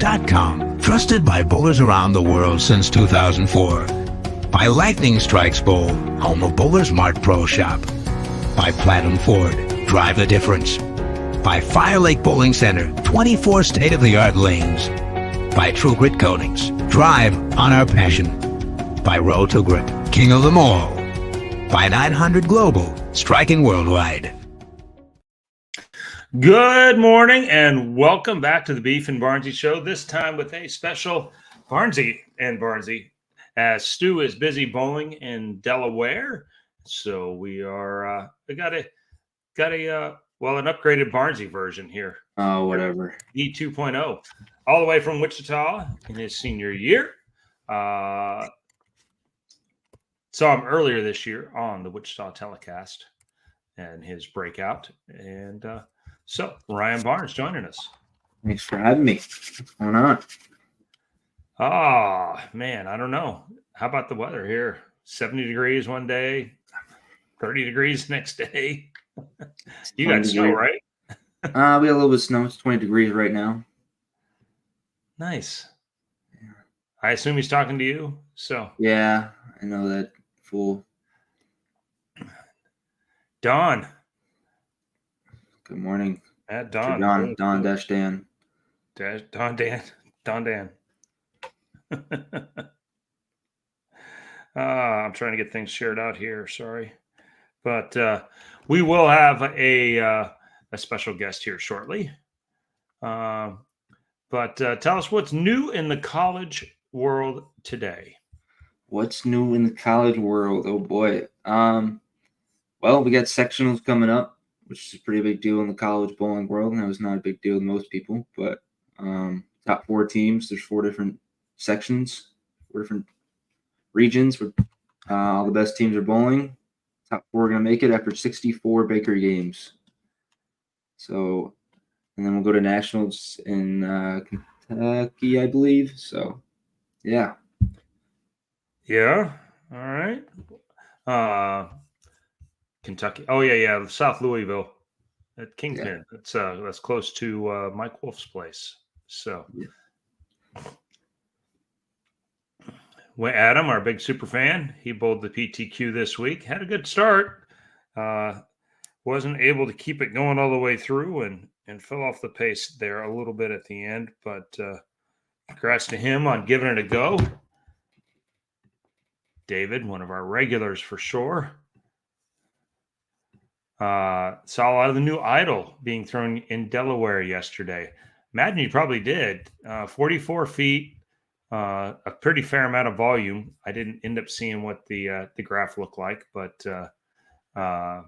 Footwork.com, trusted by bowlers around the world since 2004. By Lightning Strikes Bowl, home of Bowler's Mart Pro Shop. By Platinum Ford, drive the difference. By Fire Lake Bowling Center, 24 state-of-the-art lanes. By True Grit Coatings, drive on our passion. By Roll to Grip, king of them all. By 900 Global, striking worldwide. Good morning and welcome back to the Beef and Barnzy Show, this time with a special Barnzy and Barnzy, as Stu is busy bowling in Delaware. So we got an upgraded Barnzy version here. Oh, whatever. E2.0, all the way from Wichita in his senior year. Saw him earlier this year on the Wichita telecast and his breakout. And so Ryan Barnes joining us. Thanks for having me. What's going on? Man, I don't know. How about the weather here? 70 degrees one day, 30 degrees next day. You got snow, right? We got a little bit of snow. It's 20 degrees right now. Nice. I assume he's talking to you. So yeah, I know that fool. Don. Good morning. At Don. Don Dan. Don Dan. I'm trying to get things shared out here. Sorry. But we will have a special guest here shortly. But tell us what's new in the college world today. What's new in the college world? Oh, boy. Well, we got sectionals coming up, which is a pretty big deal in the college bowling world. And that was not a big deal to most people. But top 4 teams, there's 4 different sections, 4 different regions where all the best teams are bowling. Top 4 are going to make it after 64 Baker games. So, and then we'll go to nationals in Kentucky, I believe. So, yeah. Yeah. All right. Kentucky. Oh, yeah. South Louisville at Kingpin. Yeah. That's close to Mike Wolf's place. So, yeah. Well, Adam, our big super fan, he bowled the PTQ this week. Had a good start. Wasn't able to keep it going all the way through and fell off the pace there a little bit at the end. But congrats to him on giving it a go. David, one of our regulars for sure. Saw a lot of the new idol being thrown in Delaware yesterday. Imagine you probably did. 44 feet. A pretty fair amount of volume. I didn't end up seeing what the graph looked like, but and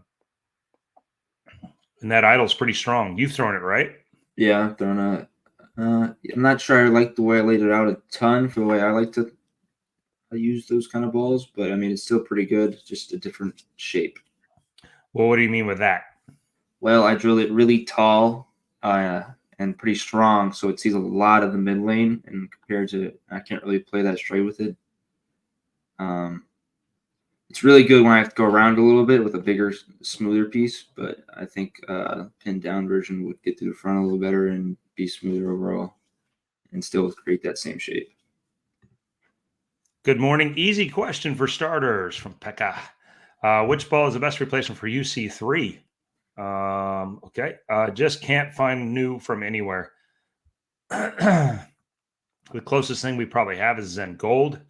that idol's pretty strong. You've thrown it, right? Yeah, I've thrown it. I'm not sure I like the way I laid it out a ton for the way I like to use those kind of balls, but I mean it's still pretty good, just a different shape. Well, what do you mean with that? Well, I drill it really tall. And pretty strong, so it sees a lot of the mid lane, and compared to, I can't really play that straight with it. It's really good when I have to go around a little bit with a bigger, smoother piece, but I think pinned down version would get to the front a little better and be smoother overall, and still create that same shape. Good morning. Easy question for starters from Pekka. Which ball is the best replacement for UC3? Okay. Just can't find new from anywhere. The closest thing we probably have is Zen Gold.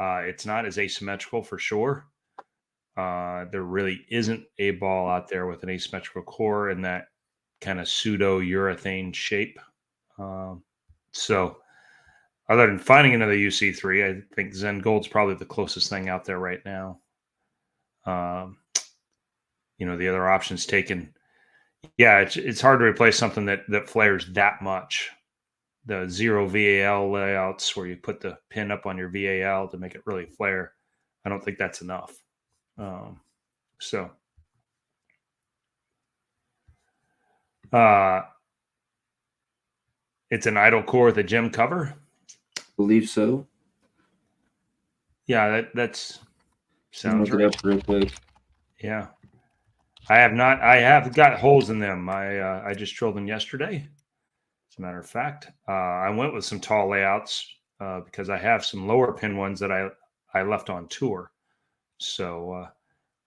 It's not as asymmetrical for sure. There really isn't a ball out there with an asymmetrical core in that kind of pseudo urethane shape. So other than finding another UC3, I think Zen Gold's probably the closest thing out there right now. The other options taken. Yeah, it's hard to replace something that flares that much. The 0 VAL layouts where you put the pin up on your VAL to make it really flare. I don't think that's enough. It's an idle core with a gem cover. I believe so. Yeah, that's sounds right. Look it up real quick. Yeah. I have got holes in them. I just drilled them yesterday. As a matter of fact, I went with some tall layouts because I have some lower pin ones that I left on tour. So,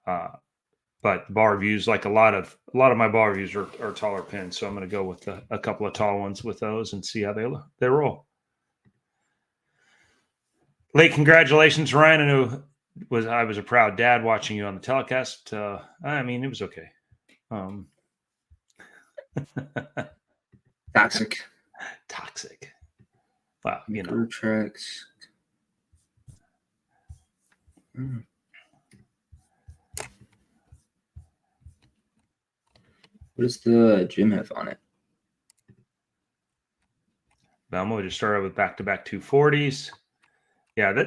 but bar reviews, like a lot of my bar reviews are taller pins. So I'm going to go with a couple of tall ones with those and see how they roll. Late congratulations, Ryan. I know I was a proud dad watching you on the telecast. I mean, it was okay. Toxic. Well, you know. Tracks. What does the gym have on it? Belmo just started with back-to-back 240s. Yeah,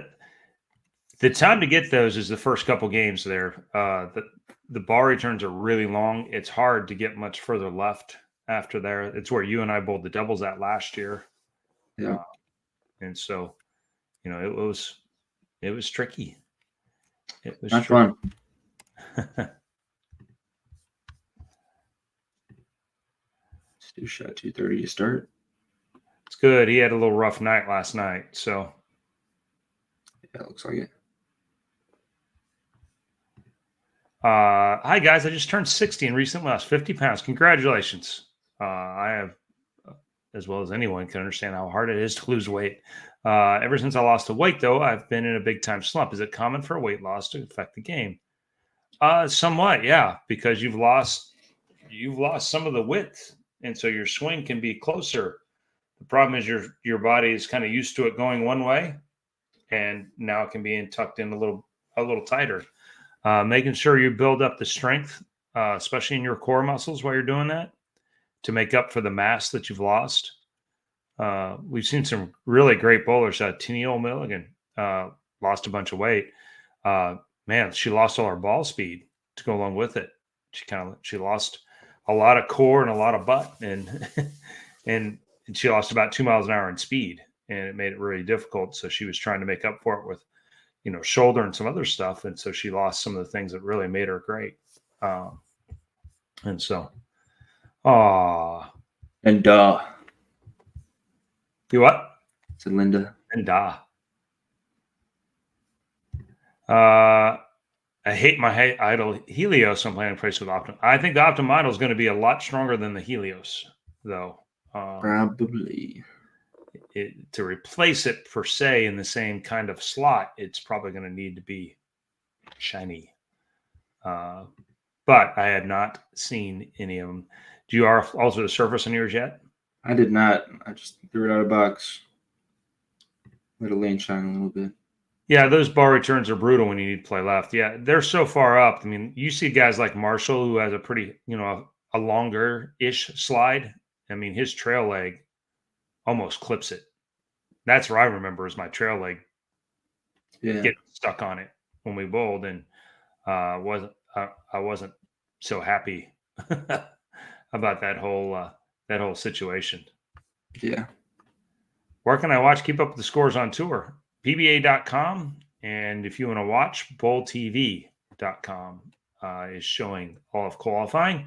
the time to get those is the first couple games there. The bar returns are really long. It's hard to get much further left after there. It's where you and I bowled the doubles at last year. Yeah. And so, you know, it was tricky. It was not fun. Stu shot 230 to start. It's good. He had a little rough night last night. So, yeah, looks like it. Hi guys, I just turned 60 and recently lost 50 pounds. Congratulations. I have, as well as anyone can understand how hard it is to lose weight. Ever since I lost the weight, though, I've been in a big time slump. Is it common for weight loss to affect the game? Somewhat, yeah, because you've lost some of the width, and so your swing can be closer. The problem is your body is kind of used to it going one way, and now it can be tucked in a little tighter. Making sure you build up the strength, especially in your core muscles while you're doing that, to make up for the mass that you've lost. We've seen some really great bowlers. Tennille Milligan lost a bunch of weight. Man, she lost all her ball speed to go along with it. She lost a lot of core and a lot of butt, and and she lost about 2 miles an hour in speed, and it made it really difficult. So she was trying to make up for it with, you know, shoulder and some other stuff, and so she lost some of the things that really made her great. And so, and you what? It's Linda. And I hate my idol Helios. I'm playing place with Optum. I think the Optum idol is going to be a lot stronger than the Helios, though. Probably. To replace it per se in the same kind of slot, it's probably going to need to be shiny. But I had not seen any of them. Do you alter the surface on yours yet? I did not. I just threw it out of the box. Let it lay and shine a little bit. Yeah, those bar returns are brutal when you need to play left. Yeah, they're so far up. I mean, you see guys like Marshall who has a pretty, you know, a longer-ish slide. I mean, his trail leg almost clips it. That's where I remember is my trail leg getting stuck on it when we bowled, and I wasn't so happy about that whole situation. Yeah. Where can I watch? Keep up with the scores on tour. PBA.com, and if you want to watch, bowltv.com is showing all of qualifying.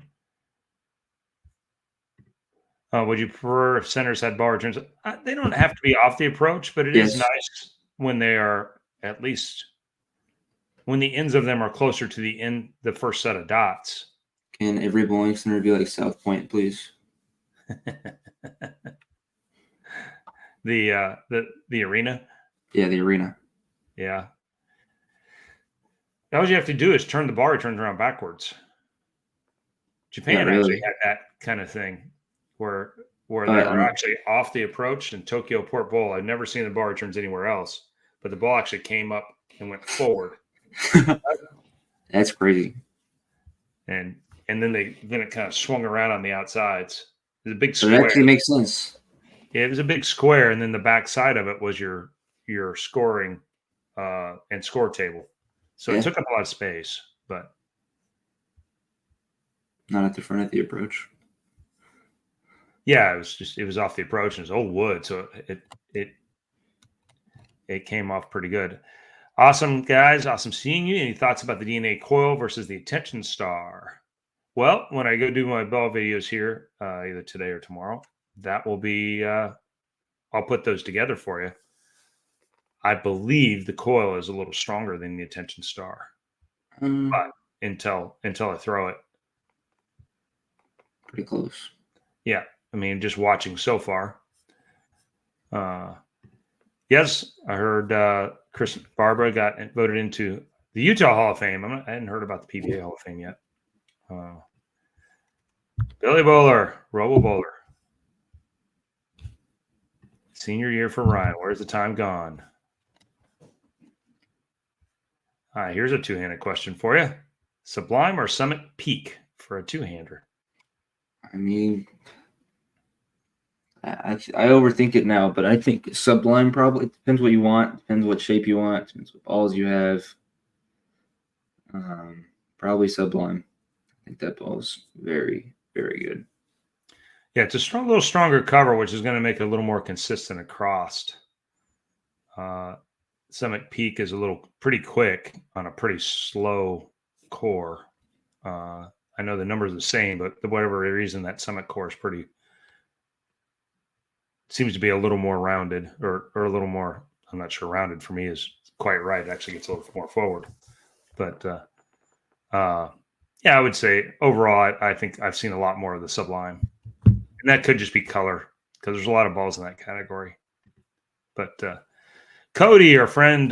Would you prefer if centers had bar returns? They don't have to be off the approach, but it is nice when they are, at least when the ends of them are closer to the first set of dots. Can every bowling center be like South Point, please? The arena? Yeah, the arena. Yeah. All you have to do is turn the bar returns around backwards. Japan actually had that kind of thing where they were actually off the approach in Tokyo Port Bowl. I've never seen the bar returns anywhere else, but the ball actually came up and went forward. That's crazy. And then it kind of swung around on the outsides. It was a big square. That actually makes sense. Yeah, it was a big square, and then the back side of it was your scoring and score table. So it took up a lot of space, but not at the front of the approach. Yeah, it was off the approach, and it was old wood, so it came off pretty good. Awesome, guys. Awesome seeing you. Any thoughts about the DNA coil versus the Attention Star? Well, when I go do my ball videos here, either today or tomorrow, that will be. I'll put those together for you. I believe the coil is a little stronger than the Attention Star, but until I throw it, pretty close. yeah. I mean, just watching so far. Yes, I heard Chris Barbara got voted into the Utah Hall of Fame. I hadn't heard about the PBA Hall of Fame yet. Billy Bowler, Robo Bowler. Senior year for Ryan. Where's the time gone? All right, here's a two-handed question for you. Sublime or Summit Peak for a two-hander? I mean, I overthink it now, but I think Sublime probably. It depends what you want. Depends what shape you want. Depends what balls you have. Probably Sublime. I think that ball's very, very good. Yeah, it's a little stronger cover, which is going to make it a little more consistent across. Summit Peak is a little pretty quick on a pretty slow core. I know the numbers are the same, but for whatever reason, that Summit core is seems to be a little more rounded or a little more, I'm not sure rounded for me is quite right. It actually gets a little more forward. But yeah, I would say overall, I think I've seen a lot more of the Sublime. And that could just be color because there's a lot of balls in that category. But Cody, our friend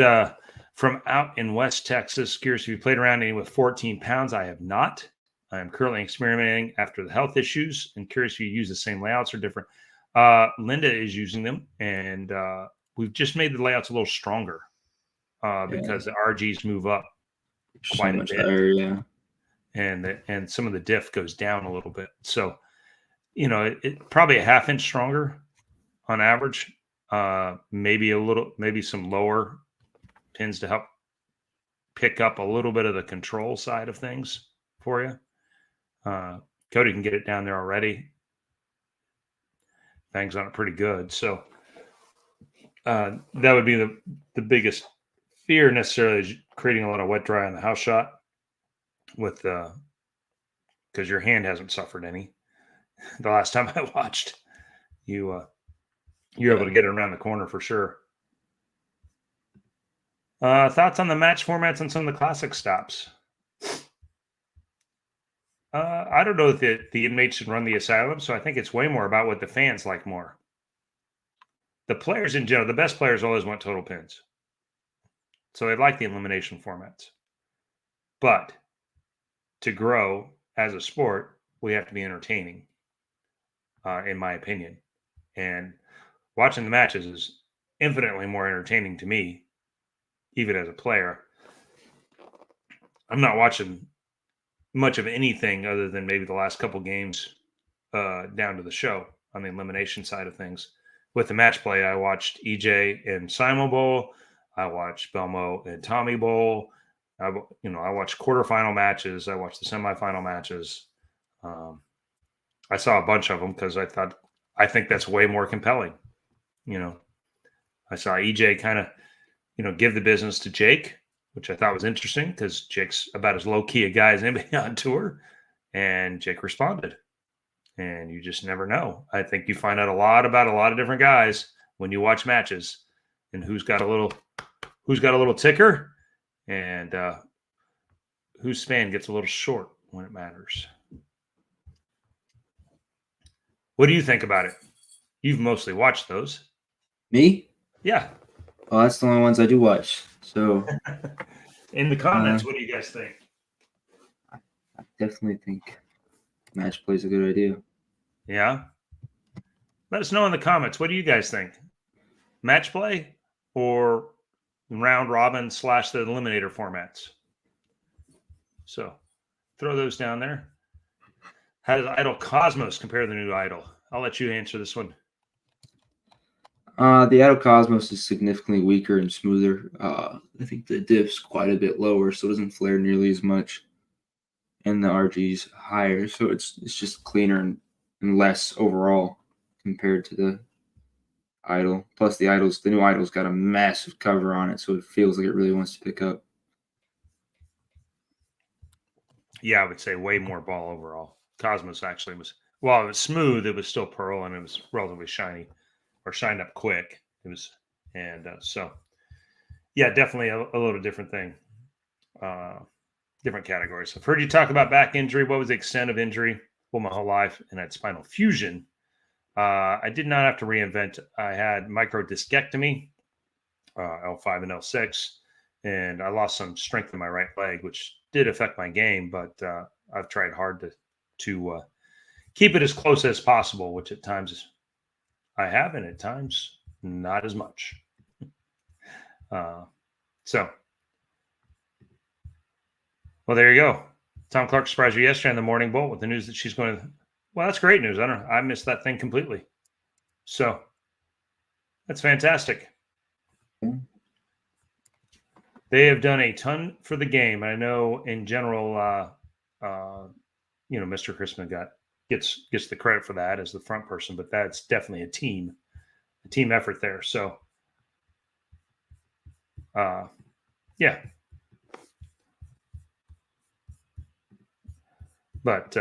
from out in West Texas, curious if you played around any with 14 pounds. I have not. I am currently experimenting after the health issues and curious if you use the same layouts or different. Linda is using them, and we've just made the layouts a little stronger because the RGs move up quite a bit. Higher, yeah. And some of the diff goes down a little bit. So, it probably a half-inch stronger on average. Maybe some lower pins to help pick up a little bit of the control side of things for you. Cody can get it down there already. Bangs on it pretty good. So that would be the biggest fear necessarily is creating a lot of wet dry on the house shot with because your hand hasn't suffered any. The last time I watched, you're able to get it around the corner for sure. Thoughts on the match formats and some of the classic stops? I don't know if the inmates should run the asylum, so I think it's way more about what the fans like more. The players in general, the best players always want total pins. So they like the elimination formats. But to grow as a sport, we have to be entertaining, in my opinion. And watching the matches is infinitely more entertaining to me, even as a player. I'm not watching much of anything other than maybe the last couple games down to the show on the elimination side of things. With the match play, I watched EJ and Simon Bowl. I watched Belmo and Tommy Bowl. I watched quarterfinal matches. I watched the semifinal matches. I saw a bunch of them because I think that's way more compelling. I saw EJ kind of, give the business to Jake, which I thought was interesting because Jake's about as low-key a guy as anybody on tour, and Jake responded. And you just never know. I think you find out a lot about a lot of different guys when you watch matches and who's got a little ticker and whose span gets a little short when it matters. What do you think about it? You've mostly watched those. Me? Yeah. Oh, that's the only ones I do watch. So in the comments, what do you guys think? I definitely think match play is a good idea. Yeah. Let us know in the comments. What do you guys think? Match play or round robin / the eliminator formats? So throw those down there. How does Idol Cosmos compare to the new Idol? I'll let you answer this one. The Idol Cosmos is significantly weaker and smoother. I think the diff's quite a bit lower, so it doesn't flare nearly as much. And the RG's higher, so it's just cleaner and less overall compared to the Idol. Plus, the new Idol's got a massive cover on it, so it feels like it really wants to pick up. Yeah, I would say way more ball overall. Cosmos actually was while it was smooth, it was still pearl and it was relatively shiny or shined up quick. It was, and so yeah, definitely a little different thing, different categories. I've heard you talk about back injury. What was the extent of injury? Well, my whole life, and I had spinal fusion. I did not have to reinvent. I had microdiscectomy, L5 and L6, and I lost some strength in my right leg, which did affect my game. But I've tried hard to keep it as close as possible, which at times I have, and at times not as much. So, well, there you go. Tom Clark surprised you yesterday in the Morning Bowl with the news that she's going to. Well, that's great news. I missed that thing completely. So that's fantastic. They have done a ton for the game. I know in general, Mr. Chrisman gets the credit for that as the front person, but that's definitely a team effort there. So, yeah. But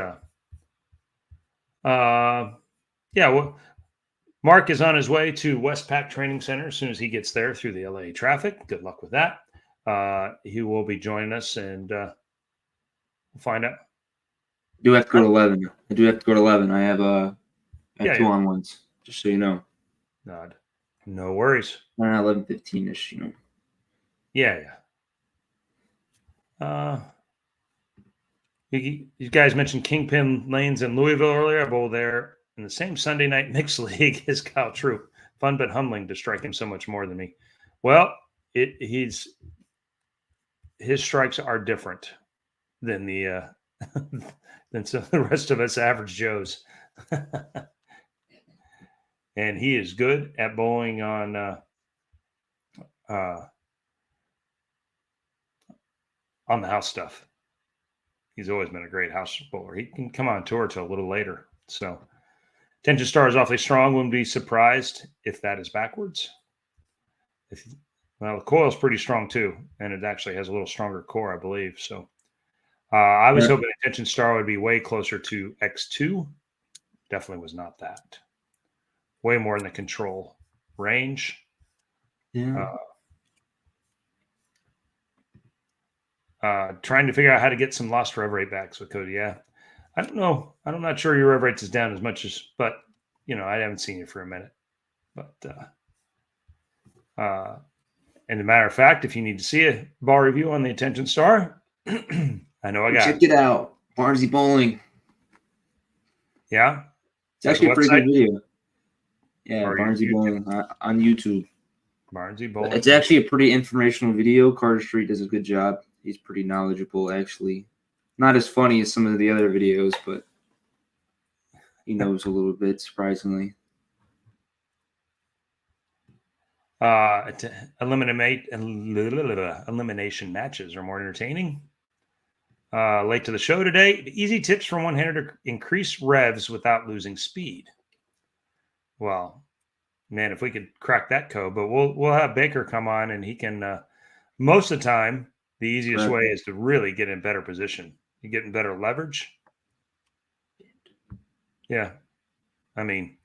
yeah, well, Mark is on his way to Westpac Training Center as soon as he gets there through the LA traffic. Good luck with that. He will be joining us, and we'll find out. I do have to go to 11. I have 2-on-1s, just so you know. No worries. 11:15-ish, Yeah. You guys mentioned Kingpin Lanes in Louisville earlier. I bowl there in the same Sunday night mixed league as Kyle True. Fun but humbling to strike him so much more than me. Well, his strikes are different than the than some of the rest of us average Joes. And he is good at bowling on the house stuff. He's always been a great house bowler. He can come on tour till a little later. So Tension Star is awfully strong. Wouldn't be surprised if that is backwards. Well, the coil is pretty strong too, and it actually has a little stronger core, I believe. So I was hoping Tension Star would be way closer to X2. Definitely was not that. Way more in the control range. Yeah. Trying to figure out how to get some lost rev rate back. So Cody, yeah, I don't know. I'm not sure your rev rates is down as much as, but I haven't seen you for a minute. But and as a matter of fact, if you need to see a ball review on the Attention Star, I know I got Check it out. Barnzy Bowling. Yeah. It's actually a pretty good video. Yeah, Barnzy Bowling on YouTube. Barnzy Bowling. It's actually a pretty informational video. Carter Street does a good job. He's pretty knowledgeable, actually. Not as funny as some of the other videos, but he knows a little bit, surprisingly. Elimination matches are more entertaining. Late to the show today. Easy tips for one-hander to increase revs without losing speed. Well, man, if we could crack that code, but we'll have Baker come on and he can. Most of the time, the easiest way is to really get in better position. You get in better leverage. Yeah, I mean,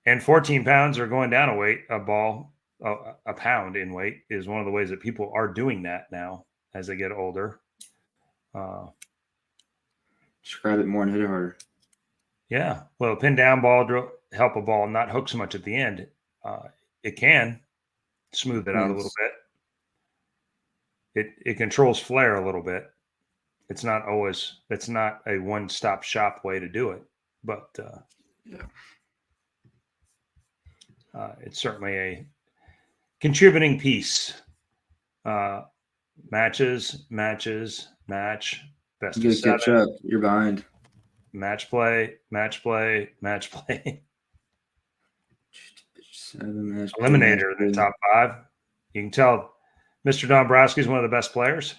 and 14 pounds or going down a weight, a pound in weight is one of the ways that people are doing that now as they get older. Just grab it more and hit it harder. Yeah. Well, a pin down ball help a ball not hook so much at the end. It can smooth it out a little bit. It controls flare a little bit. It's not a one-stop shop way to do it, but it's certainly a contributing piece. Match. Best You of seven. catch up. You're behind. Match play. Eliminator in the top 5. You can tell Mr. Dombrowski is one of the best players.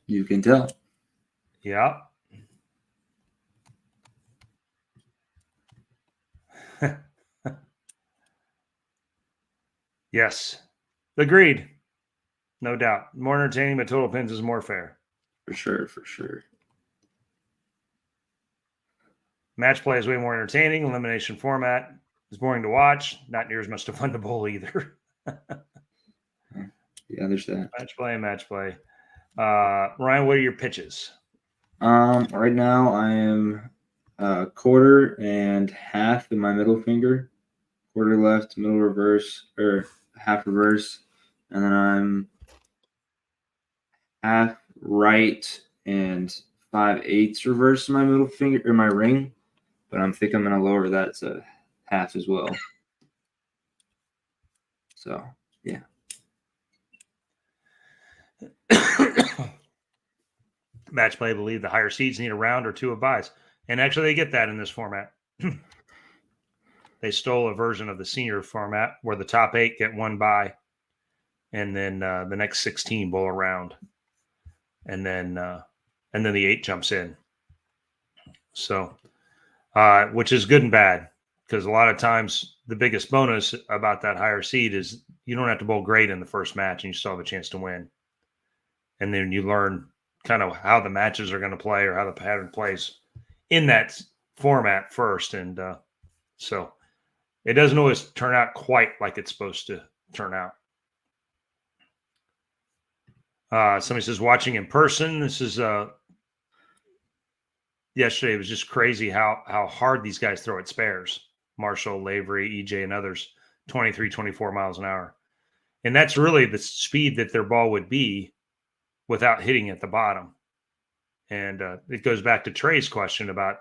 You can tell. Yeah. Yes. Agreed. No doubt. More entertaining, but total pins is more fair. For sure. Match play is way more entertaining. Elimination format is boring to watch. Not near as much to fun to bowl either. Yeah, there's that. Match play. Ryan, what are your pitches? Right now I am quarter and half in my middle finger, quarter left, middle reverse, or half reverse, and then I'm half right and 5/8 reverse in my middle finger or my ring, but I'm think I'm gonna lower that to half as well. So yeah. Match play, I believe the higher seeds need a round or two of buys. And actually, they get that in this format. They stole a version of the senior format where the top 8 get one bye, and then the next 16 bowl around, and then the 8 jumps in. So, which is good and bad, because a lot of times the biggest bonus about that higher seed is you don't have to bowl great in the first match, and you still have a chance to win. And then you learn kind of how the matches are going to play or how the pattern plays in that format first. And so it doesn't always turn out quite like it's supposed to turn out. Somebody says watching in person. This is yesterday. It was just crazy how hard these guys throw at spares. Marshall, Lavery, EJ, and others, 23, 24 miles an hour. And that's really the speed that their ball would be without hitting at the bottom. And it goes back to Trey's question about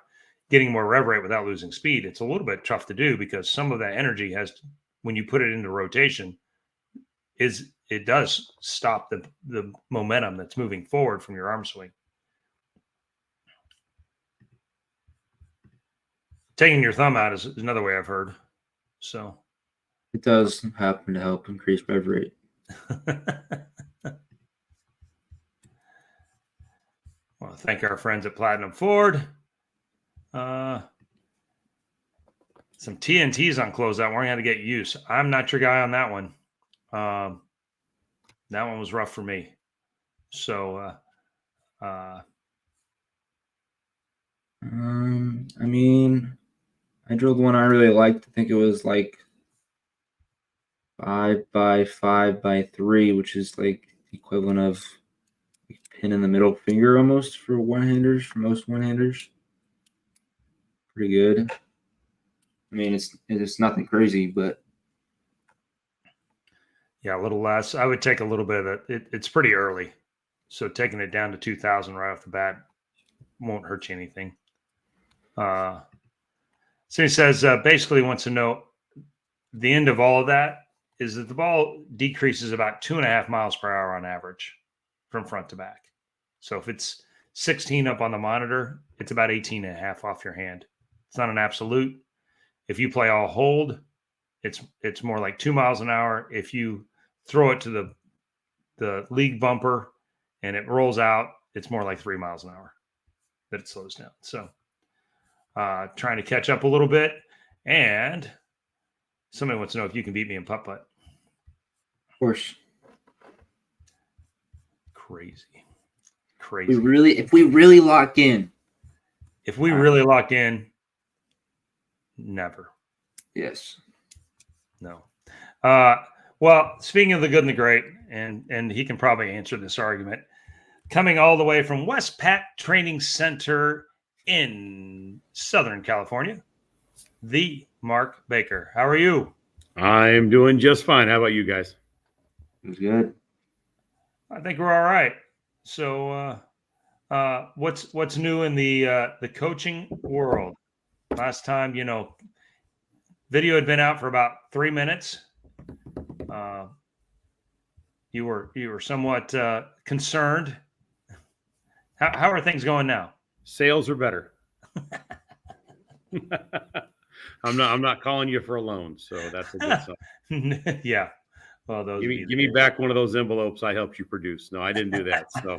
getting more rev rate without losing speed. It's a little bit tough to do because some of that energy has, when you put it into rotation, it does stop the momentum that's moving forward from your arm swing. Taking your thumb out is another way I've heard. So it does happen to help increase rev rate. Well, thank our friends at Platinum Ford. Some TNTs on closeout. Learning how to get use. I'm not your guy on that one. That one was rough for me. So, I mean, I drilled one I really liked. I think it was like 5x5x3, which is like the equivalent of a pin in the middle finger almost for one-handers, for most one-handers. Pretty good. I mean, it's nothing crazy, but yeah, a little less. I would take a little bit of it. It's pretty early, so taking it down to 2,000 right off the bat won't hurt you anything. So he says basically wants to know the end of all of that is that the ball decreases about 2.5 miles per hour on average from front to back. So if it's 16 up on the monitor, it's about 18.5 off your hand. It's not an absolute. If you play all hold, it's more like 2 miles an hour. If you throw it to the league bumper and it rolls out, it's more like 3 miles an hour that it slows down. So trying to catch up a little bit. And somebody wants to know if you can beat me in putt-putt. of course. Crazy. If we really lock in. If we really lock in, never. Yes. No. Well, speaking of the good and the great, and he can probably answer this argument, coming all the way from West Pat Training Center in Southern California, the Mark Baker. How are you? I'm doing just fine. How about you guys? It was good. I think we're all right. So, what's new in the coaching world? Last time, video had been out for about 3 minutes. You were somewhat concerned. How are things going now? Sales are better. I'm not calling you for a loan, so that's a good sign. Yeah. Well, those give me back one of those envelopes I helped you produce. No, I didn't do that. So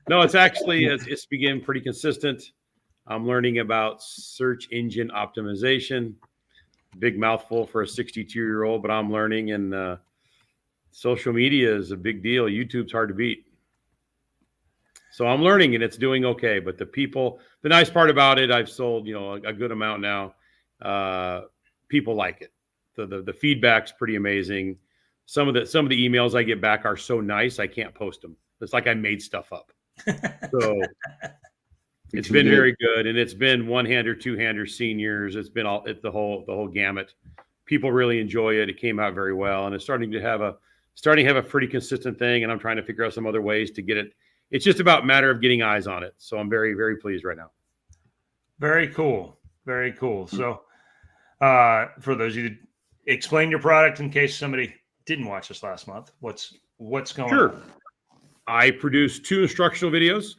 no, it's beginning pretty consistent. I'm learning about search engine optimization. Big mouthful for a 62-year-old, but I'm learning, and social media is a big deal. YouTube's hard to beat. So I'm learning and it's doing okay. But the nice part about it, I've sold, a good amount now. People like it. The feedback's pretty amazing. Some of the emails I get back are so nice I can't post them. It's like I made stuff up. So it's been very good, and it's been one-hander, two-hander, seniors. It's been the whole gamut. People really enjoy it. It came out very well, and it's starting to have a pretty consistent thing. And I'm trying to figure out some other ways to get it. It's just about a matter of getting eyes on it. So I'm very, very pleased right now. Very cool. Very cool. So for those of you, explain your product in case somebody didn't watch this last month. What's going on? I produced 2 instructional videos.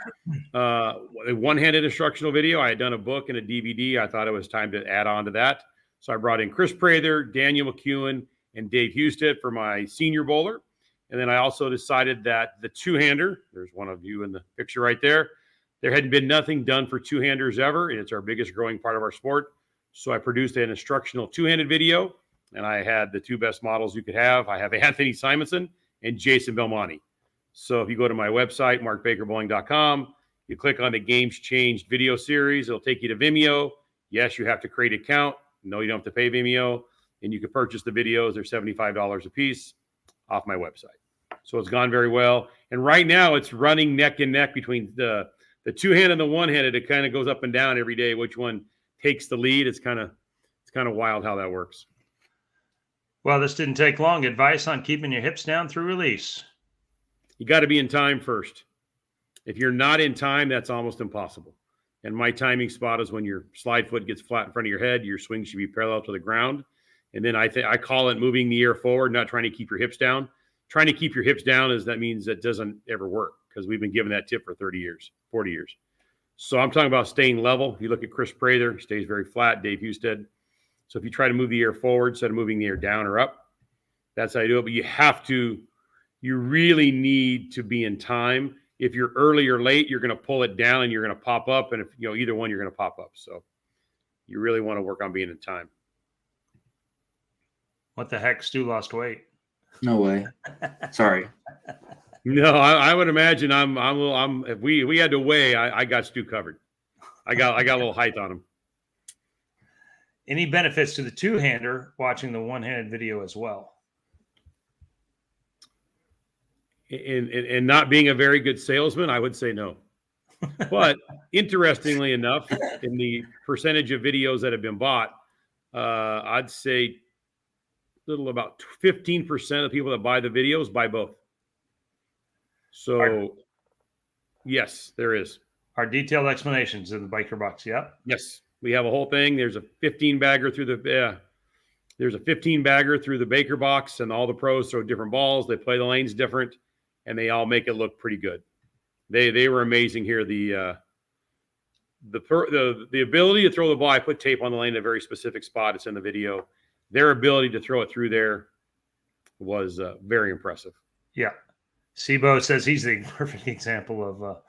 A one-handed instructional video. I had done a book and a DVD. I thought it was time to add on to that. So I brought in Chris Prather, Daniel McEwen, and Dave Husted for my senior bowler. And then I also decided that the two-hander, there's one of you in the picture right there, there hadn't been nothing done for two-handers ever, and it's our biggest growing part of our sport. So I produced an instructional two-handed video, and I had the 2 best models you could have. I have Anthony Simonson and Jason Belmonte. So if you go to my website, markbakerbowling.com, you click on the Games Changed video series, it'll take you to Vimeo. Yes, you have to create an account. No, you don't have to pay Vimeo. And you can purchase the videos. They're $75 a piece off my website. So it's gone very well. And right now it's running neck and neck between the two-handed and the one-handed. It kind of goes up and down every day, which one takes the lead. It's kind of wild how that works. Well, this didn't take long. Advice on keeping your hips down through release. You got to be in time first. If you're not in time, that's almost impossible. And my timing spot is when your slide foot gets flat in front of your head, your swing should be parallel to the ground. And then I call it moving the ear forward, not trying to keep your hips down. Trying to keep your hips down that means that doesn't ever work because we've been given that tip for 30 years, 40 years. So I'm talking about staying level. If you look at Chris Prather, he stays very flat, Dave Husted. So if you try to move the ear forward instead of moving the ear down or up, that's how you do it. But you really need to be in time. If you're early or late, you're going to pull it down and you're going to pop up. And if either one, you're going to pop up. So you really want to work on being in time. What the heck? Stu lost weight. No way. Sorry. No, I would imagine if we had to weigh, I got Stu covered. I got a little height on him. Any benefits to the two-hander watching the one-handed video as well? And not being a very good salesman, I would say no. But interestingly enough, in the percentage of videos that have been bought, I'd say about 15% of people that buy the videos buy both. So, yes, there is. Our detailed explanations in the biker box. Yep. Yes, we have a whole thing. There's a 15 bagger through the Baker box, and all the pros throw different balls. They play the lanes different, and they all make it look pretty good. They were amazing here. The ability to throw the ball, I put tape on the lane in a very specific spot. It's in the video. Their ability to throw it through there was very impressive. Yeah. Sibo says he's the perfect example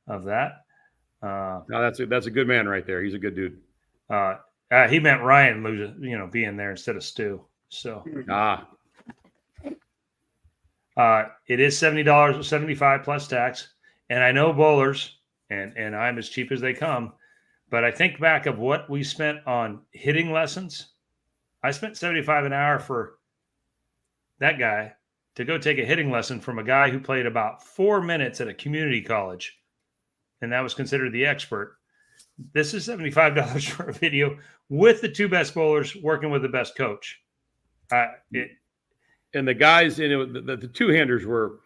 of that. No, that's a good man right there. He's a good dude. He meant Ryan losing, being there instead of Stu. So it is $70, $75 plus tax. And I know bowlers, and I'm as cheap as they come, but I think back of what we spent on hitting lessons. I spent $75 an hour for that guy to go take a hitting lesson from a guy who played about 4 minutes at a community college, and that was considered the expert. This is $75 for a video with the 2 best bowlers working with the best coach. And the guys, the two-handers were,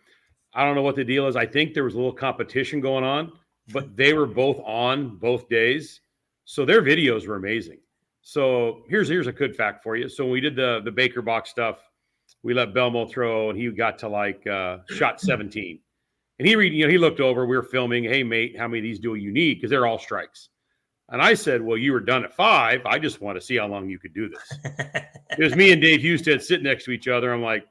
I don't know what the deal is. I think there was a little competition going on, but they were both on both days. So their videos were amazing. So here's a good fact for you. So when we did the Baker box stuff, we let Belmo throw, and he got to shot 17. And he looked over, we were filming, hey, mate, how many of these do you need? Because they're all strikes. And I said, well, you were done at 5. I just want to see how long you could do this. It was me and Dave Husted sitting next to each other. I'm like,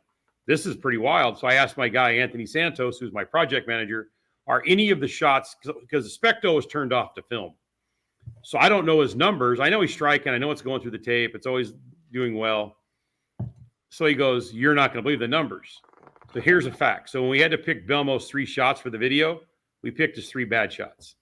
this is pretty wild. So I asked my guy, Anthony Santos, who's my project manager, are any of the shots, because the Specto was turned off to film. So I don't know his numbers. I know he's striking. I know it's going through the tape. It's always doing well. So he goes, you're not going to believe the numbers. So here's a fact. So when we had to pick Belmo's 3 shots for the video, we picked his 3 bad shots.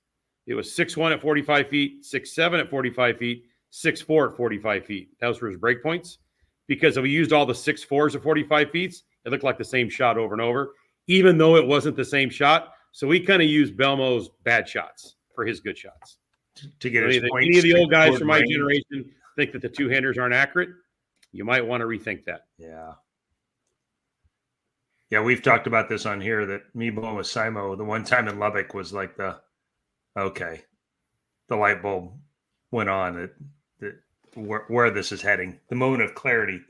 It was 6-1 at 45 feet, 6-7 at 45 feet, 6-4 at 45 feet. That was for his break points. Because if we used all the 6-4s at 45 feet, it looked like the same shot over and over, even though it wasn't the same shot. So we kind of used Belmo's bad shots for his good shots. To get his points. Any of the old guys from my range. generation think that the two-handers aren't accurate, you might want to rethink that. Yeah. Yeah, we've talked about this on here that me blowing with Simo the one time in Lubbock was like the light bulb went on that where this is heading. The moment of clarity,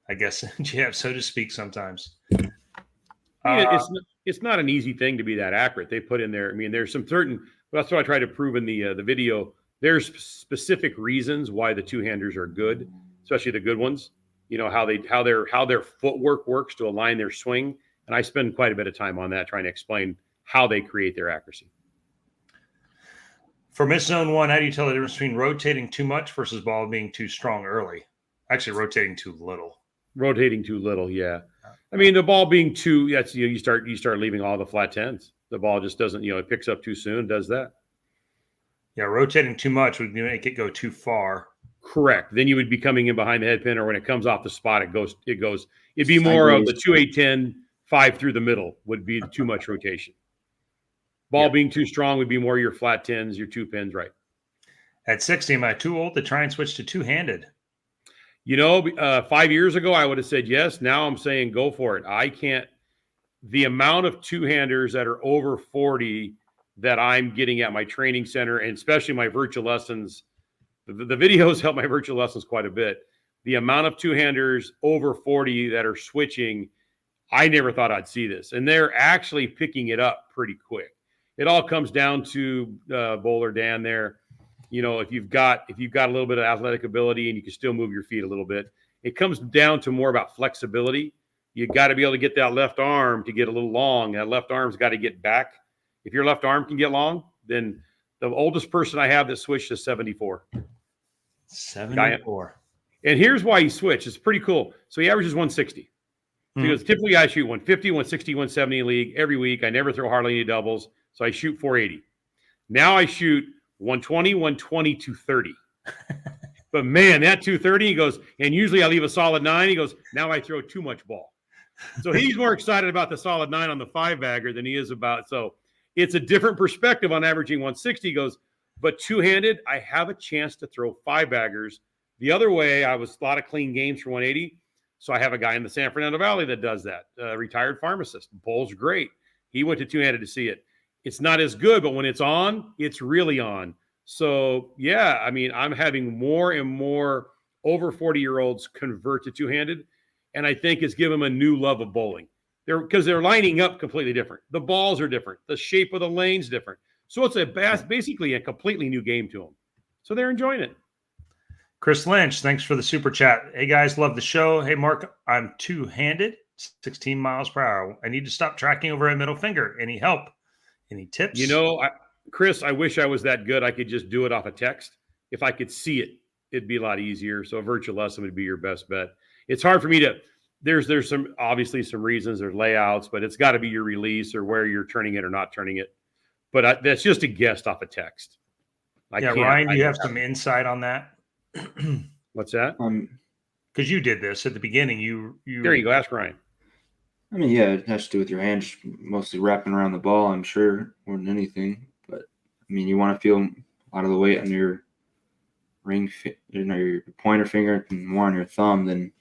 I guess, Jeff, so to speak, sometimes. It's not an easy thing to be that accurate. They put in there, I mean, there's some certain, that's what I try to prove in the video. There's specific reasons why the two-handers are good, especially the good ones. You know, how their footwork works to align their swing. And I spend quite a bit of time on that, trying to explain how they create their accuracy. For Miss Zone 1, how do you tell the difference between rotating too much versus ball being too strong early? Actually, rotating too little. Rotating too little, yeah. I mean, the ball being too, that's, you start leaving all the flat tens. The ball just doesn't, it picks up too soon, does that. Yeah, rotating too much would make it go too far. Correct. Then you would be coming in behind the head pin, or when it comes off the spot, it'd be more of the 2-8-10, 5 through the middle would be too much rotation. Ball being too strong would be more your flat tens, your 2 pins, right? At 60, am I too old to try and switch to two-handed? 5 years ago, I would have said yes. Now I'm saying go for it. I can't. The amount of two-handers that are over 40 that I'm getting at my training center, and especially my virtual lessons, the videos help my virtual lessons quite a bit. The amount of two-handers over 40 that are switching, I never thought I'd see this. And they're actually picking it up pretty quick. It all comes down to Bowler Dan there. If you've got a little bit of athletic ability and you can still move your feet a little bit, it comes down to more about flexibility. You got to be able to get that left arm to get a little long. That left arm's got to get back. If your left arm can get long, then the oldest person I have that switched is 74. 74. And here's why he switched. It's pretty cool. So he averages 160. Because typically I shoot 150, 160, 170 in league every week. I never throw hardly any doubles. So I shoot 480. Now I shoot 120, 120, 230. But man, that 230, he goes, and usually I leave a solid 9. He goes, now I throw too much ball. So he's more excited about the solid 9 on the 5-bagger than he is about. So it's a different perspective on averaging 160. He goes, but two-handed, I have a chance to throw 5-baggers. The other way, I was a lot of clean games for 180. So I have a guy in the San Fernando Valley that does that, retired pharmacist. Bowls great. He went to two-handed to see it. It's not as good, but when it's on, it's really on. So, yeah, I mean, I'm having more and more over 40-year-olds convert to two-handed, and I think it's given them a new love of bowling. Because they're lining up completely different. The balls are different. The shape of the lane's different. So it's basically a completely new game to them. So they're enjoying it. Chris Lynch, thanks for the super chat. Hey, guys, love the show. Hey, Mark, I'm two-handed, 16 miles per hour. I need to stop tracking over a middle finger. Any help? Any tips? Chris, I wish I was that good. I could just do it off of text. If I could see it, it'd be a lot easier. So a virtual lesson would be your best bet. It's hard for me to – there's some obviously some reasons. There's layouts, but it's got to be your release or where you're turning it or not turning it. But that's just a guess off of text. Ryan, do you have some insight on that? What's that? Because you did this at the beginning. You There you go. Ask Ryan. I mean, yeah, it has to do with your hands, mostly wrapping around the ball, I'm sure, more than anything. But, I mean, you want to feel a lot of the weight on your your pointer finger and more on your thumb than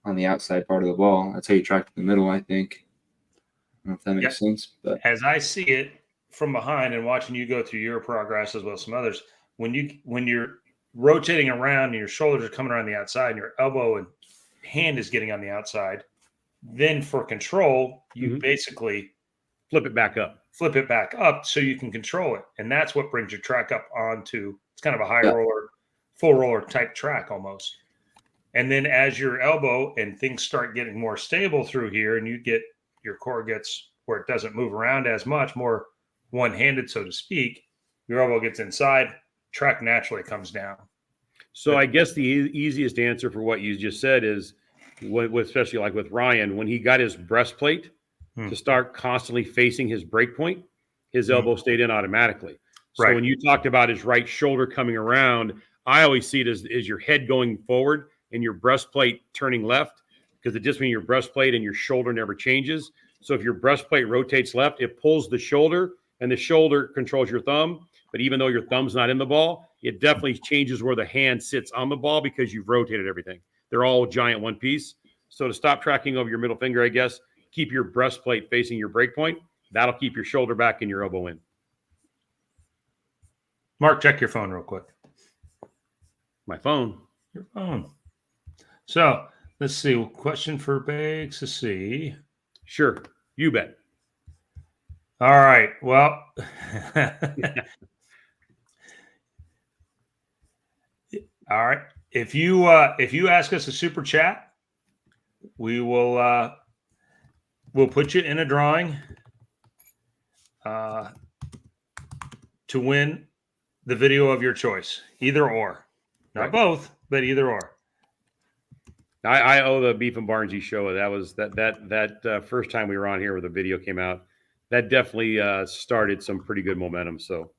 on the outside part of the ball. That's how you track to the middle, I think. I don't know if that makes sense. But as I see it from behind and watching you go through your progress as well as some others, when you're rotating around and your shoulders are coming around the outside and your elbow and hand is getting on the outside, then for control, you basically flip it back up so you can control it. And that's what brings your track up onto, it's kind of a high roller, full roller type track almost. And then as your elbow and things start getting more stable through here and your core gets where it doesn't move around as much, more one-handed, so to speak, your elbow gets inside, track naturally comes down. So I guess the easiest answer for what you just said is, especially like with Ryan, when he got his breastplate to start constantly facing his break point, his elbow stayed in automatically. So Right. when you talked about his right shoulder coming around, I always see it as your head going forward and your breastplate turning left, because it just means your breastplate and your shoulder never changes. So if your breastplate rotates left, it pulls the shoulder, and the shoulder controls your thumb. But even though your thumb's not in the ball, it definitely changes where the hand sits on the ball because you've rotated everything. They're all giant one piece. So to stop tracking over your middle finger, I guess, keep your breastplate facing your break point. That'll keep your shoulder back and your elbow in. Mark, check your phone real quick. My phone. Your phone. So let's see. Question for Biggs. Let's see. Sure. You bet. All right. Well, all right. If you ask us a super chat, we will we'll put you in a drawing to win the video of your choice, either or, not Right. both, but either or. I owe the Beef and Barnzy show. That was that first time we were on here where the video came out. That definitely started some pretty good momentum. So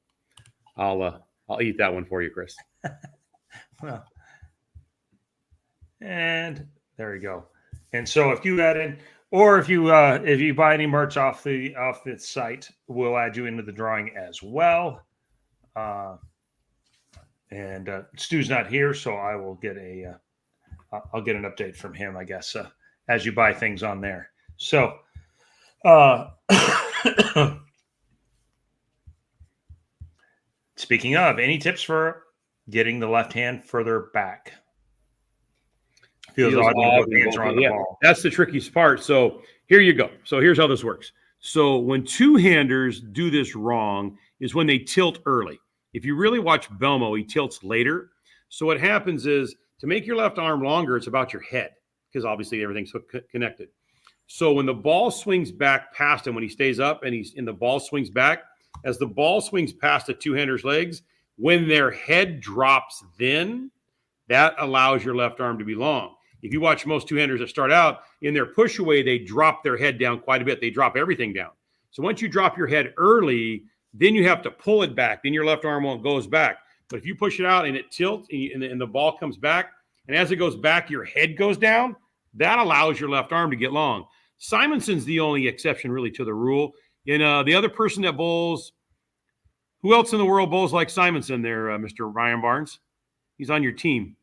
I'll eat that one for you, Chris. Well, and there you go. And so if you add in, or if you buy any merch off the site, we'll add you into the drawing as well. And Stu's not here, so I will get I'll get an update from him, I guess, as you buy things on there. So, speaking of, any tips for getting the left hand further back? Feels odd when both hands are on the ball. That's the trickiest part. So here you go. So here's how this works. So when two-handers do this wrong is when they tilt early. If you really watch Belmo, he tilts later. So what happens is, to make your left arm longer, it's about your head, because obviously everything's connected. So when the ball swings back past him, when he stays up and the ball swings back, as the ball swings past the two-hander's legs, when their head drops, then that allows your left arm to be long. If you watch most two-handers that start out, in their push away, they drop their head down quite a bit. They drop everything down. So once you drop your head early, then you have to pull it back. Then your left arm won't goes back. But if you push it out and it tilts and the ball comes back, and as it goes back, your head goes down, that allows your left arm to get long. Simonson's the only exception really to the rule. And the other person that bowls, who else in the world bowls like Simonson there, Mr. Ryan Barnes? He's on your team.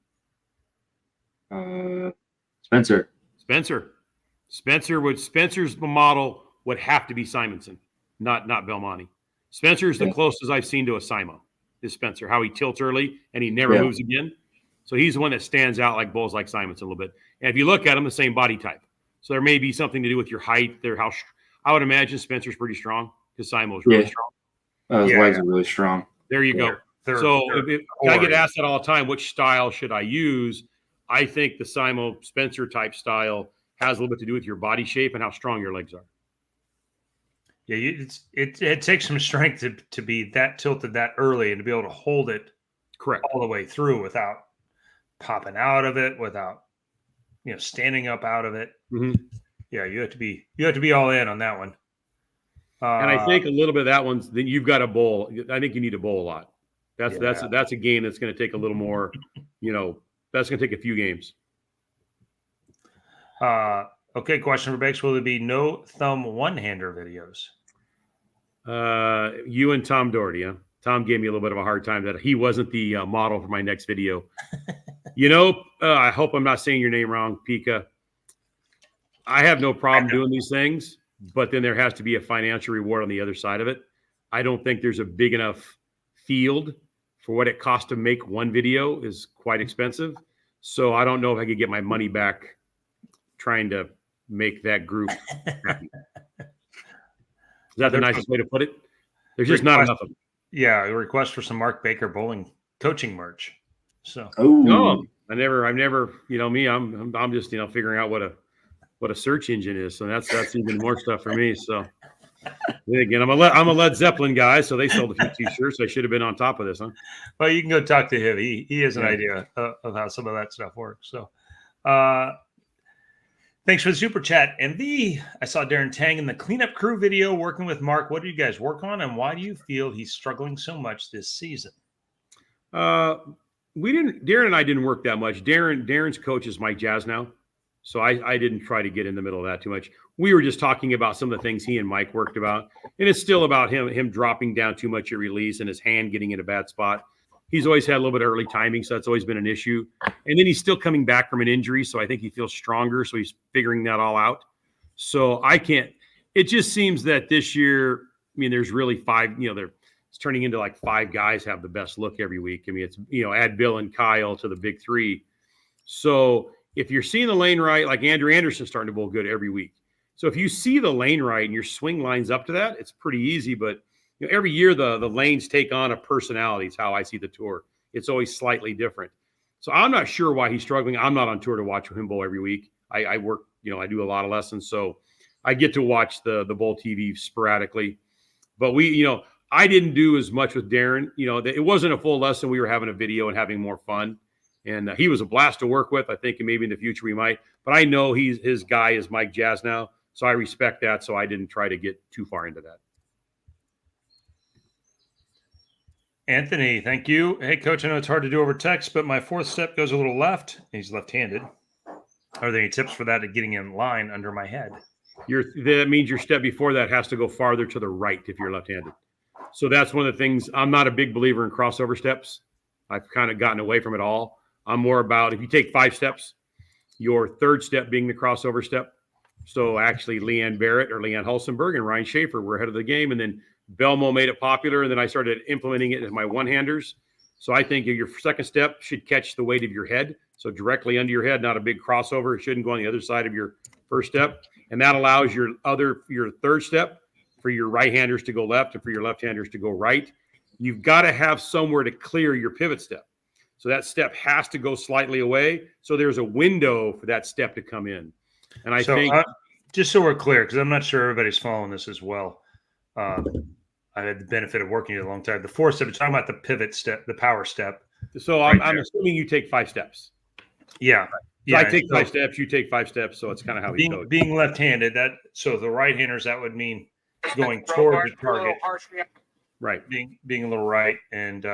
Spencer. Spencer's model would have to be Simonson, not Belmonte. Spencer's the closest I've seen to a Simo, is Spencer, how he tilts early and he never moves again. So he's the one that stands out like bowls like Simonson a little bit. And if you look at him, the same body type. So there may be something to do with your height. I would imagine Spencer's pretty strong because Simo's really strong. His legs are really strong. There you go. If I get asked that all the time, which style should I use? I think the Simo Spencer type style has a little bit to do with your body shape and how strong your legs are. Yeah, it takes some strength to be that tilted that early and to be able to hold it correct all the way through without popping out of it, without standing up out of it. Mm-hmm. Yeah, you have to be all in on that one. And I think a little bit of that one's then you've got to bowl. I think you need to bowl a lot. That's a game that's going to take a little more. That's going to take a few games. Okay, question for Bakes. Will there be no thumb one-hander videos? You and Tom Doherty, huh? Tom gave me a little bit of a hard time that he wasn't the model for my next video. I hope I'm not saying your name wrong, Pika. I have no problem doing these things, but then there has to be a financial reward on the other side of it. I don't think there's a big enough field for what it costs to make one video is quite expensive. So I don't know if I could get my money back trying to make that group happy. Is that the nicest way to put it? There's just not enough of them. Yeah, a request for some Mark Baker bowling coaching merch. So no, I never, me, I'm just, figuring out what a search engine is. So that's even more stuff for me. So again, I'm a Led Zeppelin guy, so they sold a few t-shirts. I should have been on top of this, huh? Well, you can go talk to him. He has an idea of how some of that stuff works. So, Thanks for the super chat. MV, I saw Darren Tang in the cleanup crew video working with Mark. What do you guys work on, and why do you feel he's struggling so much this season? Darren and I didn't work that much. Darren's coach is Mike Jazz now. So I didn't try to get in the middle of that too much. We were just talking about some of the things he and Mike worked about. And it's still about him dropping down too much at release and his hand getting in a bad spot. He's always had a little bit of early timing, so that's always been an issue. And then he's still coming back from an injury, so I think he feels stronger, so he's figuring that all out. So it just seems that this year, I mean, there's really five, it's turning into like five guys have the best look every week. I mean, it's, add Bill and Kyle to the big three. So if you're seeing the lane right, like Andrew Anderson's starting to bowl good every week. So if you see the lane right and your swing lines up to that, it's pretty easy. But every year the lanes take on a personality. It's how I see the tour. It's always slightly different. So I'm not sure why he's struggling. I'm not on tour to watch him bowl every week. I work, I do a lot of lessons. So I get to watch the bowl TV sporadically. But I didn't do as much with Darren. It wasn't a full lesson. We were having a video and having more fun. And he was a blast to work with. I think maybe in the future we might. But I know his guy is Mike Jazz now. So I respect that. So I didn't try to get too far into that. Anthony, thank you. Hey, Coach, I know it's hard to do over text, but my fourth step goes a little left. He's left-handed. Are there any tips for that at getting in line under my head? That means your step before that has to go farther to the right if you're left-handed. So that's one of the things. I'm not a big believer in crossover steps. I've kind of gotten away from it all. I'm more about if you take 5 steps, your third step being the crossover step. So actually Leanne Barrett or Leanne Hulsenberg and Ryan Schaefer were ahead of the game. And then Belmo made it popular. And then I started implementing it as my one-handers. So I think your second step should catch the weight of your head. So directly under your head, not a big crossover. It shouldn't go on the other side of your first step. And that allows your third step for your right-handers to go left and for your left-handers to go right. You've got to have somewhere to clear your pivot step. So that step has to go slightly away. So there's a window for that step to come in. And I think just so we're clear, because I'm not sure everybody's following this as well. I had the benefit of working it a long time. The fourth step, you're talking about the pivot step, the power step. So I'm assuming you take 5 steps. Yeah. So I take 5 steps, you take 5 steps. So it's kind of how we go. Being left-handed, so the right-handers, that would mean going toward the target. Right. Being a little right and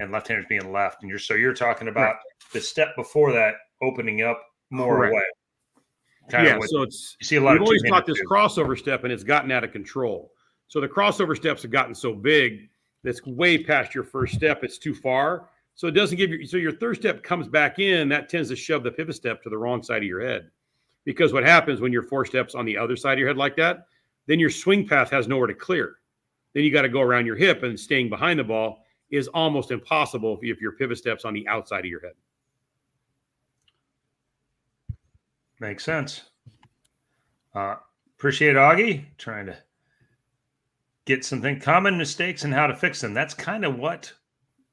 left-handers being left. And you're talking about the step before that opening up more away. So you see a lot of always taught this crossover step and it's gotten out of control. So the crossover steps have gotten so big that's way past your first step. It's too far. So it doesn't so your third step comes back in, that tends to shove the pivot step to the wrong side of your head. Because what happens when your 4 steps on the other side of your head like that, then your swing path has nowhere to clear. Then you got to go around your hip, and staying behind the ball is almost impossible if your pivot step's on the outside of your head. Makes sense. Appreciate Augie trying to get something common mistakes and how to fix them. That's kind of what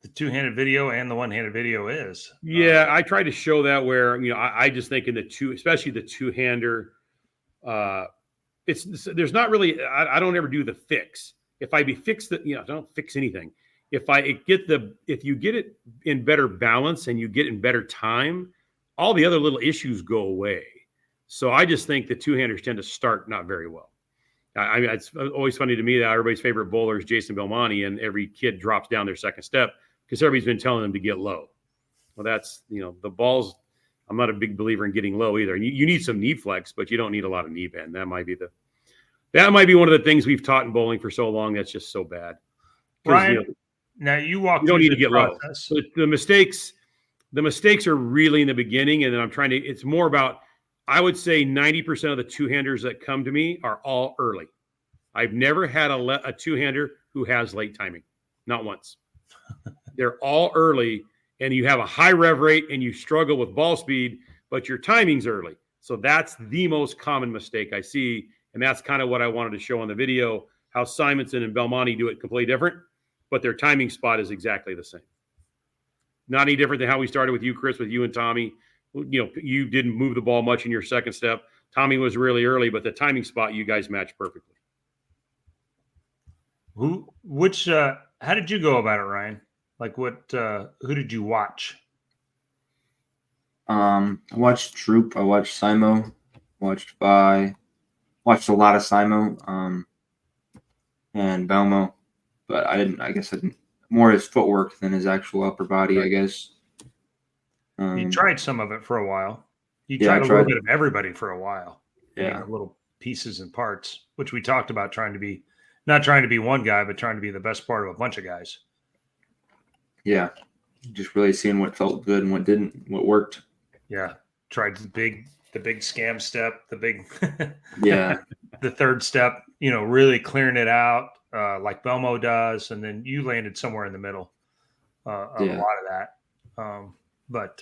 the two-handed video and the one-handed video is. Yeah, I tried to show that where, I just think in the two, especially the two-hander, there's not really, I don't ever do the fix. If I don't fix anything. If you get it in better balance and you get in better time, all the other little issues go away. So I just think the two-handers tend to start not very well. I mean, it's always funny to me that everybody's favorite bowler is Jason Belmonte, and every kid drops down their second step because everybody's been telling them to get low. Well, that's, the balls, I'm not a big believer in getting low either. You need some knee flex, but you don't need a lot of knee bend. That might be one of the things we've taught in bowling for so long. That's just so bad. Ryan, now you don't need to get low. So the mistakes are really in the beginning. And then it's more about, I would say 90% of the two-handers that come to me are all early. I've never had a two-hander who has late timing. Not once. They're all early, and you have a high rev rate and you struggle with ball speed, but your timing's early. So that's the most common mistake I see. And that's kind of what I wanted to show on the video, how Simonson and Belmonte do it completely different, but their timing spot is exactly the same. Not any different than how we started with you, Chris, with you and Tommy. You didn't move the ball much in your second step. Tommy was really early, but the timing spot, you guys matched perfectly. How did you go about it, Ryan? Like who did you watch? I watched Troop. I watched Simo. watched a lot of Simo and Belmo, but I didn't more his footwork than his actual upper body, I guess. You tried some of it for a while. You Yeah, tried a little bit of everybody for a while. Yeah. Little pieces and parts, which we talked about not trying to be one guy, but trying to be the best part of a bunch of guys. Yeah. Just really seeing what felt good and what didn't, what worked. Yeah. Tried the big scam step, the big, yeah, the third step, really clearing it out like Belmo does. And then you landed somewhere in the middle of a lot of that. But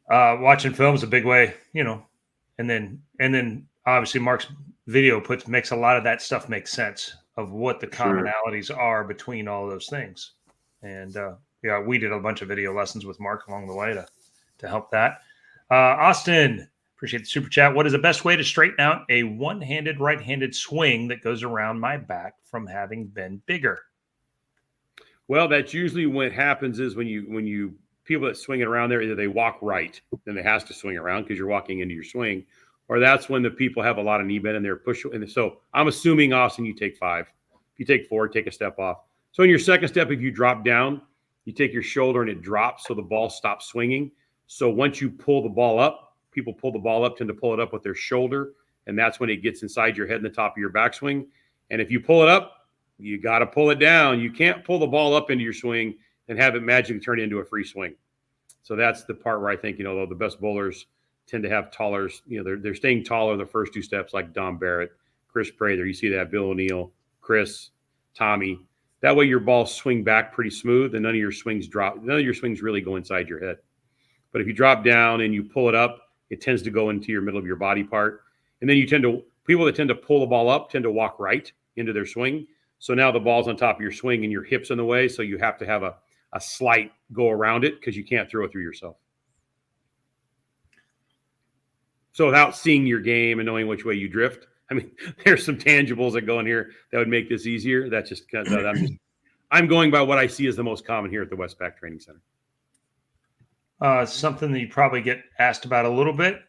watching film is a big way, and then obviously Mark's video makes a lot of that stuff make sense of what the commonalities are between all those things. And we did a bunch of video lessons with Mark along the way to help that. Austin, appreciate the super chat. What is the best way to straighten out a one-handed right-handed swing that goes around my back from having been bigger? Well, that's usually what happens is when you people that swing it around there, either they walk right, then they has to swing around because you're walking into your swing, or that's when the people have a lot of knee bend and they're pushing. And so I'm assuming, Austin, you take 5. If you take 4, take a step off. So in your second step, if you drop down, you take your shoulder and it drops so the ball stops swinging. So once you pull the ball up, people pull the ball up, tend to pull it up with their shoulder, and that's when it gets inside your head and the top of your backswing. And if you pull it up, you got to pull it down. You can't pull the ball up into your swing and have it magically turn into a free swing. So that's the part where I think, though the best bowlers tend to have taller, they're staying taller the first 2 steps, like Don Barrett, Chris Prather. You see that, Bill O'Neill, Chris, Tommy. That way your balls swing back pretty smooth and none of your swings drop. None of your swings really go inside your head. But if you drop down and you pull it up, it tends to go into your middle of your body part. And then people that tend to pull the ball up tend to walk right into their swing. So now the ball's on top of your swing and your hips in the way. So you have to have a slight go around it because you can't throw it through yourself. So without seeing your game and knowing which way you drift, I mean, there's some tangibles that go in here that would make this easier. That's just kind of, I'm going by what I see as the most common here at the Westpac Training Center. Something that you probably get asked about a little bit.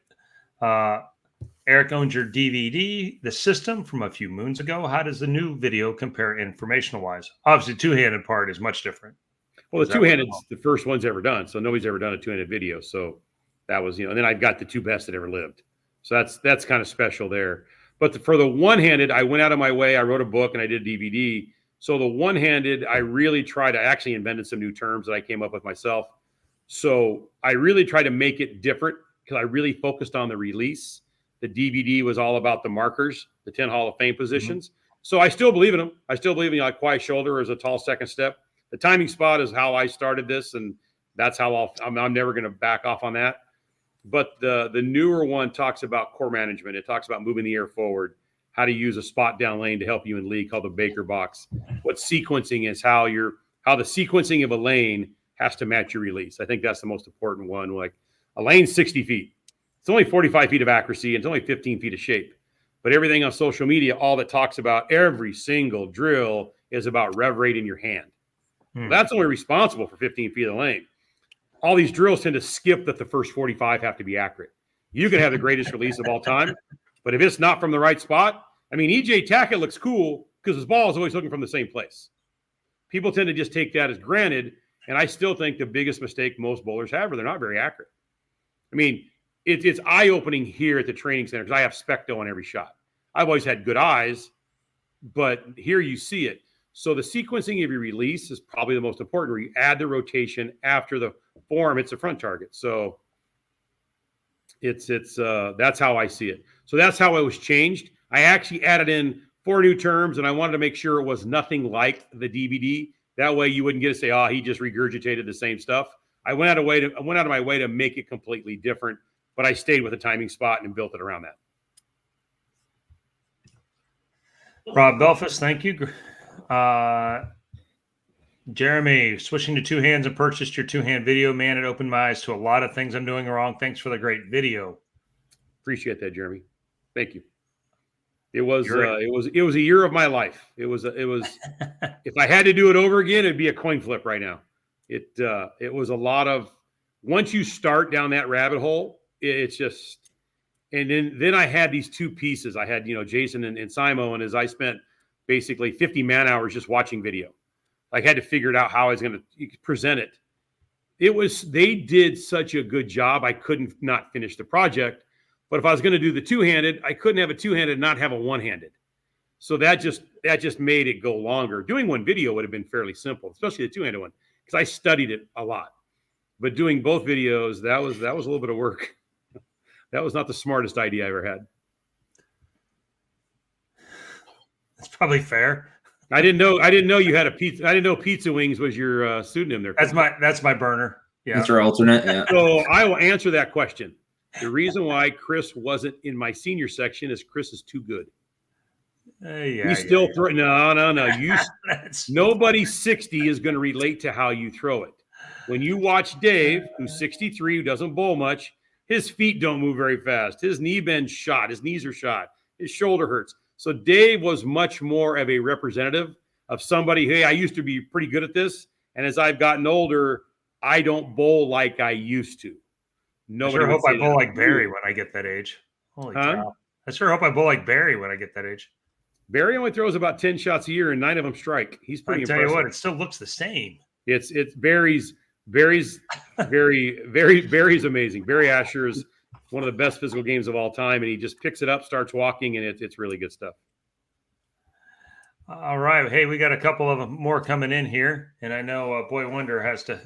Eric owns your DVD, The System, from a few moons ago. How does the new video compare informational-wise? Obviously, two-handed part is much different. Well, the two-handed is the first one's ever done, so nobody's ever done a two-handed video. So that was, and then I've got the 2 best that ever lived. So that's kind of special there. But for the one-handed, I went out of my way. I wrote a book and I did DVD. So the one-handed, I actually invented some new terms that I came up with myself. So I really tried to make it different because I really focused on the release. The DVD was all about the markers, the 10 Hall of Fame positions. Mm-hmm. So I still believe in them. I still believe in like quiet shoulder as a tall second step. The timing spot is how I started this, and that's how I'm never going to back off on that. But the newer one talks about core management. It talks about moving the air forward, how to use a spot down lane to help you in league called the Baker box. What sequencing is, how the sequencing of a lane has to match your release. I think that's the most important one. Like a lane's 60 feet. It's only 45 feet of accuracy. And it's only 15 feet of shape. But everything on social media, all that talks about every single drill is about rev rate in your hand. Well, that's only responsible for 15 feet of the lane. All these drills tend to skip that the first 45 have to be accurate. You can have the greatest release of all time, but if it's not from the right spot, I mean, EJ Tackett looks cool because his ball is always looking from the same place. People tend to just take that as granted, and I still think the biggest mistake most bowlers have are they're not very accurate. I mean, it's eye-opening here at the training center because I have specto on every shot. I've always had good eyes, but here you see it. So the sequencing of your release is probably the most important, where you add the rotation after the form hits the front target. So it's that's how I see it. So that's how it was changed. I actually added in 4 new terms, and I wanted to make sure it was nothing like the DVD. That way you wouldn't get to say, he just regurgitated the same stuff. I went out of my way to make it completely different, but I stayed with the timing spot and built it around that. Rob Belfast, thank you. Jeremy, switching to 2 hands and purchased your 2-hand video. Man, it opened my eyes to a lot of things I'm doing wrong. Thanks for the great video. Appreciate that, Jeremy. Thank you. It was a year of my life. It was if I had to do it over again, it'd be a coin flip right now. It was a lot of, once you start down that rabbit hole, it's just, And then I had these two pieces. I had, Jason and Simo, and as I spent basically 50 man hours just watching video. I had to figure it out how I was going to present it. They did such a good job. I couldn't not finish the project. But if I was going to do the two-handed, I couldn't have a two-handed and not have a one-handed. So that just made it go longer. Doing one video would have been fairly simple, especially the two-handed one, because I studied it a lot. But doing both videos, that was a little bit of work. That was not the smartest idea I ever had. That's probably fair. I didn't know you had a pizza. I didn't know Pizza Wings was your pseudonym there. That's my burner. Yeah. That's our alternate. Yeah. So I will answer that question. The reason why Chris wasn't in my senior section is Chris is too good. Yeah. Throw. No. Nobody 60 is going to relate to how you throw it. When you watch Dave, who's 63, who doesn't bowl much, his feet don't move very fast. His knee bend's shot. His knees are shot. His shoulder hurts. So Dave was much more of a representative of somebody, hey, I used to be pretty good at this. And as I've gotten older, I don't bowl like I used to. I sure hope I bowl like Barry when I get that age. Holy cow. I sure hope I bowl like Barry when I get that age. Barry only throws about 10 shots a year and 9 of them strike. He's pretty impressive. I tell you what, it still looks the same. It's Barry's amazing. Barry Asher is one of the best physical games of all time, and he just picks it up, starts walking, and it's really good stuff. All right. Hey, we got a couple of more coming in here, and I know Boy Wonder has to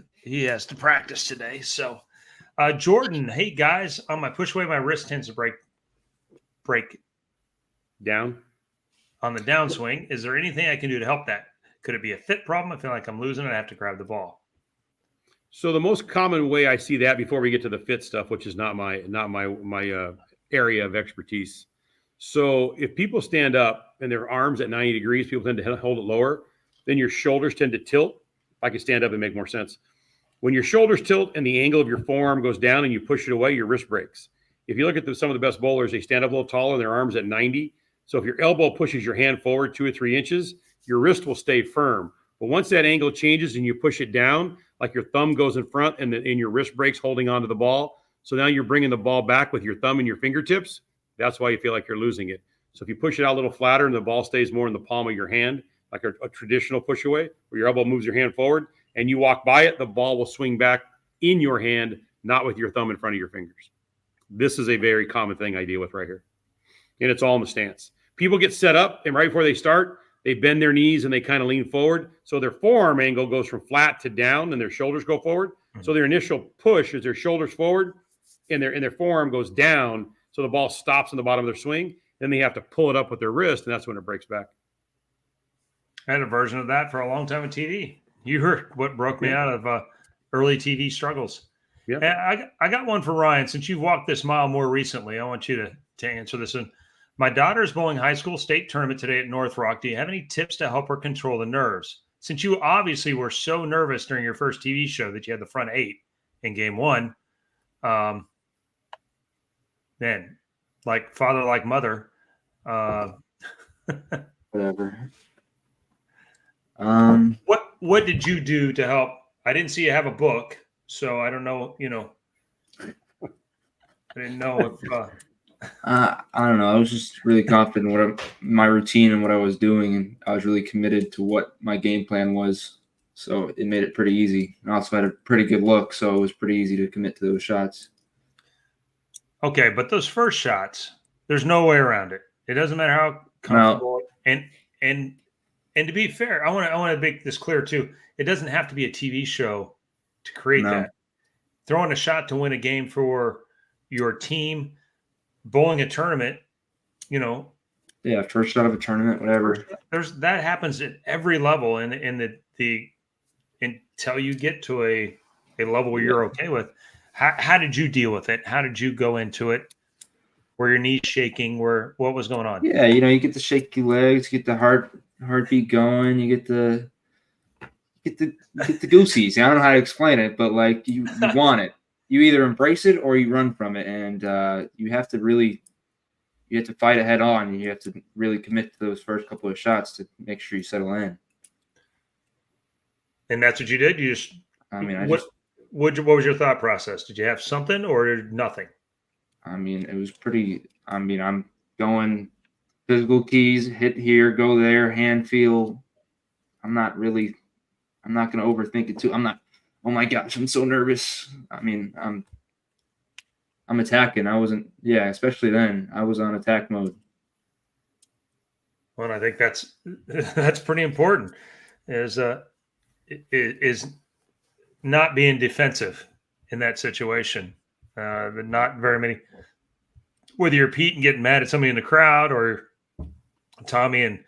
practice today. So, Jordan, hey guys, on my push away, my wrist tends to break down on the downswing. Is there anything I can do to help that? Could it be a fit problem? I feel like I'm losing and I have to grab the ball. So the most common way I see that, before we get to the fit stuff, which is not my area of expertise. So if people stand up and their arms at 90 degrees, people tend to hold it lower, then your shoulders tend to tilt. If I could stand up and make more sense. When your shoulders tilt and the angle of your forearm goes down and you push it away, your wrist breaks. If you look at some of the best bowlers, they stand up a little taller and their arms at 90. So if your elbow pushes your hand forward 2 or 3 inches, your wrist will stay firm. But once that angle changes and you push it down, like your thumb goes in front and your wrist breaks holding onto the ball. So now you're bringing the ball back with your thumb and your fingertips. That's why you feel like you're losing it. So if you push it out a little flatter and the ball stays more in the palm of your hand, like a traditional push away, where your elbow moves your hand forward and you walk by it, the ball will swing back in your hand, not with your thumb in front of your fingers. This is a very common thing I deal with right here. And it's all in the stance. People get set up, and right before they start, they bend their knees and they kind of lean forward. So their forearm angle goes from flat to down and their shoulders go forward. Mm-hmm. So their initial push is their shoulders forward and their forearm goes down. So the ball stops in the bottom of their swing. Then they have to pull it up with their wrist, and that's when it breaks back. I had a version of that for a long time on TV. You heard what broke me out of early TV struggles. Yeah, I got one for Ryan. Since you've walked this mile more recently, I want you to answer this one. My daughter's bowling high school state tournament today at North Rock. Do you have any tips to help her control the nerves? Since you obviously were so nervous during your first TV show that you had the front 8 in game 1, then like father, like mother, whatever. What did you do to help? I didn't see you have a book, so I don't know. I didn't know if. I don't know. I was just really confident in my routine and what I was doing, and I was really committed to what my game plan was. So it made it pretty easy. And I also had a pretty good look, so it was pretty easy to commit to those shots. Okay, but those first shots, there's no way around it. It doesn't matter how comfortable. No. And to be fair, I want to make this clear too. It doesn't have to be a TV show to create that. Throwing a shot to win a game for your team, bowling a tournament, Yeah, first shot of a tournament, whatever. That happens at every level, and until you get to a level where you're okay with. How did you deal with it? How did you go into it? Were your knees shaking? What was going on? Yeah, you get the shaky legs, you get the heartbeat going, you get the goosies. I don't know how to explain it, but like you want it. You either embrace it or you run from it, and you have to fight it head on, and you have to really commit to those first couple of shots to make sure you settle in. And that's what you did. You just. What was your thought process? Did you have something or nothing? I mean, it was pretty. I mean, I'm going physical keys, hit here, go there, hand feel. I'm not going to overthink it too. I'm not. Oh my gosh, I'm so nervous. I mean, I'm attacking. I wasn't. Yeah, especially then, I was on attack mode. Well, I think that's pretty important. Is not being defensive in that situation. Not very many. Whether you're Pete and getting mad at somebody in the crowd, or Tommy and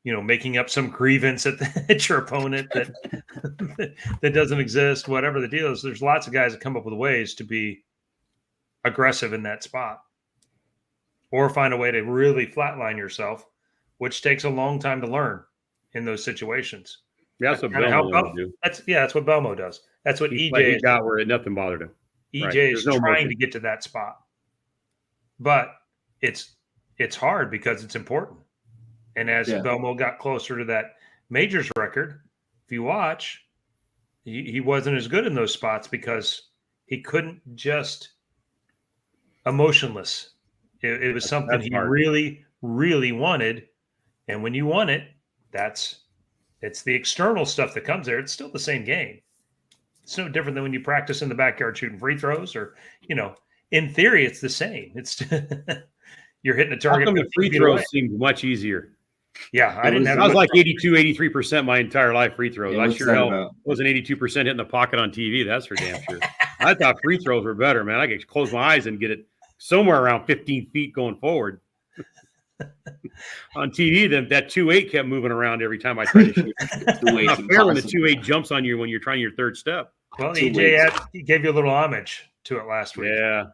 making up some grievance at your opponent that doesn't exist. Whatever the deal is, there's lots of guys that come up with ways to be aggressive in that spot, or find a way to really flatline yourself, which takes a long time to learn in those situations. Yeah, that's what Belmo do. That's what Belmo does. That's what He EJ got where nothing bothered him. EJ is trying to get to that spot, but it's hard because it's important. And as Belmo got closer to that majors record, if you watch, he wasn't as good in those spots because he couldn't just emotionless. It was something he really, really wanted. And when you want it, it's the external stuff that comes there. It's still the same game. It's no different than when you practice in the backyard shooting free throws, or, in theory, it's the same. It's you're hitting a target. The free throws seemed much easier. Yeah, I was like 82, 83% my entire life free throws. Yeah, I sure wasn't 82% hitting the pocket on TV. That's for damn sure. I thought free throws were better, man. I could close my eyes and get it somewhere around 15 feet going forward. On TV, that 2-8 kept moving around every time I tried to shoot. Not fair when the 2-8 jumps on you when you're trying your third step. Well, EJ he gave you a little homage to it last week. Yeah,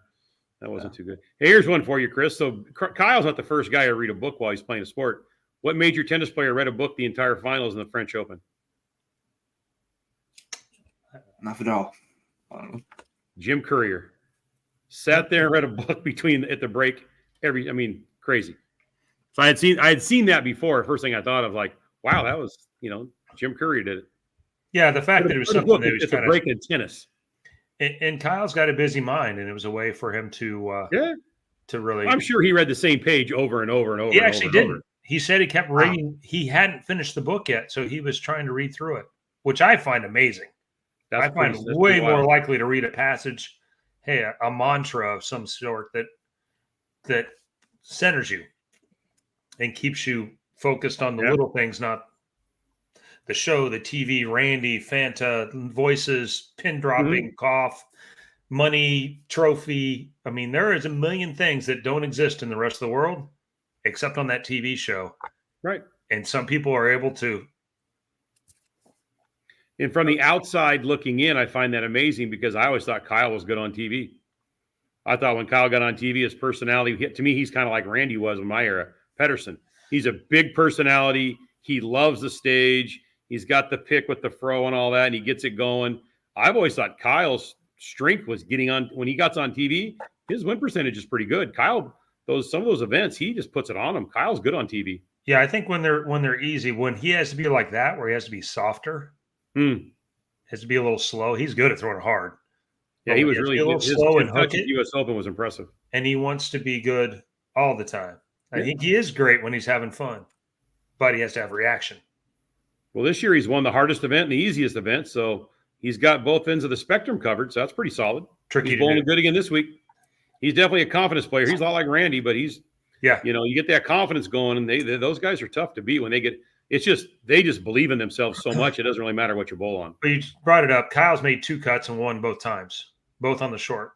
that wasn't too good. Hey, here's one for you, Chris. So Kyle's not the first guy to read a book while he's playing a sport. What major tennis player read a book the entire finals in the French Open? Not at all. Jim Courier sat there and read a book at the break. Crazy. So I had seen that before. First thing I thought of, like, wow, that was, Jim Courier did it. Yeah, the fact that it was something that was it's a break in tennis. And Kyle's got a busy mind, and it was a way for him to really. I'm sure he read the same page over and over and over. He actually didn't. He said he kept reading. Wow. He hadn't finished the book yet, so he was trying to read through it, which I find amazing. I find way more likely to read a passage, a mantra of some sort that centers you and keeps you focused on the little things, not the show, the TV, Randy, Fanta, voices, pin dropping, cough, money, trophy. I mean, there is a million things that don't exist in the rest of the world except on that TV show. Right. And some people are able to. And from the outside looking in, I find that amazing because I always thought Kyle was good on TV. I thought when Kyle got on TV, his personality, to me, he's kind of like Randy was in my era, Pedersen. He's a big personality. He loves the stage. He's got the pick with the fro and all that, and he gets it going. I've always thought Kyle's strength was getting on. When he got on TV, his win percentage is pretty good. Kyle, some of those events, he just puts it on them. Kyle's good on TV. Yeah, I think when they're easy, when he has to be like that, where he has to be softer, has to be a little slow. He's good at throwing hard. Yeah, he was really a little slow and hook it. U.S. Open was impressive, and he wants to be good all the time. I think he is great when he's having fun, but he has to have reaction. Well, this year he's won the hardest event and the easiest event, so he's got both ends of the spectrum covered. So that's pretty solid. He's bowling good again this week. He's definitely a confidence player. He's a lot like Randy, but he's you get that confidence going, and those guys are tough to beat when they get. It's just they just believe in themselves so much it doesn't really matter what you bowl on. But you brought it up. Kyle's made 2 cuts and won both times, both on the short,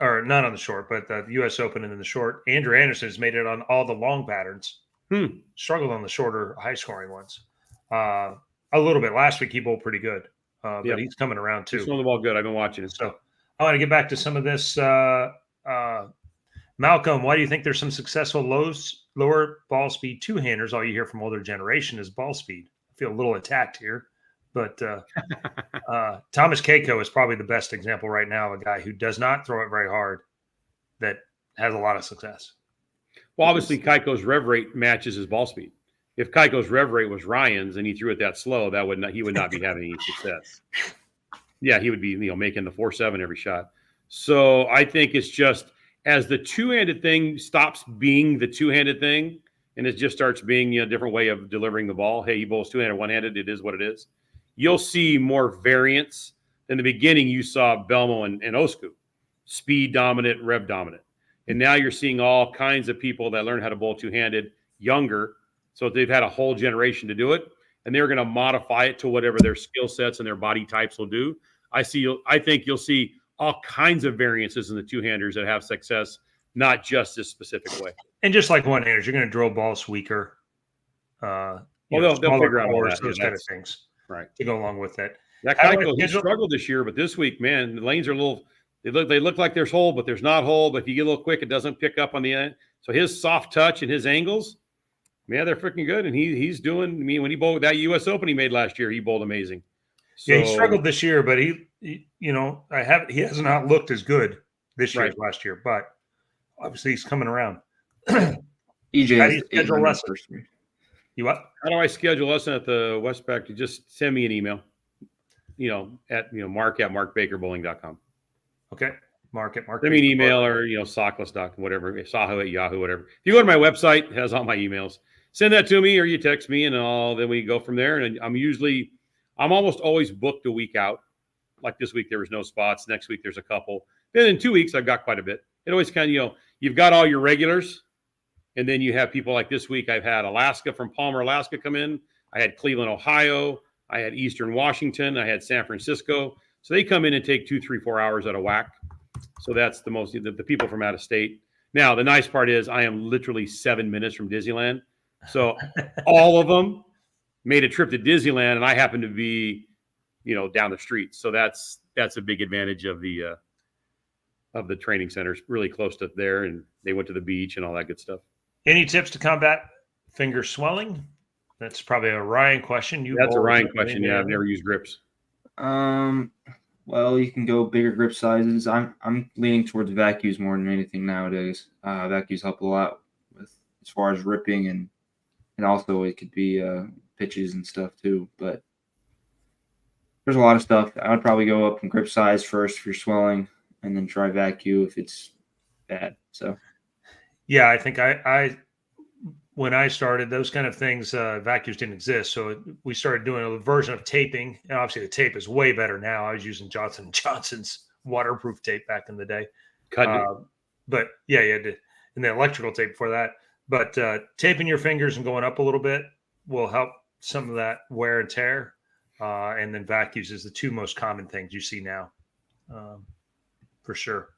or not on the short, but the U.S. Open and in the short. Andrew Anderson has made it on all the long patterns. Struggled on the shorter, high-scoring ones. A little bit. Last week he bowled pretty good, but he's coming around too. He's throwing the ball good. I've been watching it. So I want to get back to some of this. Malcolm, why do you think there's some successful lower ball speed two-handers? All you hear from older generation is ball speed. I feel a little attacked here, but Thomas Keiko is probably the best example right now of a guy who does not throw it very hard that has a lot of success. Well, obviously Keiko's rev rate matches his ball speed. If Keiko's rev rate was Ryan's and he threw it that slow, he would not be having any success. Yeah, he would be making the 4.7 every shot. So I think it's just as the two-handed thing stops being the two-handed thing, and it just starts being a different way of delivering the ball. Hey, he bowls two-handed, one-handed. It is what it is. You'll see more variance. In the beginning, you saw Belmo and Osku, speed dominant, rev dominant. And now you're seeing all kinds of people that learn how to bowl two-handed younger. So they've had a whole generation to do it, and they're going to modify it to whatever their skill sets and their body types will do. I think you'll see all kinds of variances in the two-handers that have success, not just this specific way. And just like one-handers, you're going to drill balls weaker. They'll figure out all that. Those kind of things, right, to go along with it. That Keiko, he struggled this year, but this week, man, the lanes are a little. They look like there's hole, but there's not hole. But if you get a little quick, it doesn't pick up on the end. So his soft touch and his angles, man, they're freaking good. And he's doing. I mean, when he bowled that U.S. Open he made last year, he bowled amazing. So, yeah, he struggled this year, but he he has not looked as good this year as last year. But obviously, he's coming around. EJ, how do you schedule lessons? You what? How do I schedule lesson at the Westpac? To just send me an email. Mark@markbakerbowling.com. Okay. Mark. Send me an email or, Sockless.com, whatever, Saho at Yahoo, whatever. If you go to my website, it has all my emails. Send that to me or you text me and then we go from there. And I'm almost always booked a week out. Like this week, there was no spots. Next week, there's a couple. Then in 2 weeks, I've got quite a bit. It always kind of, you've got all your regulars. And then you have people like this week. I've had Alaska from Palmer, Alaska come in. I had Cleveland, Ohio. I had Eastern Washington. I had San Francisco. So they come in and take 2, 3, 4 hours at a whack. So that's the people from out of state. Now, the nice part is I am literally 7 minutes from Disneyland. So all of them made a trip to Disneyland, and I happen to be, down the street. So that's a big advantage of the training centers, really close to there. And they went to the beach and all that good stuff. Any tips to combat finger swelling? That's probably a Ryan question. That's a Ryan question. Yeah, I've never used grips. Well, you can go bigger grip sizes. I'm leaning towards vacuums more than anything nowadays. Vacuums help a lot with as far as ripping and also it could be pitches and stuff too. But there's a lot of stuff. I would probably go up in grip size first if you're swelling, and then try vacuum if it's bad. So, yeah, I think I when I started, those kind of things, vacuums didn't exist. So we started doing a version of taping. And obviously, the tape is way better now. I was using Johnson & Johnson's waterproof tape back in the day. But, yeah, you had to, and the electrical tape before that. But taping your fingers and going up a little bit will help some of that wear and tear. And then vacuums is the two most common things you see now, for sure.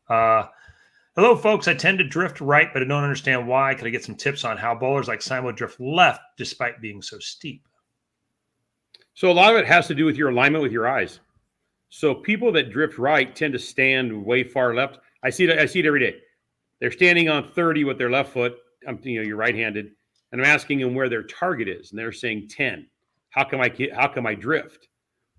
Hello, folks. I tend to drift right, but I don't understand why. Could I get some tips on how bowlers like Simo drift left despite being so steep? So a lot of it has to do with your alignment with your eyes. So people that drift right tend to stand way far left. I see it every day. They're standing on 30 with their left foot. You're right-handed, and I'm asking them where their target is, and they're saying 10. How come I drift?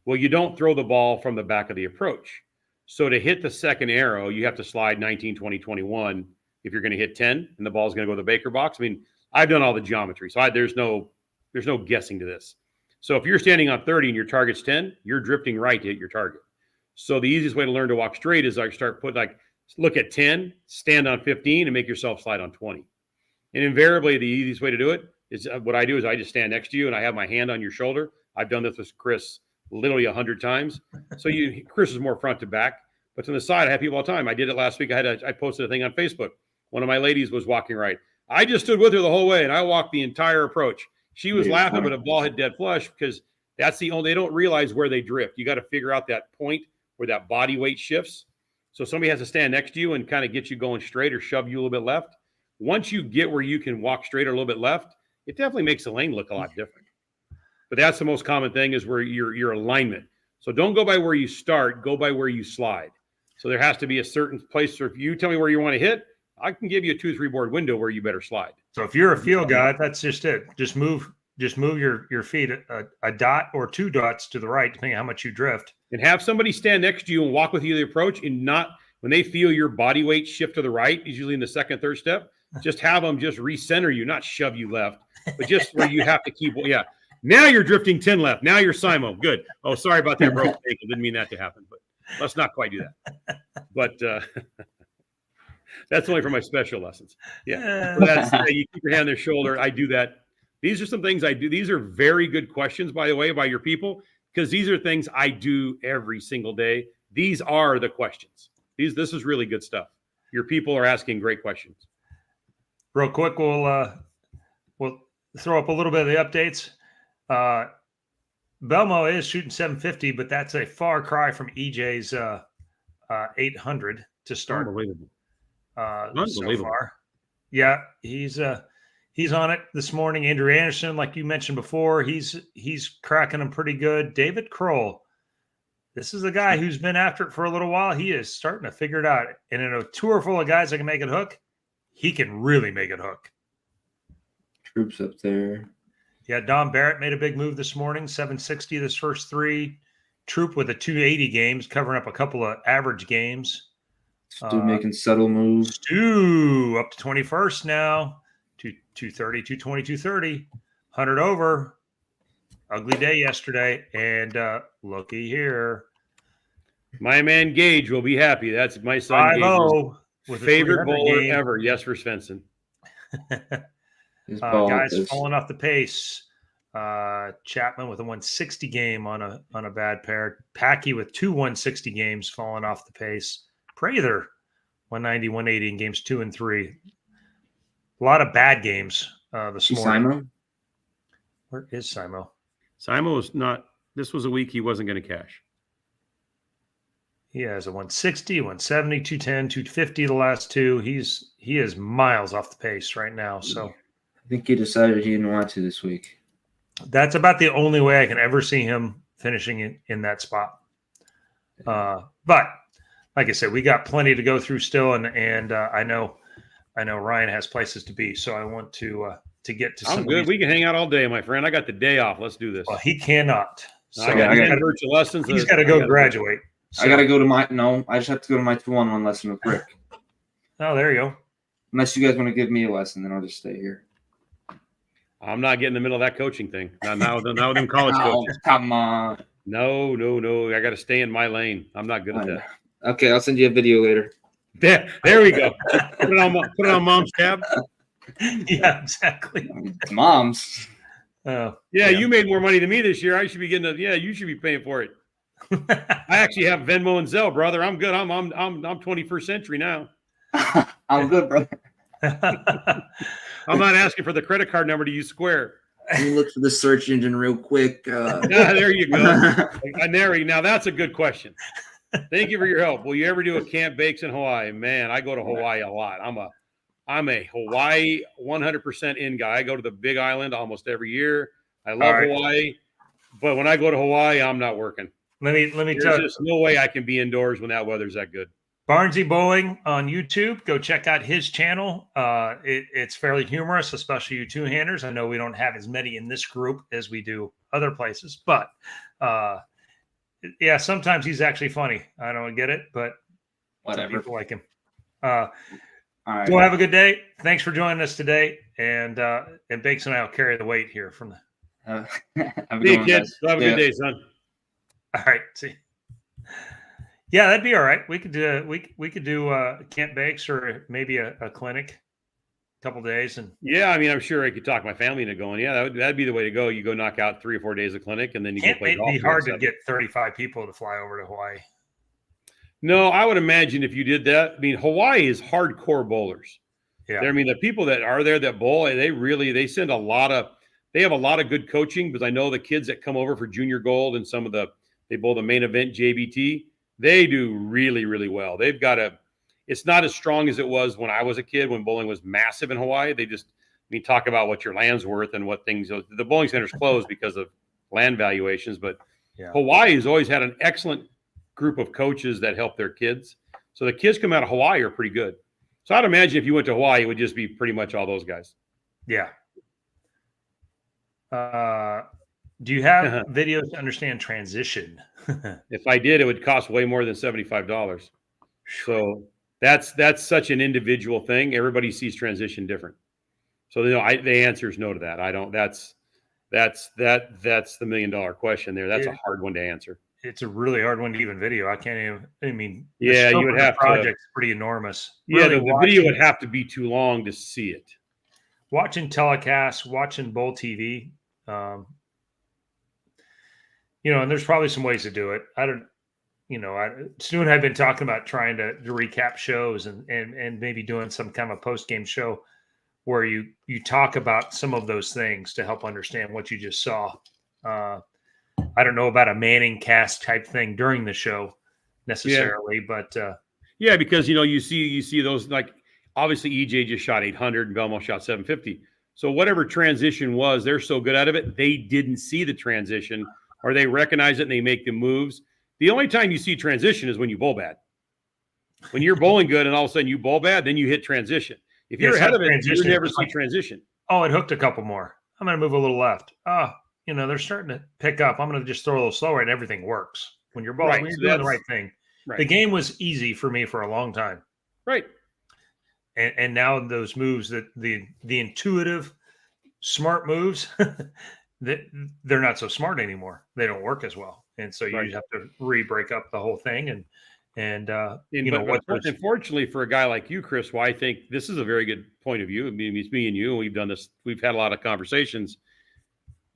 Well, you don't throw the ball from the back of the approach. So to hit the second arrow, you have to slide 19, 20, 21 if you're going to hit 10 and the ball's going to go to the Baker box. I mean, I've done all the geometry, so there's no guessing to this. So if you're standing on 30 and your target's 10, you're drifting right to hit your target. So the easiest way to learn to walk straight is look at 10, stand on 15, and make yourself slide on 20. And invariably, the easiest way to do it is what I do is I just stand next to you and I have my hand on your shoulder. I've done this with Chris literally 100 times. So Chris is more front to back, but to the side, I have people all the time. I did it last week. I posted a thing on Facebook. One of my ladies was walking right. I just stood with her the whole way and I walked the entire approach. She was laughing, but a ball hit dead flush because they don't realize where they drift. You got to figure out that point where that body weight shifts. So somebody has to stand next to you and kind of get you going straight or shove you a little bit left. Once you get where you can walk straight or a little bit left, it definitely makes the lane look a lot different. But that's the most common thing is where your alignment. So don't go by where you start, go by where you slide. So there has to be a certain place. So if you tell me where you want to hit, I can give you a 2-3 board window where you better slide. So if you're a field guy, that's just it. Just move your feet a dot or 2 dots to the right, depending on how much you drift. And have somebody stand next to you and walk with you the approach, and not when they feel your body weight shift to the right, usually in the second, third step, just have them just recenter you, not shove you left, but just where you have to keep. Yeah. Now you're drifting 10 left. Now you're Simo. Good. Oh, sorry about that, bro. I didn't mean that to happen. But Let's not quite do that. But that's only for my special lessons. Yeah. That's you keep your hand on their shoulder. I do that. These are some things I do. These are very good questions, by the way, by your people, because these are things I do every single day. These are the questions. This is really good stuff. Your people are asking great questions. Real quick, we'll throw up a little bit of the updates. Belmo is shooting 750, but that's a far cry from EJ's 800 to start. Unbelievable. So far. Yeah, he's on it this morning. Andrew Anderson, like you mentioned before, he's cracking them pretty good. David Kroll, this is a guy who's been after it for a little while. He is starting to figure it out. And in a tour full of guys that can make it hook, he can really make it hook. Troops up there. Yeah, Don Barrett made a big move this morning, 760 this first three. Troop with a 280 games, covering up a couple of average games. Stu making subtle moves. Stu up to 21st now. 230, 220, 230. 100 over. Ugly day yesterday. And looky here. My man Gage will be happy. That's my son Gage's with favorite bowler ever. Yes, for Svensson. Guys falling off the pace. Chapman with a 160 game on a bad pair. Packy with two 160 games falling off the pace. Prather 190, 180 in games 2 and 3. A lot of bad games this morning. Simo? Where is Simo? Simo was not. This was a week he wasn't going to cash. He has a 160, 170, 210, 250 the last two. He is miles off the pace right now. So I think he decided he didn't want to this week. That's about the only way I can ever see him finishing in that spot. But like I said, we got plenty to go through still, and I know Ryan has places to be, so I want to get to. I'm good. We can hang out all day, my friend. I got the day off. Let's do this. Well, he cannot. So I got virtual lessons. He's got to go graduate. So. I got to go to I just have to go to my 2-on-1 lesson with Rick. Oh, there you go. Unless you guys want to give me a lesson, then I'll just stay here. I'm not getting in the middle of that coaching thing. Not with them college coaches. Come on. No. I got to stay in my lane. I'm not good at that. Okay, I'll send you a video later. There we go. Put it on mom's tab. Yeah, exactly. Mom's. Yeah, you made more money than me this year. I should be getting you should be paying for it. I actually have Venmo and Zelle, brother. I'm good. I'm 21st century now. I'm good, brother. I'm not asking for the credit card number to use Square. Let me look for the search engine real quick. There you go. Now that's a good question. Thank you for your help. Will you ever do a camp bakes in Hawaii? Man, I go to Hawaii a lot. I'm a Hawaii 100% in guy. I go to the Big Island almost every year. I love Hawaii, but when I go to Hawaii, I'm not working. Let me There's tell you. There's no way I can be indoors when that weather's that good. Barnzy Bowling on YouTube. Go check out his channel. It's fairly humorous, especially you two-handers. I know we don't have as many in this group as we do other places, but yeah, sometimes he's actually funny. I don't get it, but whatever. Some people like him. All right. Go have a good day. Thanks for joining us today. And Bakes and I will carry the weight here from the. Have a See you, kids. Have a good day, son. All right. See. Yeah, that'd be all right. We could do camp bakes or maybe a clinic, a couple days, and I mean, I'm sure I could talk my family into going. Yeah, that'd be the way to go. You go knock out 3 or 4 days of clinic, and then you go play golf. It'd be hard to get 35 people to fly over to Hawaii. No, I would imagine if you did that. I mean, Hawaii is hardcore bowlers. Yeah, I mean, the people that are there that bowl, they send a lot of. They have a lot of good coaching, because I know the kids that come over for junior gold and they bowl the main event JBT. They do really, really well. They've got it's not as strong as it was when I was a kid, when bowling was massive in Hawaii. Talk about what your land's worth and what things, the bowling center's closed because of land valuations, but Hawaii has always had an excellent group of coaches that help their kids. So the kids come out of Hawaii are pretty good. So I'd imagine if you went to Hawaii, it would just be pretty much all those guys. Yeah. Do you have videos to understand transition? If I did, it would cost way more than $75. So that's such an individual thing. Everybody sees transition different. So the answer is no to that. I don't. That's the $1 million question there. That's a hard one to answer. it's a really hard one to even video. I can't even. I mean, the Yeah, scope you would of the have to. project's pretty enormous. Yeah, Really, the video would have to be too long to see it. watching telecasts, watching Bowl TV. And there's probably some ways to do it. I don't. Stu and I have been talking about trying to recap shows and maybe doing some kind of a post game show where you talk about some of those things to help understand what you just saw. I don't know about a Manning cast type thing during the show necessarily, but yeah, because you see those, like obviously EJ just shot 800 and Belmo shot 750. So whatever transition was, they're so good out of it, they didn't see the transition, or they recognize it and they make the moves. The only time you see transition is when you bowl bad. When you're bowling good and all of a sudden you bowl bad, then you hit transition. If you're ahead of it, you never see transition. Oh, it hooked a couple more. I'm going to move a little left. They're starting to pick up. I'm going to just throw a little slower and everything works. When you're bowling, when you're doing the right thing. Right. The game was easy for me for a long time. Right. And now those moves, that the intuitive, smart moves, that they're not so smart anymore. They don't work as well. And so you have to re-break up the whole thing. Unfortunately for a guy like you, Chris, I think this is a very good point of view. I mean, it's me and you, and we've done this. We've had a lot of conversations.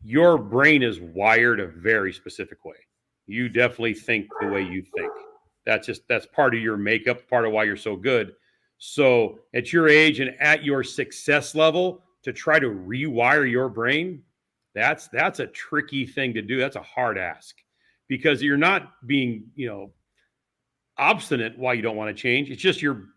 Your brain is wired a very specific way. You definitely think the way you think. That's part of your makeup, part of why you're so good. So at your age and at your success level, to try to rewire your brain, that's a tricky thing to do. That's a hard ask, because you're not being, obstinate why you don't want to change. It's just your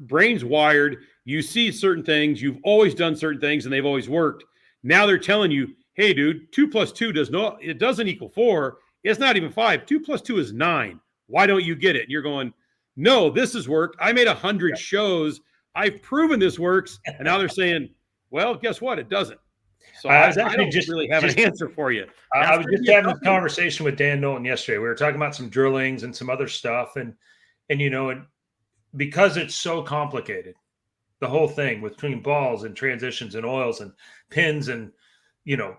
brain's wired. You see certain things. You've always done certain things and they've always worked. Now they're telling you, hey, dude, 2 + 2 doesn't equal 4. It's not even 5. 2 + 2 is 9. Why don't you get it? And you're going, no, this has worked. I made 100 shows. I've proven this works. And now they're saying, well, guess what? It doesn't. So I don't really have an answer for you. I was just having a conversation with Dan Knowlton yesterday. We were talking about some drillings and some other stuff. And because it's so complicated, the whole thing between balls and transitions and oils and pins and,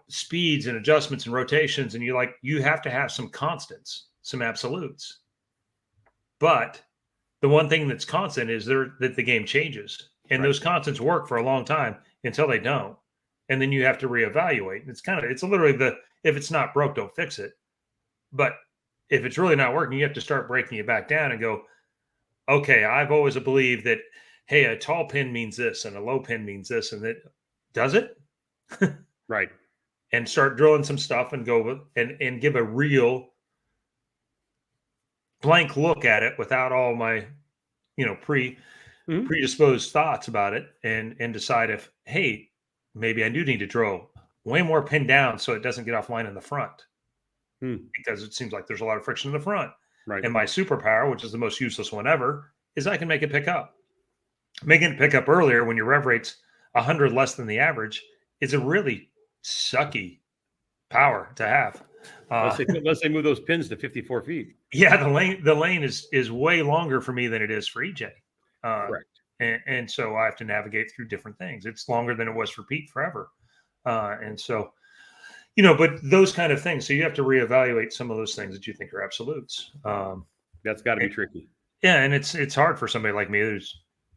speeds and adjustments and rotations. And you have to have some constants, some absolutes. But the one thing that's constant is that the game changes. And those constants work for a long time until they don't. And then you have to reevaluate. It's literally if it's not broke, don't fix it. But if it's really not working, you have to start breaking it back down and go, okay, I've always believed that, hey, a tall pin means this and a low pin means this, and does it? Right. And start drilling some stuff and go and give a real blank look at it without all my, predisposed thoughts about it, and decide if, hey, maybe I do need to drill way more pin down so it doesn't get offline in the front, because it seems like there's a lot of friction in the front. Right. And my superpower, which is the most useless one ever, is I can make it pick up. Making it pick up earlier when your rev rate's 100 less than the average is a really sucky power to have. Let's say move those pins to 54 feet. Yeah, the lane is way longer for me than it is for EJ. Correct. And so I have to navigate through different things. It's longer than it was for Pete forever. And so, but those kind of things. So you have to reevaluate some of those things that you think are absolutes. That's got to be tricky. Yeah, and it's hard for somebody like me who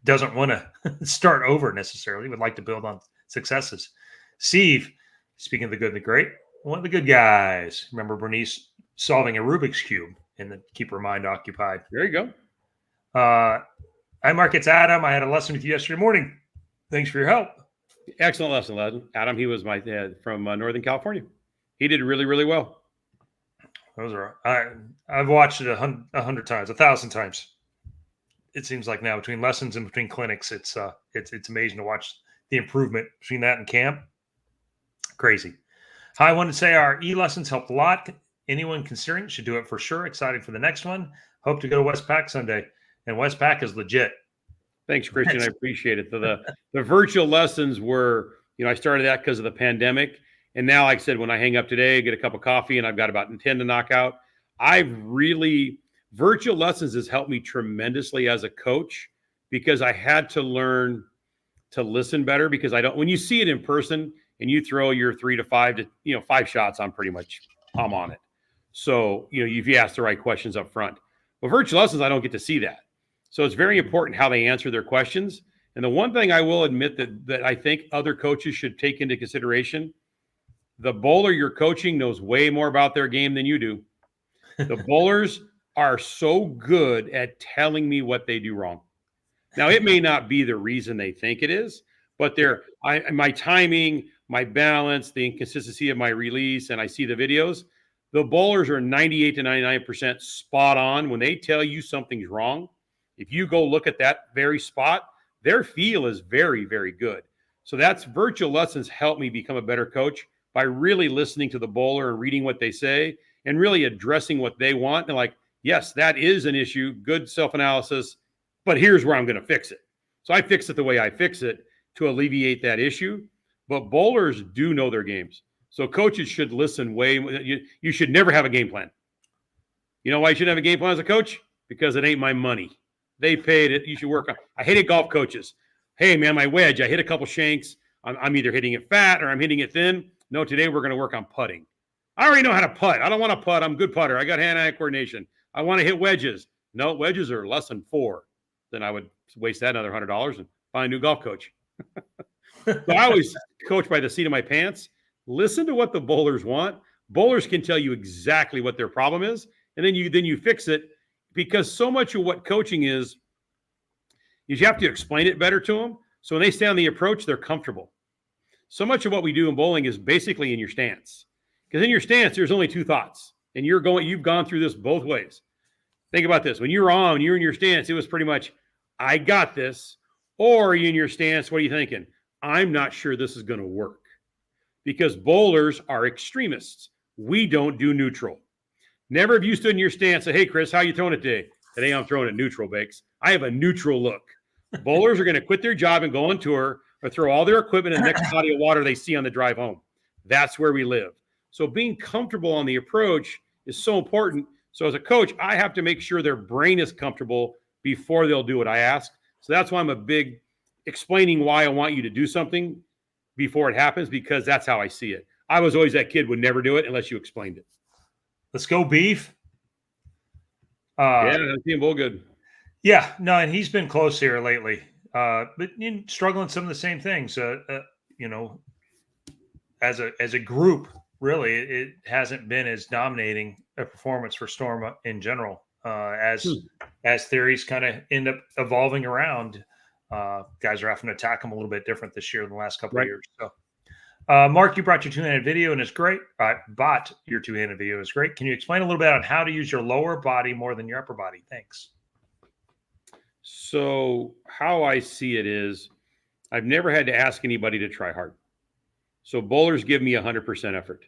doesn't want to start over necessarily, would like to build on successes. Steve, speaking of the good and the great, one of the good guys. Remember Bernice solving a Rubik's Cube and the keep her mind occupied. There you go. Hi, Mark. It's Adam. I had a lesson with you yesterday morning. Thanks for your help. Excellent lesson, Adam. He was my from Northern California. He did really, really well. I've watched it 100 times, 1,000 times. It seems like now between lessons and between clinics, it's amazing to watch the improvement between that and camp. Crazy. I wanted to say our e-lessons helped a lot. Anyone considering should do it for sure. Excited for the next one. Hope to go to Westpac Sunday. And Westpac is legit. Thanks, Christian. I appreciate it. So the virtual lessons were, I started that because of the pandemic. And now, like I said, when I hang up today, I get a cup of coffee and I've got about 10 to knock out. Virtual lessons has helped me tremendously as a coach, because I had to learn to listen better, because when you see it in person and you throw your 3 to 5 to, 5 shots, I'm on it. So, if you ask the right questions up front. But virtual lessons, I don't get to see that. So it's very important how they answer their questions. And the one thing I will admit that I think other coaches should take into consideration, the bowler you're coaching knows way more about their game than you do. The bowlers are so good at telling me what they do wrong. Now, it may not be the reason they think it is, but my timing, my balance, the inconsistency of my release, and I see the videos, the bowlers are 98 to 99% spot on. When they tell you something's wrong, if you go look at that very spot, their feel is very, very good. So that's virtual lessons help me become a better coach by really listening to the bowler and reading what they say and really addressing what they want. And like, yes, that is an issue, good self-analysis, but here's where I'm going to fix it. So I fix it the way I fix it to alleviate that issue. But bowlers do know their games. So coaches should listen you should never have a game plan. You know why you shouldn't have a game plan as a coach? Because it ain't my money. They paid it. You should work on. I hated golf coaches. Hey, man, my wedge, I hit a couple shanks. I'm either hitting it fat or I'm hitting it thin. No, today we're going to work on putting. I already know how to putt. I don't want to putt. I'm a good putter. I got hand-eye coordination. I want to hit wedges. No, wedges are less than 4. Then I would waste that another $100 and find a new golf coach. So I always coach by the seat of my pants. Listen to what the bowlers want. Bowlers can tell you exactly what their problem is, and then you fix it, because so much of what coaching is you have to explain it better to them. So when they stay on the approach, they're comfortable. So much of what we do in bowling is basically in your stance. Because in your stance, there's only 2 thoughts, and you've gone through this both ways. Think about this. When you're in your stance, it was pretty much, I got this. Or in your stance, what are you thinking? I'm not sure this is going to work. Because bowlers are extremists. We don't do neutral. Never have you stood in your stance and say, hey, Chris, how you throwing it today? Today I'm throwing it neutral, Bakes. I have a neutral look. Bowlers are going to quit their job and go on tour or throw all their equipment in the next body of water they see on the drive home. That's where we live. So being comfortable on the approach is so important. So as a coach, I have to make sure their brain is comfortable before they'll do what I ask. So that's why I'm a big explaining why I want you to do something before it happens, because that's how I see it. I was always that kid would never do it unless you explained it. Let's go, Beef. Yeah, I see him all good. Yeah, no, and he's been close here lately, but struggling some of the same things. As a group, really, it hasn't been as dominating a performance for Storm in general. As theories kind of end up evolving around, guys are having to attack them a little bit different this year than the last couple of years. So, Mark, you brought your two-handed video, and it's great. Bought your two-handed video, is great. Can you explain a little bit on how to use your lower body more than your upper body? Thanks. So how I see it is, I've never had to ask anybody to try hard. So bowlers give me 100% effort.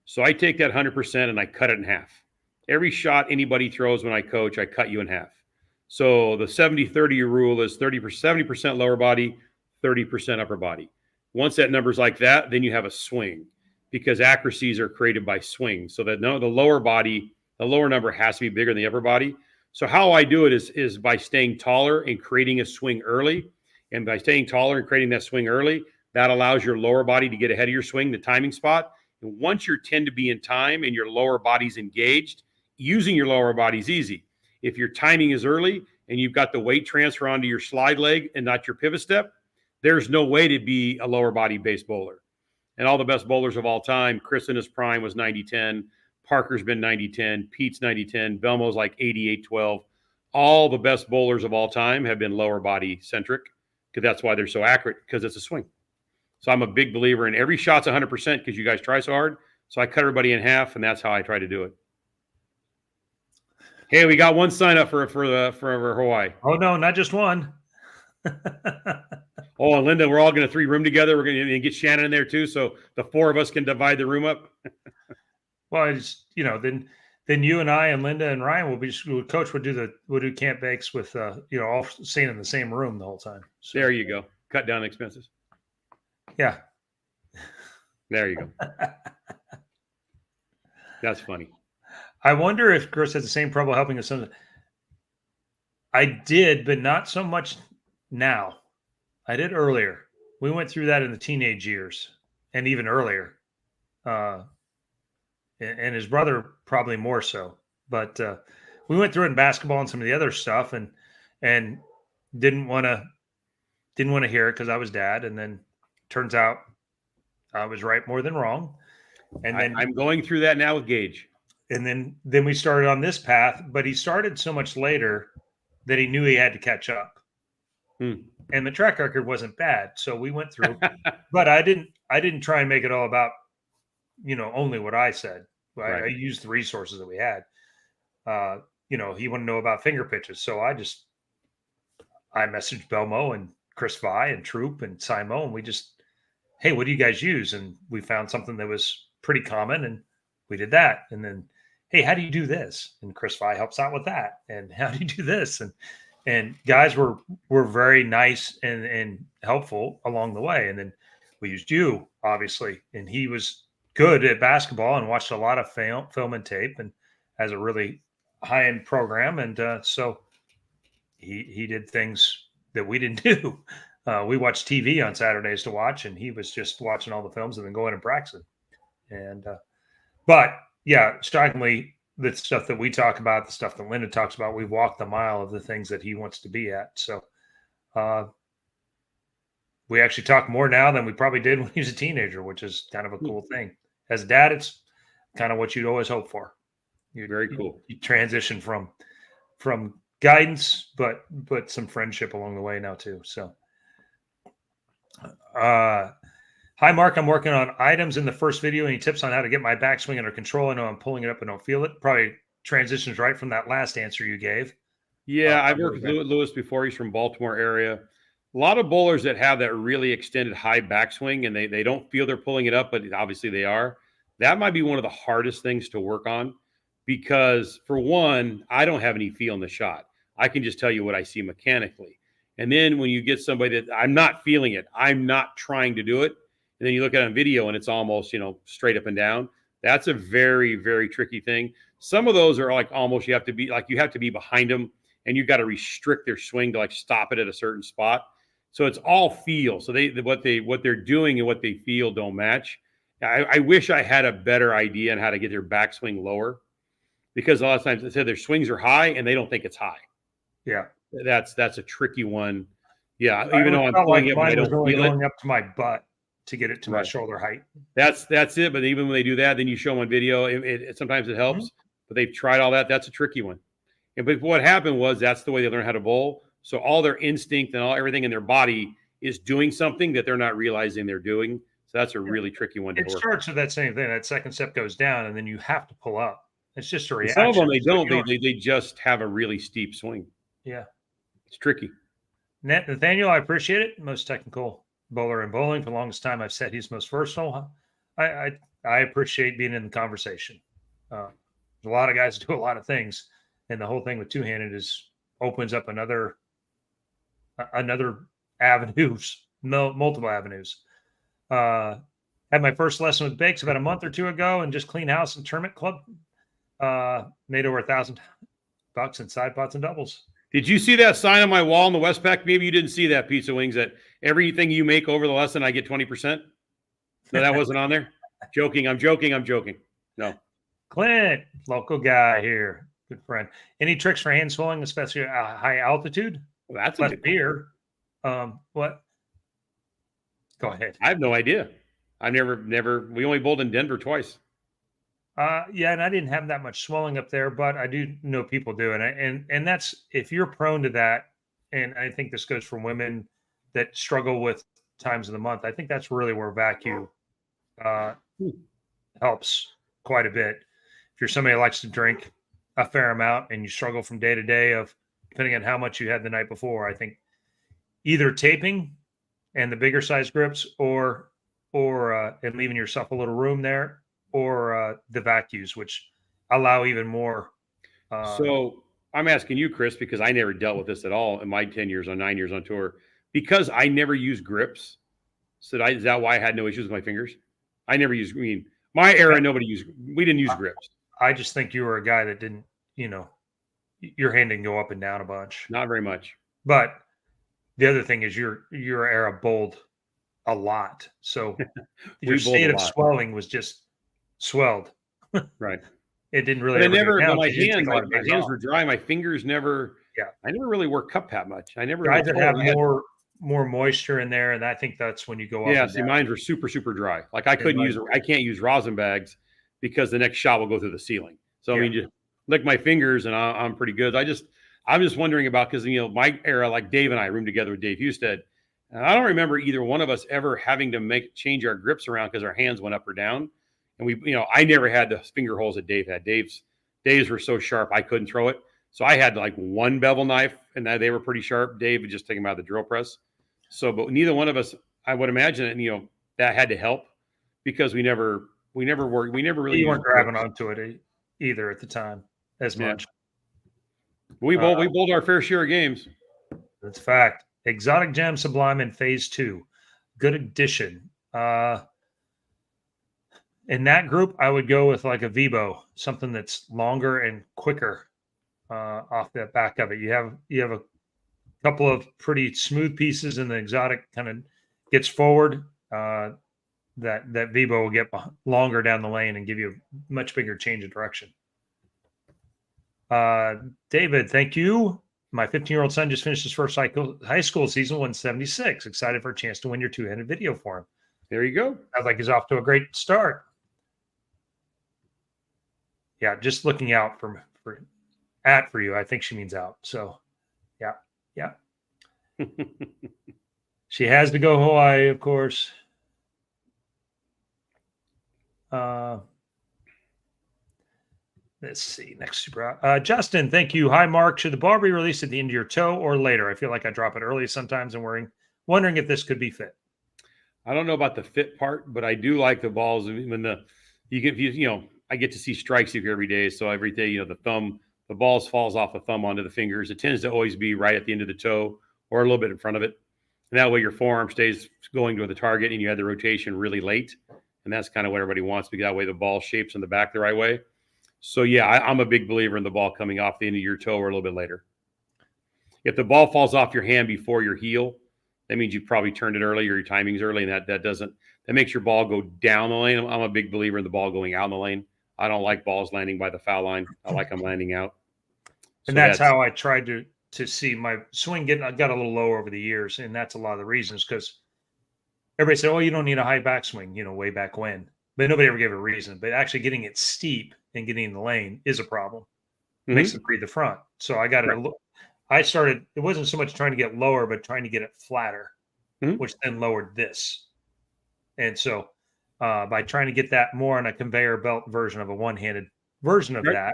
So I take that 100% and I cut it in half. Every shot anybody throws when I coach, I cut you in half. So the 70-30 rule is 70% lower body, 30% upper body. Once that number's like that, then you have a swing, because accuracies are created by swing. So that the lower body, the lower number has to be bigger than the upper body. So how I do it is by staying taller and creating a swing early. And by staying taller and creating that swing early, that allows your lower body to get ahead of your swing, the timing spot. And once you tend to be in time and your lower body's engaged, using your lower body's easy. If your timing is early and you've got the weight transfer onto your slide leg and not your pivot step, there's no way to be a lower body based bowler. And all the best bowlers of all time, Chris in his prime was 90-10. Parker's been 90-10. Pete's 90-10. Belmo's like 88-12. All the best bowlers of all time have been lower body centric, because that's why they're so accurate, because it's a swing. So I'm a big believer in every shot's 100% because you guys try so hard. So I cut everybody in half, and that's how I try to do it. Hey, we got one sign up for Hawaii. Oh, no, not just one. Oh, and Linda, we're all going to 3-room together. We're going to get Shannon in there too, so the 4 of us can divide the room up. Well, it's, then you and I and Linda and Ryan coach would do camp bakes with all staying in the same room the whole time. So, there you go. Cut down expenses. Yeah. There you go. That's funny. I wonder if Chris has the same trouble helping us. I did, but not so much now. I did earlier. We went through that in the teenage years and even earlier. and his brother probably more so. But we went through it in basketball and some of the other stuff, and didn't want to hear it because I was dad. And then turns out I was right more than wrong. And then I'm going through that now with Gage. And then we started on this path, but he started so much later that he knew he had to catch up. And the track record wasn't bad, so we went through. But I didn't try and make it all about, only what I said. I used the resources that we had. He wanted to know about finger pitches, so I messaged Belmo and Chris Vi and Troop and Simo, and we just, hey, what do you guys use? And we found something that was pretty common, and we did that. And then, hey, how do you do this? And Chris Vi helps out with that. And how do you do this? And guys were very nice and helpful along the way. And then we used you, obviously, and he was good at basketball and watched a lot of film and tape and has a really high-end program. And so he did things that we didn't do. We watched TV on Saturdays to watch, and he was just watching all the films and then going and practicing. And but yeah, strikingly, the stuff that we talk about, the stuff that Linda talks about, we've walked the mile of the things that he wants to be at. So we actually talk more now than we probably did when he was a teenager, which is kind of a cool thing. As a dad, it's kind of what you'd always hope for. Very cool. You transition from guidance, but some friendship along the way now too. So hi, Mark. I'm working on items in the first video. Any tips on how to get my backswing under control? I know I'm pulling it up and don't feel it. Probably transitions right from that last answer you gave. Yeah, I've worked with Lewis before. He's from Baltimore area. A lot of bowlers that have that really extended high backswing and they don't feel they're pulling it up, but obviously they are. That might be one of the hardest things to work on because, for one, I don't have any feel in the shot. I can just tell you what I see mechanically. And then when you get somebody that I'm not feeling it, I'm not trying to do it, and then you look at it on video and it's almost, straight up and down. That's a very, very tricky thing. Some of those are like almost you have to be behind them and you've got to restrict their swing to like stop it at a certain spot. So it's all feel. So what they're doing and what they feel don't match. I wish I had a better idea on how to get their backswing lower because a lot of times they said their swings are high and they don't think it's high. Yeah. That's a tricky one. Yeah. Even though I'm pulling it, I don't feel going up to my butt to get it to my shoulder height. That's it. But even when they do that, then you show them on video. It sometimes it helps, but they've tried all that. That's a tricky one. But what happened was that's the way they learn how to bowl. So all their instinct and everything in their body is doing something that they're not realizing they're doing. So that's a really tricky one to work. It starts with that same thing. That second step goes down, and then you have to pull up. It's just a reaction. Some of them they don't. They just have a really steep swing. Yeah, it's tricky. Nathaniel, I appreciate it. Most technical bowler in bowling. For the longest time, I've said he's most versatile. I appreciate being in the conversation. There's a lot of guys do a lot of things, and the whole thing with two-handed opens up another avenues, multiple avenues. Had my first lesson with Bakes about a month or two ago, and just clean house and tournament club. Made over $1,000 in side pots and doubles. Did you see that sign on my wall in the Westpac? Maybe you didn't see that, Pizza Wings, that everything you make over the lesson, I get 20%. No, that wasn't on there. I'm joking. No. Clint, local guy here, good friend. Any tricks for hand swelling, especially at high altitude? Well, that's left beer. What? Go ahead. I have no idea. I've never. We only bowled in Denver twice. Yeah, and I didn't have that much swelling up there, but I do know people do, and that's if you're prone to that. And I think this goes for women that struggle with times of the month. I think that's really where vacuum helps quite a bit. If you're somebody that likes to drink a fair amount and you struggle from day to day of depending on how much you had the night before, I think either taping and the bigger size grips or and leaving yourself a little room there, or the vacuums, which allow even more. So I'm asking you, Chris, because I never dealt with this at all in my 9 years on tour, because I never used grips. So is that why I had no issues with my fingers? I never used, my era, we didn't use grips. I just think you were a guy that didn't, your hand didn't go up and down a bunch. Not very much. But the other thing is your era bowled a lot. So your state of swelling was just swelled. Right. It didn't really But I ever go never, down but my 'cause you didn't hand, take a my, lot of my days hands off. were dry. My fingers never, Yeah. I never really wore cup that much. I never really Guys that told. have I had, more moisture in there, and I think that's when you go up yeah, and see, down. mine were super, super dry. Like Mine I can't use rosin bags because the next shot will go through the ceiling. So, I Yeah. mean, just lick my fingers and I'm pretty good. I'm just wondering about, because, my era, like Dave and I roomed together with Dave Husted. And I don't remember either one of us ever having to change our grips around because our hands went up or down. And I never had the finger holes that Dave had. Dave's were so sharp, I couldn't throw it. So I had like one bevel knife, and they were pretty sharp. Dave would just take them out of the drill press. So, but neither one of us, I would imagine, that had to help because we never really You used weren't grabbing grips. onto it either at the time as Yeah. much. We bowled our fair share of games. That's a fact. Exotic Gem Sublime in Phase 2. Good addition. In that group, I would go with like a Vibo, something that's longer and quicker off the back of it. You have a couple of pretty smooth pieces, and the exotic kind of gets forward. That Vibo will get longer down the lane and give you a much bigger change of direction. David, thank you. My 15-year-old son just finished his first high school season, 176. Excited for a chance to win your two-handed video for him. There you go. Sounds like he's off to a great start. Yeah, just looking out for you. I think she means out. So, yeah. She has to go Hawaii, of course. Let's see. Next super. Justin, thank you. Hi, Mark. Should the ball be released at the end of your toe or later? I feel like I drop it early sometimes and wondering if this could be fit. I don't know about the fit part, but I do like the balls. When I get to see strikes here every day. So every day, the balls falls off the thumb onto the fingers. It tends to always be right at the end of the toe or a little bit in front of it. And that way your forearm stays going to the target and you have the rotation really late. And that's kind of what everybody wants, because that way the ball shapes in the back the right way. So, yeah, I'm a big believer in the ball coming off the end of your toe or a little bit later. If the ball falls off your hand before your heel, that means you probably turned it early or your timing's early, and that makes your ball go down the lane. I'm a big believer in the ball going out in the lane. I don't like balls landing by the foul line. I like them landing out. And that's how I tried to see my swing got a little lower over the years, and that's a lot of the reasons, because everybody said, "Oh, you don't need a high backswing," way back when, but nobody ever gave a reason. But actually, getting it steep and getting in the lane is a problem. It makes it breathe the front. So I got it. I started. It wasn't so much trying to get lower, but trying to get it flatter, which then lowered this. And so, by trying to get that more on a conveyor belt version of a one-handed version of that,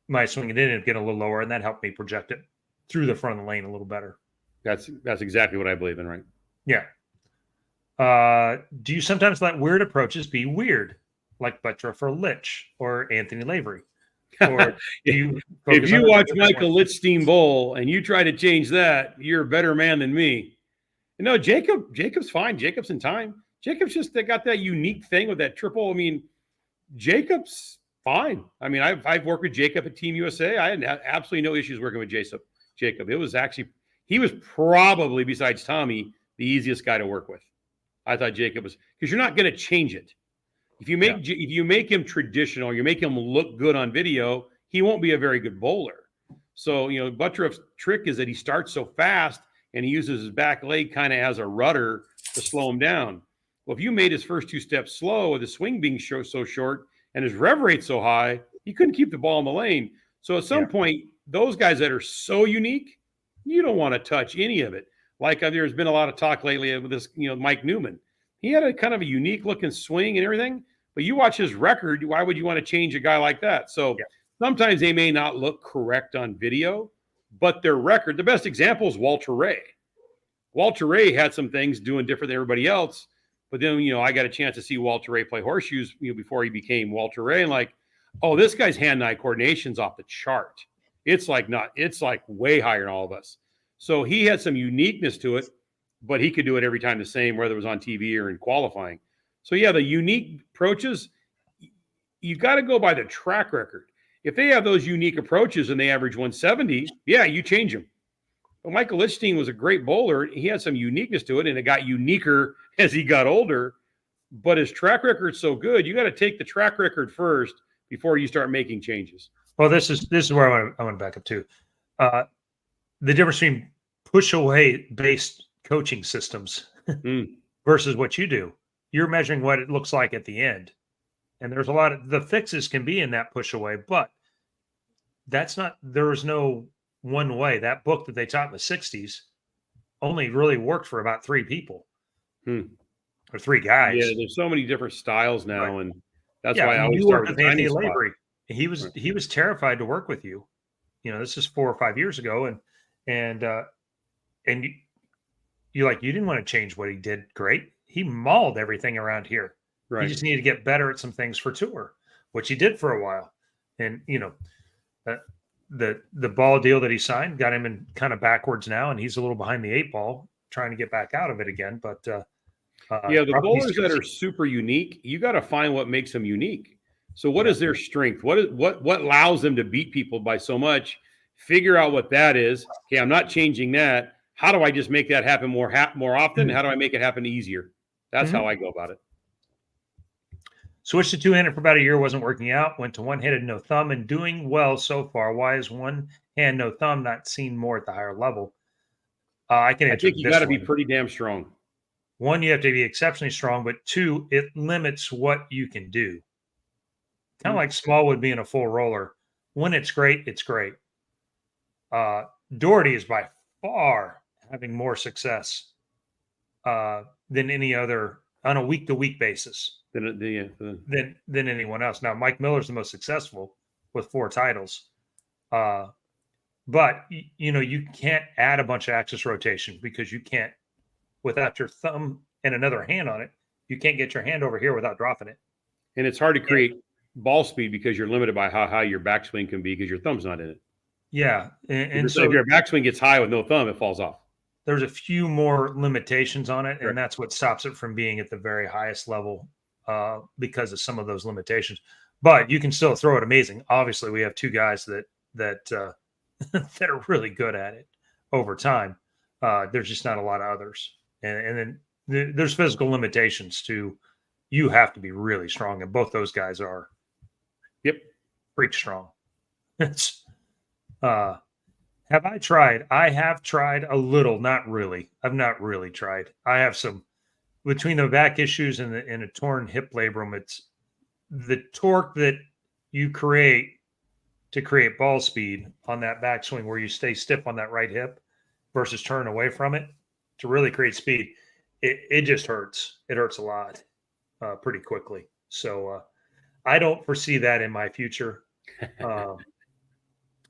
my swing ended up getting a little lower, and that helped me project it through the front of the lane a little better. That's exactly what I believe in, right? Yeah. Do you sometimes let weird approaches be weird, like Buttra for Litch or Anthony Lavery? Or if you watch Michael Lichstein bowl and you try to change that, you're a better man than me. No, Jacob's fine. Jacob's in time. Jacob's just got that unique thing with that triple. I mean, Jacob's fine. I mean, I've worked with Jacob at Team USA. I had absolutely no issues working with Jacob. It was actually, he was probably, besides Tommy, the easiest guy to work with. I thought Jacob was, because you're not going to change it. If you make him traditional, you make him look good on video, he won't be a very good bowler. So, Butterf's trick is that he starts so fast and he uses his back leg kind of as a rudder to slow him down. Well, if you made his first two steps slow with the swing being so short and his rev rate so high, he couldn't keep the ball in the lane. So at some point, those guys that are so unique, you don't want to touch any of it. Like there's been a lot of talk lately with this, Mike Newman. He had a kind of a unique looking swing and everything, but you watch his record, why would you want to change a guy like that? So sometimes they may not look correct on video, but their record, the best example is Walter Ray. Walter Ray had some things doing different than everybody else, but then, I got a chance to see Walter Ray play horseshoes, before he became Walter Ray, and like, oh, this guy's hand-eye coordination's off the chart. It's like way higher than all of us. So he had some uniqueness to it, but he could do it every time the same, whether it was on TV or in qualifying. So, yeah, the unique approaches, you got to go by the track record. If they have those unique approaches and they average 170, yeah, you change them. But Michael Lichstein was a great bowler. He had some uniqueness to it, and it got uniquer as he got older. but his track record's so good, you got to take the track record first before you start making changes. Well, this is where I want to back up to. The difference between push away based coaching systems versus what you do. You're measuring what it looks like at the end. And there's a lot of the fixes can be in that push away, but there is no one way. That book that they taught in the 60s only really worked for about 3 people or 3 guys. Yeah, there's so many different styles now. Right. And that's why I always start with Anthony Lavery. He was terrified to work with you. This is 4 or 5 years ago. And you didn't want to change what he did. Great. He mauled everything around here. Right. He just needed to get better at some things for tour, which he did for a while. And, the ball deal that he signed got him in kind of backwards now. And he's a little behind the 8 ball trying to get back out of it again. But, the bowlers that are super unique, you got to find what makes them unique. So what is their strength? What allows them to beat people by so much? Figure out what that is. Okay, I'm not changing that. How do I just make that happen more often? How do I make it happen easier? That's how I go about it. Switched to two-handed for about a year, wasn't working out. Went to one-handed, no thumb, and doing well so far. Why is one hand, no thumb not seen more at the higher level? I think you got to be pretty damn strong. 1, you have to be exceptionally strong, but 2, it limits what you can do. Kind of like Smallwood being a full roller. When it's great, it's great. Doherty is by far having more success than any other on a week-to-week basis than anyone else. Now, Mike Miller's the most successful with 4 titles. But, you can't add a bunch of axis rotation because you can't, without your thumb and another hand on it, you can't get your hand over here without dropping it. And it's hard to create ball speed because you're limited by how high your backswing can be because your thumb's not in it. Yeah. And so if your backswing gets high with no thumb, it falls off. There's a few more limitations on it, and that's what stops it from being at the very highest level because of some of those limitations. But you can still throw it amazing. Obviously, we have 2 guys that that are really good at it over time. There's just not a lot of others. And then there's physical limitations to you have to be really strong, and both those guys are freak strong. It's have I tried? I have tried a little, not really. I've not really tried. I have some between the back issues and a torn hip labrum. It's the torque that you create to create ball speed on that backswing where you stay stiff on that right hip versus turn away from it to really create speed. It just hurts. It hurts a lot pretty quickly. So I don't foresee that in my future.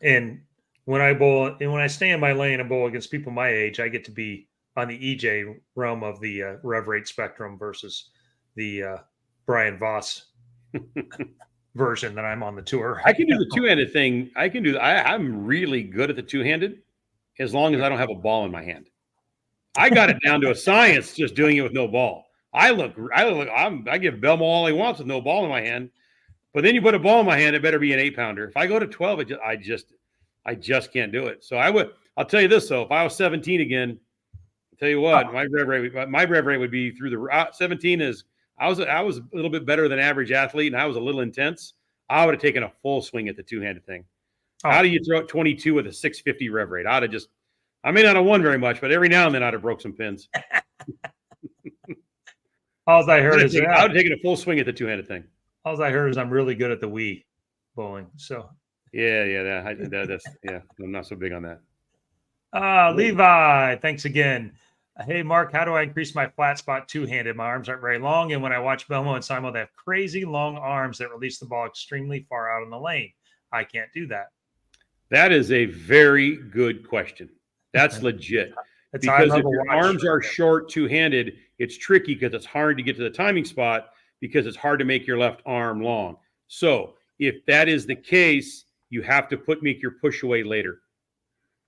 And when I bowl and when I stay in my lane and bowl against people my age, I get to be on the EJ realm of the rev rate spectrum versus the Brian Voss version that I'm on the tour. I can do the two-handed thing. I'm really good at the two-handed as long as I don't have a ball in my hand. I got it down to a science just doing it with no ball. I give Belmo all he wants with no ball in my hand. But then you put a ball in my hand, it better be an 8-pounder. If I go to 12, I just can't do it. So I'll tell you this though, if I was 17 again, I'll tell you what, my rev rate would be through the 17 is I was a little bit better than average athlete and I was a little intense. I would have taken a full swing at the two-handed thing. How do you throw it 22 with a 650 rev rate? I may not have won very much, but every now and then I'd have broke some pins. All I heard is I would have taken a full swing at the two-handed thing. All I heard is I'm really good at the Wii bowling. So I'm not so big on that. Levi, thanks again. Hey, Mark, how do I increase my flat spot two-handed? My arms aren't very long, and when I watch Belmo and Simon, they have crazy long arms that release the ball extremely far out in the lane. I can't do that. That is a very good question. That's legit. Because if your arms are short two-handed, it's tricky because it's hard to get to the timing spot because it's hard to make your left arm long. So if that is the case, you have to make your push away later.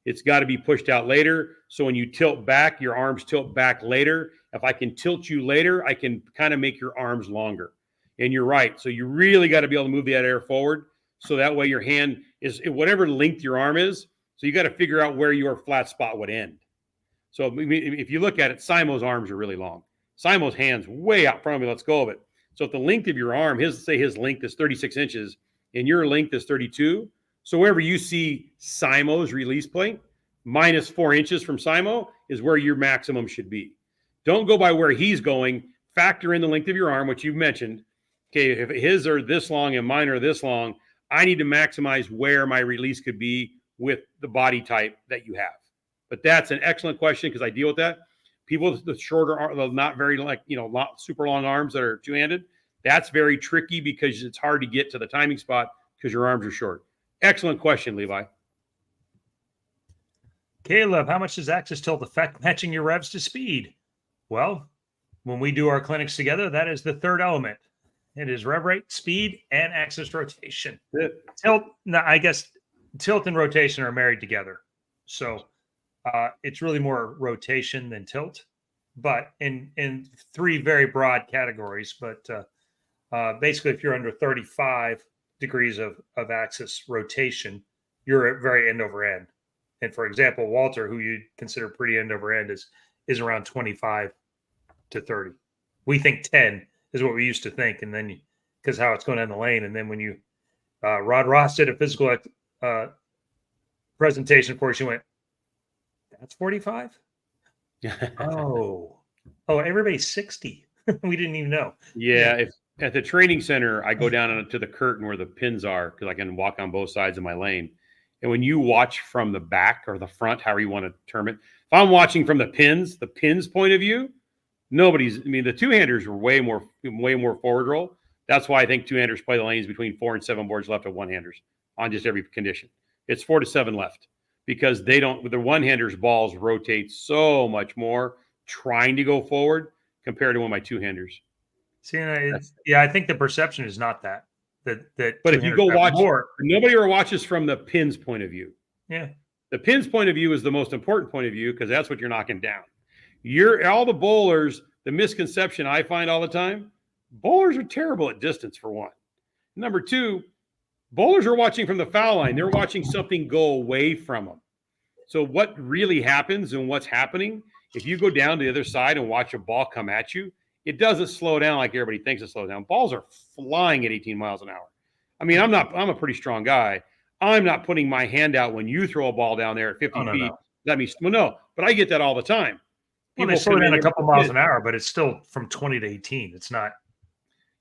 It's got to be pushed out later. So when you tilt back, your arms tilt back later. If I can tilt you later, I can kind of make your arms longer. And you're right. So you really got to be able to move that air forward. So that way your hand is whatever length your arm is. So you got to figure out where your flat spot would end. So if you look at it, Simo's arms are really long. Simo's hand's way out front of me, lets go of it. So if the length of your arm, his length is 36 inches and your length is 32. So wherever you see Simo's release point, minus 4 inches from Simo is where your maximum should be. Don't go by where he's going. Factor in the length of your arm, which you've mentioned. Okay, if his are this long and mine are this long, I need to maximize where my release could be with the body type that you have. But that's an excellent question because I deal with that. People with the shorter, not very super long arms that are two-handed, that's very tricky because it's hard to get to the timing spot because your arms are short. Excellent question, Levi. Caleb, how much does axis tilt affect matching your revs to speed? Well, when we do our clinics together, that is the third element. It is rev rate, speed, and axis rotation. Tilt, I guess tilt and rotation are married together. So it's really more rotation than tilt, but in three very broad categories. But basically, if you're under 35 degrees of axis rotation, you're at very end over end. And for example, Walter, who you consider pretty end over end, is around 25 to 30. We think 10 is what we used to think, and then because how it's going down the lane, and then when you Rod Ross did a physical presentation for us, she went, "That's 45." oh, everybody's 60. We didn't even know. Yeah, if at the training center, I go down to the curtain where the pins are because I can walk on both sides of my lane. And when you watch from the back or the front, however you want to term it, if I'm watching from the pins point of view, the two-handers are way more forward roll. That's why I think two-handers play the lanes between 4 and 7 boards left of one-handers on just every condition. It's 4 to 7 left because the one-handers balls rotate so much more trying to go forward compared to one of my two-handers. See, I think the perception is not that. But if you go watch more, nobody ever watches from the pins point of view. Yeah. The pins point of view is the most important point of view because that's what you're knocking down. All the bowlers, the misconception I find all the time, bowlers are terrible at distance for one. Number two, bowlers are watching from the foul line. They're watching something go away from them. So what really happens and what's happening, if you go down to the other side and watch a ball come at you, it doesn't slow down like everybody thinks it slows down. Balls are flying at 18 miles an hour. I mean, I'm a pretty strong guy. I'm not putting my hand out when you throw a ball down there at 50 feet. No. But I get that all the time. Well, they slow down a couple miles an hour, but it's still from 20 to 18. It's not.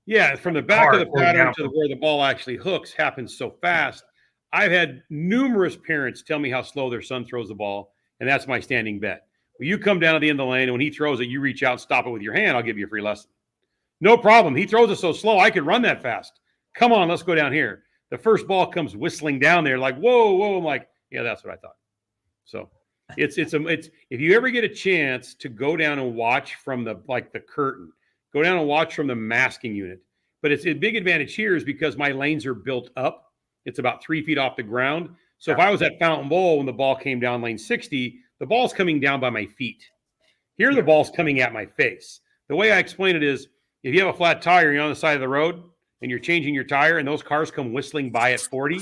Yeah, from the back of the pattern to where the ball actually hooks happens so fast. I've had numerous parents tell me how slow their son throws the ball, and that's my standing bet. When you come down to the end of the lane, and when he throws it, you reach out and stop it with your hand, I'll give you a free lesson. No problem. He throws it so slow, I could run that fast. Come on, let's go down here. The first ball comes whistling down there like, whoa. I'm like, yeah, that's what I thought. So it's if you ever get a chance to go down and watch from the curtain, go down and watch from the masking unit. But it's a big advantage here is because my lanes are built up. It's about 3 feet off the ground. So if I was at Fountain Bowl when the ball came down lane 60, the ball's coming down by my feet. Here, the ball's coming at my face. The way I explain it is, if you have a flat tire, you're on the side of the road, and you're changing your tire, and those cars come whistling by at 40,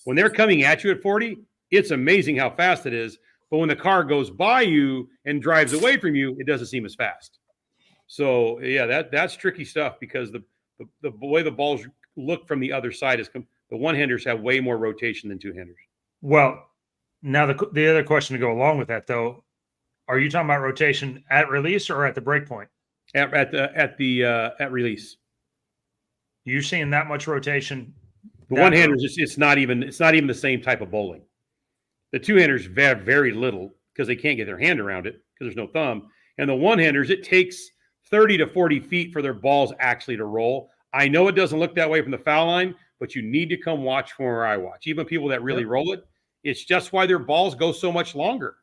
when they're coming at you at 40, it's amazing how fast it is. But when the car goes by you and drives away from you, it doesn't seem as fast. So, yeah, that's tricky stuff because the way the balls look from the other side is the one-handers have way more rotation than two-handers. Well, now the other question to go along with that, though, are you talking about rotation at release or at the break point? At release. You're seeing that much rotation? The one-handers, it's not even the same type of bowling. The two-handers have very little because they can't get their hand around it because there's no thumb. And the one-handers, it takes 30 to 40 feet for their balls actually to roll. I know it doesn't look that way from the foul line, but you need to come watch from where I watch. Even people that really roll it, it's just why their balls go so much longer.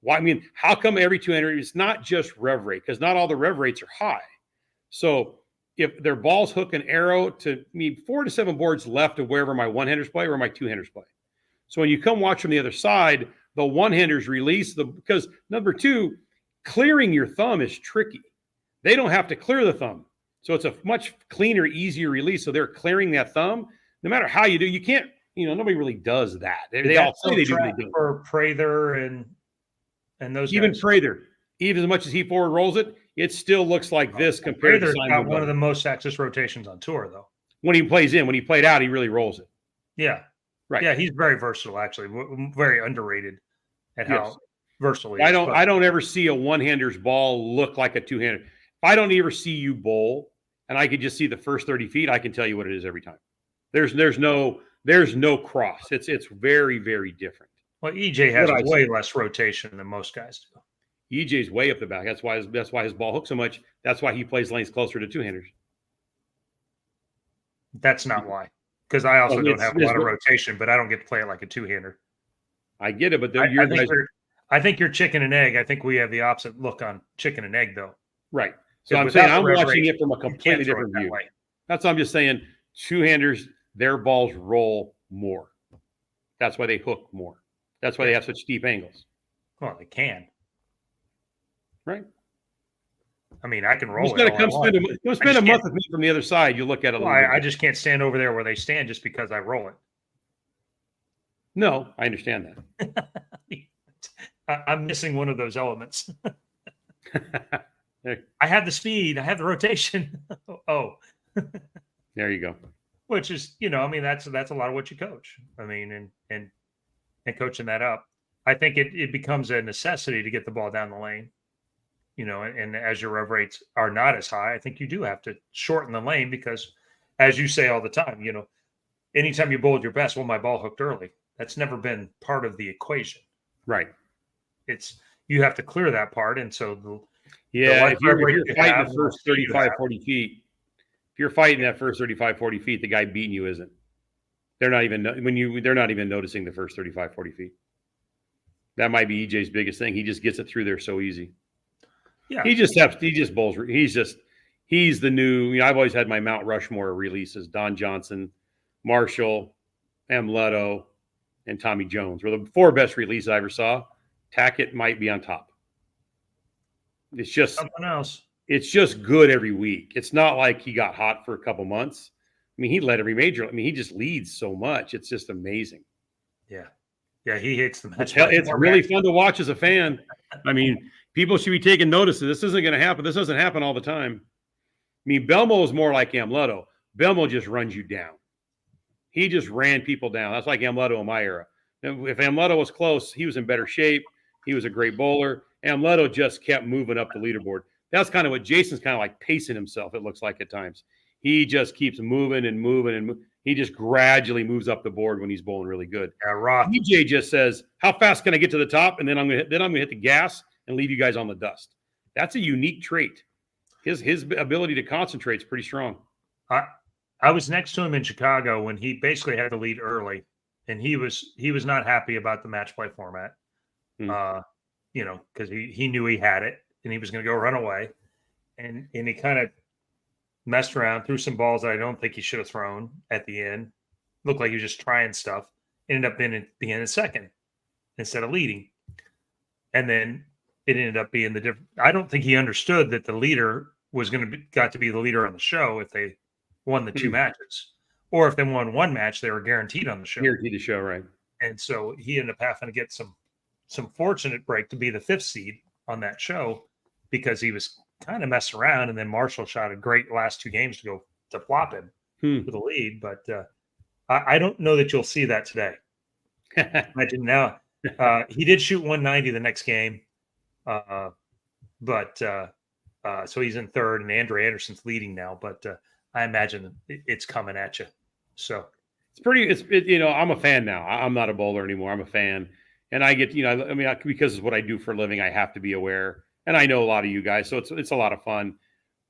Why? I mean, how come every two-hander? It's not just rev rate because not all the rev rates are high. So if their balls hook an arrow to 4 to 7 boards left of wherever my one-handers play or my two-handers play. So when you come watch from the other side, the one-handers release because number two, clearing your thumb is tricky. They don't have to clear the thumb. So it's a much cleaner, easier release. So they're clearing that thumb. No matter how you do, you can't, nobody really does that. They all say they do. For Prather and those even guys. Prather, even as much as he forward rolls it, it still looks like this compared to Prather's got Simon one of the Butler. most axis rotations on tour, though. When he plays in, when he played out, he really rolls it. Yeah. Right. Yeah, he's very versatile, actually. Very underrated at how Yes. versatile he is. I don't ever see a one-hander's ball look like a two-hander. If I don't ever see you bowl and I could just see the first 30 feet, I can tell you what it is every time. There's no cross. It's very, very different. Well, EJ has way less rotation than most guys do. EJ's way up the back. That's why his ball hooks so much. That's why he plays lanes closer to two-handers. That's not why. Because I also don't have a lot of rotation, but I don't get to play it like a two-hander. I get it, but I think you're chicken and egg. I think we have the opposite look on chicken and egg, though. Right. So I'm saying I'm watching it from a completely different view. Way. That's what I'm just saying. Two-handers, their balls roll more. That's why they hook more. That's why they have such steep angles. Well, they can. Right. I mean, I can roll it. Come spend a month with me from the other side. You look at it. Well, I just can't stand over there where they stand just because I roll it. No, I understand that. I'm missing one of those elements. I have the speed. I have the rotation. Oh. There you go. Which is, I mean, that's a lot of what you coach. I mean, and coaching that up. I think it becomes a necessity to get the ball down the lane. And as your rev rates are not as high, I think you do have to shorten the lane because, as you say all the time, anytime you bowled your best, well, my ball hooked early. That's never been part of the equation. Right. You have to clear that part. And so, if you're fighting the first 35, 40 feet, if you're fighting that first 35, 40 feet, the guy beating you isn't. They're not even noticing the first 35, 40 feet. That might be EJ's biggest thing. He just gets it through there so easy. Yeah, he just bowls. He's the new. I've always had my Mount Rushmore releases: Don Johnson, Marshall, Leto, and Tommy Jones were the four best releases I ever saw. Tackett might be on top. It's just something else. It's just good every week. It's not like he got hot for a couple months. I mean, he led every major. I mean, he just leads so much. It's just amazing. Yeah. Yeah, he hits the match. It's really fun to watch as a fan. I mean, people should be taking notice of this. Isn't going to happen. This doesn't happen all the time. I mean, Belmo is more like Leto. Belmo just runs you down. He just ran people down. That's like Leto in my era. If Leto was close, he was in better shape. He was a great bowler. Leto just kept moving up the leaderboard. That's kind of what Jason's kind of like pacing himself, it looks like at times. He just keeps moving and moving and he just gradually moves up the board when he's bowling really good. Yeah, EJ just says, "How fast can I get to the top?" And then I'm going to hit the gas and leave you guys on the dust. That's a unique trait. His ability to concentrate is pretty strong. I was next to him in Chicago when he basically had the lead early, and he was not happy about the match play format. Because he knew he had it and he was going to go run away, and he kind of messed around, threw some balls that I don't think he should have thrown at the end. Looked like he was just trying stuff. Ended up being in second instead of leading, and then it ended up being the different. I don't think he understood that the leader was got to be the leader on the show if they won the two matches, or if they won one match, they were guaranteed on the show. Guaranteed the show, right? And so he ended up having to get some fortunate break to be the fifth seed on that show because he was kind of messing around, and then Marshall shot a great last two games to flop him for the lead. But I don't know that you'll see that today. Imagine now. He did shoot 190 the next game, but so he's in third, and Andre Anderson's leading now. But I imagine it's coming at you. So I'm a fan now. I'm not a bowler anymore. I'm a fan, and I get because it's what I do for a living. I have to be aware. And I know a lot of you guys, so it's a lot of fun.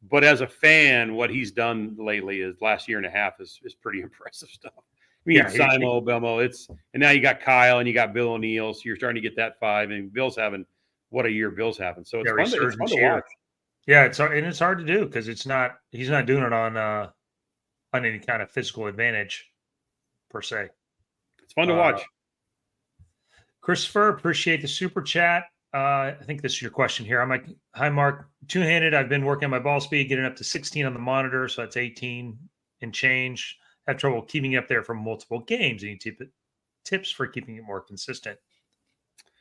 But as a fan, what he's done lately is last year and a half is pretty impressive stuff. I mean, Simo, Belmo, and now you got Kyle and you got Bill O'Neill, so you're starting to get that five. And Bill's having what a year Bill's having. So it's fun to watch. Yeah, it's hard to do because he's not doing it on any kind of physical advantage per se. It's fun to watch. Christopher, appreciate the super chat. I think this is your question here. I'm like, hi, Mark. Two-handed, I've been working on my ball speed, getting up to 16 on the monitor, so that's 18 and change. Have trouble keeping it up there for multiple games. Any tips for keeping it more consistent?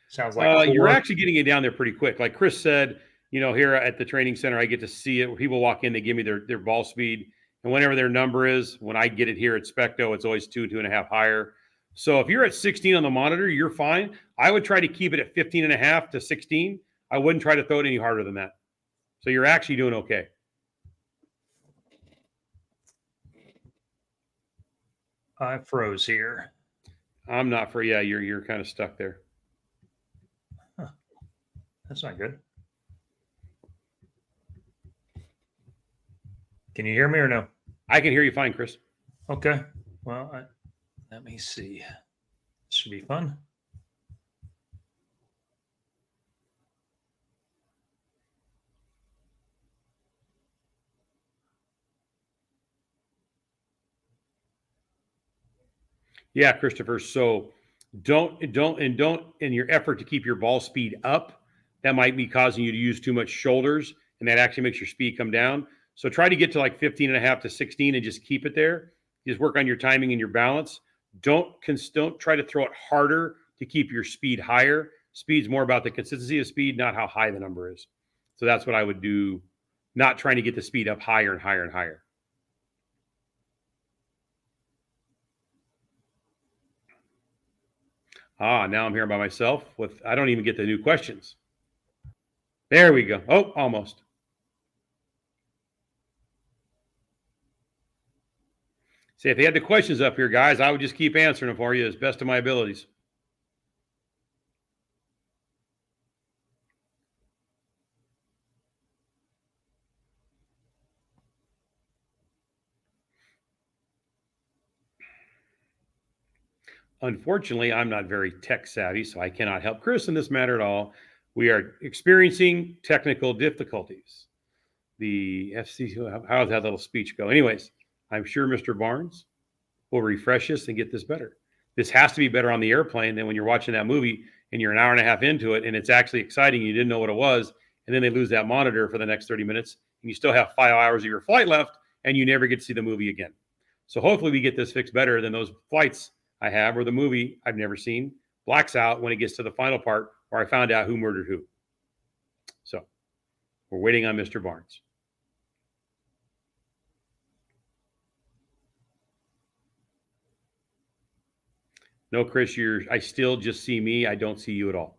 Sounds like you're actually getting it down there pretty quick. Like Chris said, here at the training center, I get to see it where people walk in, they give me their ball speed. And whenever their number is, when I get it here at Specto, it's always 2.5 higher. So if you're at 16 on the monitor, you're fine. I would try to keep it at 15.5 to 16. I wouldn't try to throw it any harder than that. So you're actually doing okay. I froze here. I'm not for, yeah, you're kind of stuck there. Huh. That's not good. Can you hear me or no? I can hear you fine, Chris. Okay. Well, let me see. This should be fun. Yeah, Christopher. So don't in your effort to keep your ball speed up, that might be causing you to use too much shoulders, and that actually makes your speed come down. So try to get to like 15.5 to 16 and just keep it there. Just work on your timing and your balance. Don't try to throw it harder to keep your speed higher. Speed's more about the consistency of speed, not how high the number is. So that's what I would do, not trying to get the speed up higher and higher and higher. Now I'm here by myself I don't even get the new questions. There we go. Oh, almost. See, if they had the questions up here, guys, I would just keep answering them for you as best of my abilities. Unfortunately, I'm not very tech savvy, so I cannot help Chris in this matter at all. We are experiencing technical difficulties. The FC, how does that little speech go? Anyways, I'm sure Mr. Barnes will refresh us and get this better. This has to be better on the airplane than when you're watching that movie and you're an hour and a half into it and it's actually exciting. You didn't know what it was. And then they lose that monitor for the next 30 minutes and you still have 5 hours of your flight left and you never get to see the movie again. So hopefully we get this fixed better than those flights I have or the movie I've never seen blacks out when it gets to the final part where I found out who murdered who. So we're waiting on Mr. Barnes. No, Chris, I still just see me. I don't see you at all.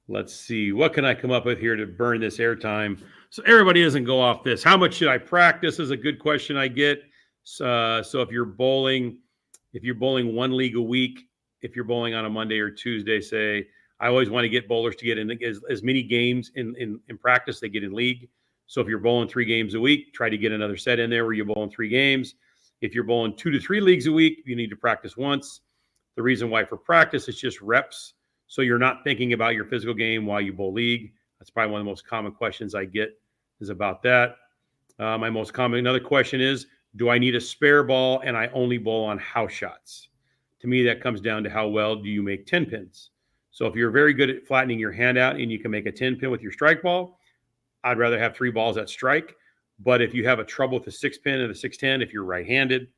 Let's see. What can I come up with here to burn this airtime so everybody doesn't go off this? How much should I practice is a good question I get. So if you're bowling one league a week, if you're bowling on a Monday or Tuesday, say, I always want to get bowlers to get in as many games in practice they get in league. So if you're bowling 3 games a week, try to get another set in there where you're bowling 3 games. If you're bowling 2 to 3 leagues a week, you need to practice once. The reason why for practice, it's just reps. So you're not thinking about your physical game while you bowl league. That's probably one of the most common questions I get is about that. My most common another question is, do I need a spare ball and I only bowl on house shots? To me, that comes down to how well do you make 10 pins. So if you're very good at flattening your hand out and you can make a 10 pin with your strike ball, I'd rather have 3 balls at strike. But if you have a trouble with the 6 pin and the 610, if you're right-handed,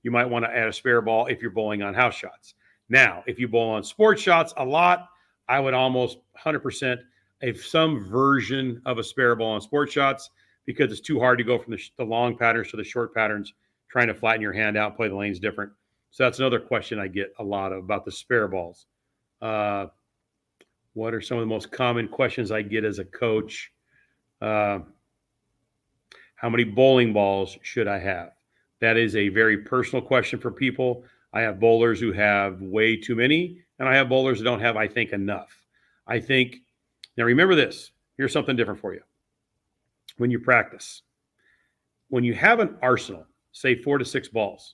you might want to add a spare ball if you're bowling on house shots. Now, if you bowl on sports shots a lot, I would almost 100% have some version of a spare ball on sports shots because it's too hard to go from the long patterns to the short patterns, trying to flatten your hand out, play the lanes different. So that's another question I get a lot about the spare balls. What are some of the most common questions I get as a coach? How many bowling balls should I have? That is a very personal question for people. I have bowlers who have way too many, and I have bowlers who don't have, I think, enough. Now remember this. Here's something different for you. When you practice, when you have an arsenal, say 4 to 6 balls,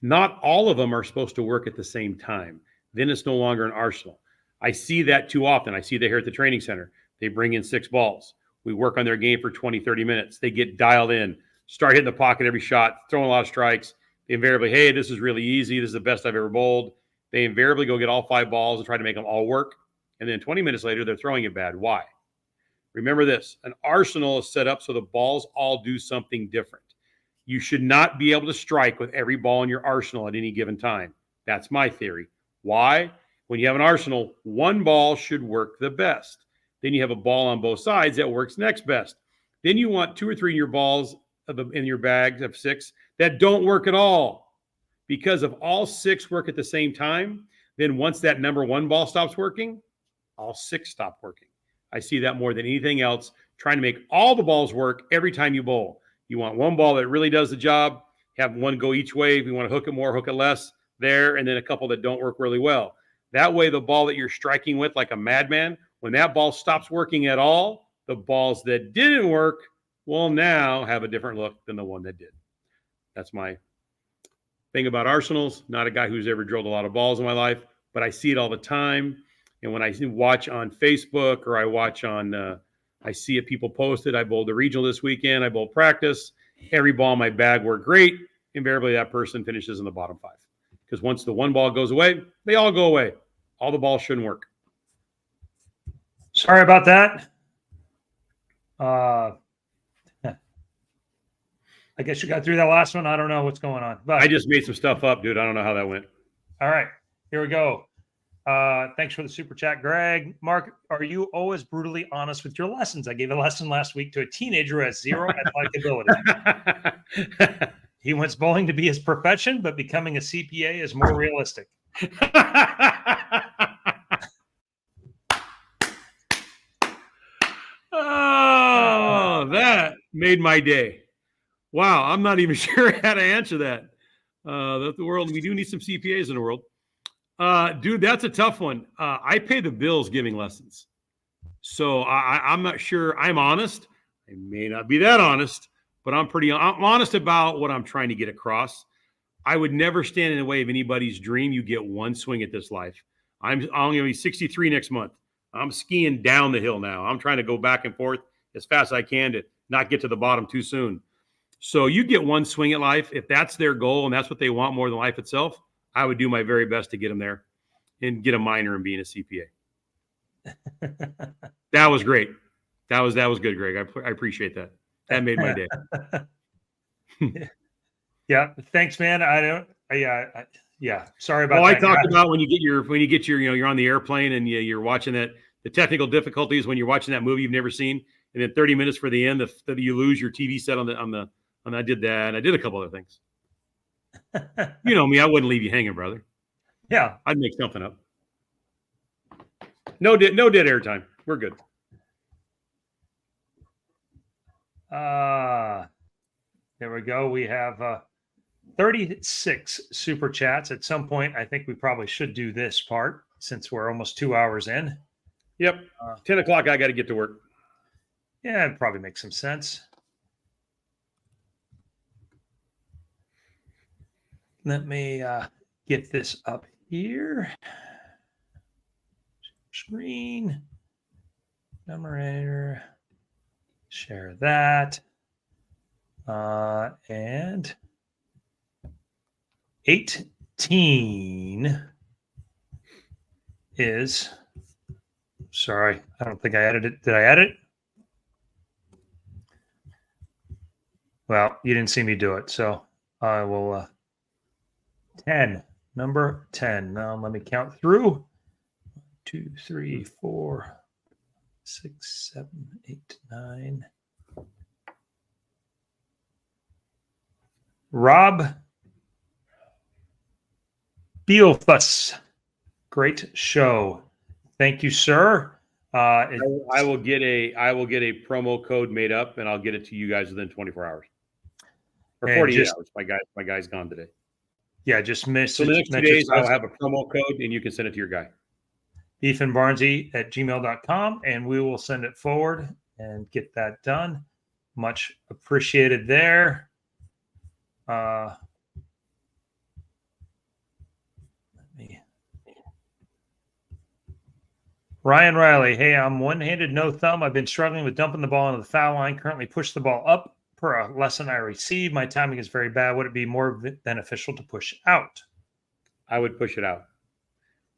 not all of them are supposed to work at the same time. Then it's no longer an arsenal. I see that too often. I see that here at the training center. They bring in 6 balls. We work on their game for 20, 30 minutes. They get dialed in, start hitting the pocket every shot, throwing a lot of strikes. They invariably, hey, this is really easy. This is the best I've ever bowled. They invariably go get all 5 balls and try to make them all work. And then 20 minutes later, they're throwing it bad. Why? Remember this, an arsenal is set up so the balls all do something different. You should not be able to strike with every ball in your arsenal at any given time. That's my theory. Why? When you have an arsenal, one ball should work the best. Then you have a ball on both sides that works next best. Then you want 2 or 3 in your balls in your bag of 6 that don't work at all. Because if all 6 work at the same time, then once that number 1 ball stops working, all 6 stop working. I see that more than anything else, trying to make all the balls work every time you bowl. You want one ball that really does the job, have one go each way. If you want to hook it more, hook it less there, and then a couple that don't work really well. That way, the ball that you're striking with like a madman, when that ball stops working at all, the balls that didn't work will now have a different look than the one that did. That's my thing about arsenals. Not a guy who's ever drilled a lot of balls in my life, but I see it all the time. And when I watch on Facebook or I watch on, I see it, people posted, I bowled the regional this weekend, I bowled practice. Every ball in my bag worked great. Invariably, that person finishes in the bottom 5. Because once the one ball goes away, they all go away. All the balls shouldn't work. Sorry about that. I guess you got through that last one. I don't know what's going on. But I just made some stuff up, dude. I don't know how that went. All right, here we go. Thanks for the super chat, Greg. Mark, are you always brutally honest with your lessons? I gave a lesson last week to a teenager who has 0 athletic ability. He wants bowling to be his profession, but becoming a CPA is more realistic. Oh, that made my day. Wow, I'm not even sure how to answer that. That the world, we do need some CPAs in the world. Dude, that's a tough one. I pay the bills giving lessons. So I'm not sure. I'm honest. I may not be that honest, but I'm honest about what I'm trying to get across. I would never stand in the way of anybody's dream. You get one swing at this life. I'm going to be 63 next month. I'm skiing down the hill now. I'm trying to go back and forth as fast as I can to not get to the bottom too soon. So you get one swing at life. If that's their goal and that's what they want more than life itself, I would do my very best to get them there and get a minor in being a CPA. That was great. That was good, Greg. I appreciate that. That made my day. Yeah. Thanks, man. Yeah. Sorry about that. I talked about when you get your, you're on the airplane and you're watching that, the technical difficulties when you're watching that movie you've never seen. And then 30 minutes for the end, you lose your TV set and I did that. And I did a couple other things. You know me, I wouldn't leave you hanging, brother. Yeah. I'd make something up. No dead airtime. We're good. There we go. We have 36 super chats. At some point, I think we probably should do this part since we're almost 2 hours in. Yep. 10 o'clock, I got to get to work. Yeah, it probably makes some sense. Let me get this up here. Screen. Numerator. Share that. And 18 is, sorry, I don't think I added it. Did I add it? Well, you didn't see me do it, so I will 10, number 10. Now let me count through. 2, 3, 4, 6, 7, 8, 9. Rob Beelfuss. Great show. Thank you, sir. I will get a promo code made up and I'll get it to you guys within 24 hours. Or 48 hours. My guy's gone today. Yeah, just missed. So the next 2 days I'll have a promo code and you can send it to your guy. EthanBarnzy@gmail.com, and we will send it forward and get that done. Much appreciated there. Ryan Riley, hey, I'm one-handed, no thumb. I've been struggling with dumping the ball into the foul line. Currently push the ball up per a lesson I received. My timing is very bad. Would it be more beneficial to push out? I would push it out.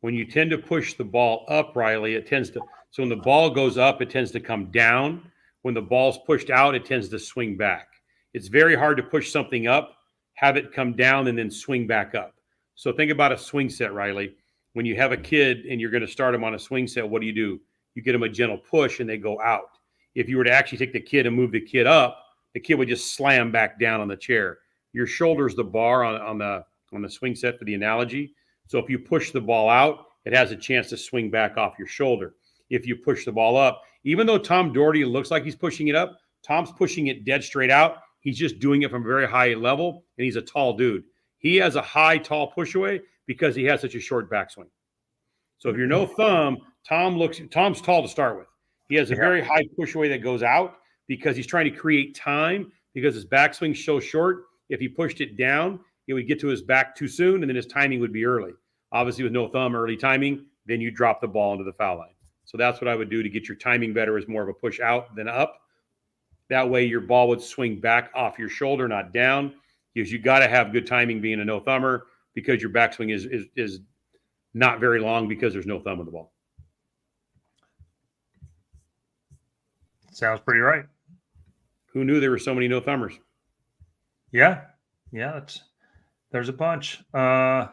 When you tend to push the ball up, Riley, so when the ball goes up, it tends to come down. When the ball's pushed out, it tends to swing back. It's very hard to push something up, have it come down, and then swing back up. So think about a swing set, Riley. When you have a kid and you're going to start them on a swing set, what do? You get them a gentle push and they go out. If you were to actually take the kid and move the kid up, the kid would just slam back down on the chair. Your shoulder's the bar on the swing set for the analogy. So if you push the ball out, it has a chance to swing back off your shoulder. If you push the ball up, even though Tom Doherty looks like he's pushing it up, Tom's pushing it dead straight out. He's just doing it from a very high level, and he's a tall dude. He has a high, tall push away because he has such a short backswing. So if you're no thumb, Tom's tall to start with. He has a very high push away that goes out because he's trying to create time because his backswing's so short. If he pushed it down, it would get to his back too soon, and then his timing would be early. Obviously, with no thumb, early timing, then you drop the ball into the foul line. So that's what I would do to get your timing better, is more of a push out than up. That way your ball would swing back off your shoulder, not down, because you got to have good timing being a no-thumber because your backswing is not very long because there's no thumb in the ball. Sounds pretty right. Who knew there were so many no-thumbers? Yeah. There's a bunch. Golly.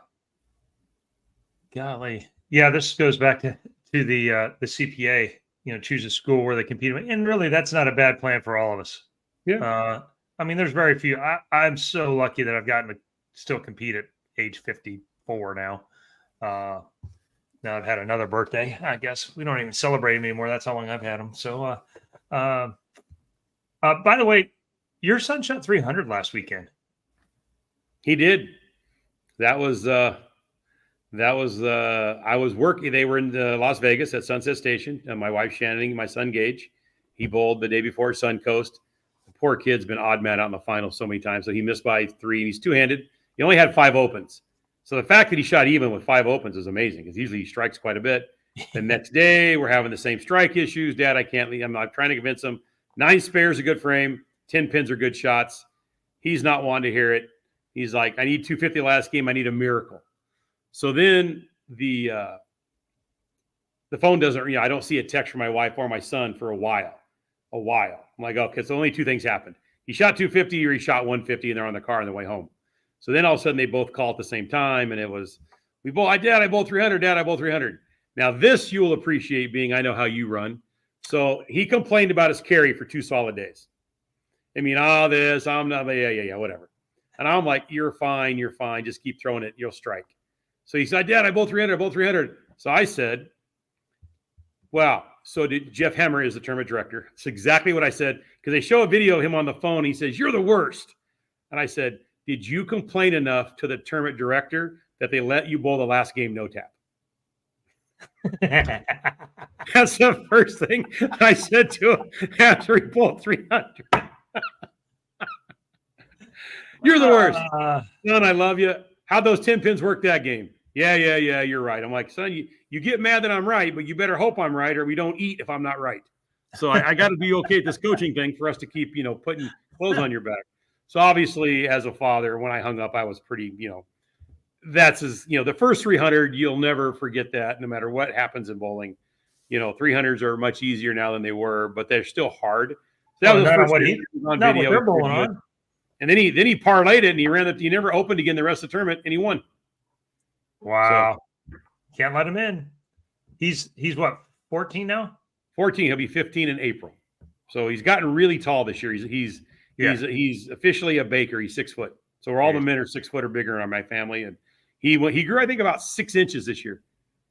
Yeah, this goes back to the CPA, choose a school where they compete. And really, that's not a bad plan for all of us. Yeah. I mean, there's very few. I'm so lucky that I've gotten to still compete at age 54 now. Now I've had another birthday. I guess we don't even celebrate them anymore. That's how long I've had them. So, by the way, your son shot 300 last weekend. He did. I was working. They were in Las Vegas at Sunset Station. My wife Shannon, my son Gage, he bowled the day before Suncoast. The poor kid's been odd man out in the final so many times. So he missed by 3 and he's two-handed. He only had 5 opens. So the fact that he shot even with 5 opens is amazing because usually he strikes quite a bit. The next day we're having the same strike issues. Dad, I can't leave. I'm trying to convince him 9 spares a good frame. 10 pins are good shots. He's not wanting to hear it. He's like, I need 250 last game. I need a miracle. So then the phone doesn't, I don't see a text from my wife or my son for a while. I'm like, okay, so only 2 things happened. He shot 250 or he shot 150 and they're on the car on the way home. So then all of a sudden they both call at the same time. And it was, Dad, I bowled 300. Dad, I bowled 300. Now this you will appreciate being, I know how you run. So he complained about his carry for 2 solid days. I mean, I'm not, yeah, whatever. And I'm like, you're fine. Just keep throwing it. You'll strike. So he said, Dad, I bowled 300. So I said, wow. So did Jeff Hemmer is the tournament director. It's exactly what I said. Because they show a video of him on the phone. He says, you're the worst. And I said, did you complain enough to the tournament director that they let you bowl the last game no tap? That's the first thing I said to him after he bowled 300. You're the worst. Son, I love you. How'd those 10 pins work that game? Yeah, you're right. I'm like, son, you get mad that I'm right, but you better hope I'm right or we don't eat if I'm not right. So I got to be okay at this coaching thing for us to keep, putting clothes on your back. So obviously, as a father, when I hung up, I was pretty, that's the first 300, you'll never forget that no matter what happens in bowling. 300s are much easier now than they were, but they're still hard. So that was the first on video. What they're bowling on. And then he parlayed it and he never opened again the rest of the tournament and he won. Wow. So, can't let him in. He's what, 14 now? 14. He'll be 15 in April. So he's gotten really tall this year. He's officially a Baker. He's 6 foot. So all the men are 6 foot or bigger in my family. And he grew, I think, about 6 inches this year.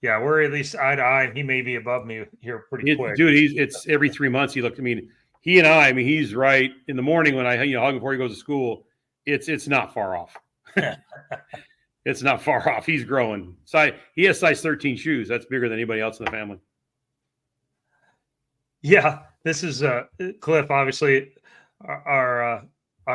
Yeah, we're at least eye to eye. He may be above me here pretty quick. Dude, it's every 3 months he looked at me. He and I mean, he's right in the morning when I hug him before he goes to school. It's not far off. It's not far off. He's growing. He has size 13 shoes. That's bigger than anybody else in the family. Yeah, this is Cliff, obviously, our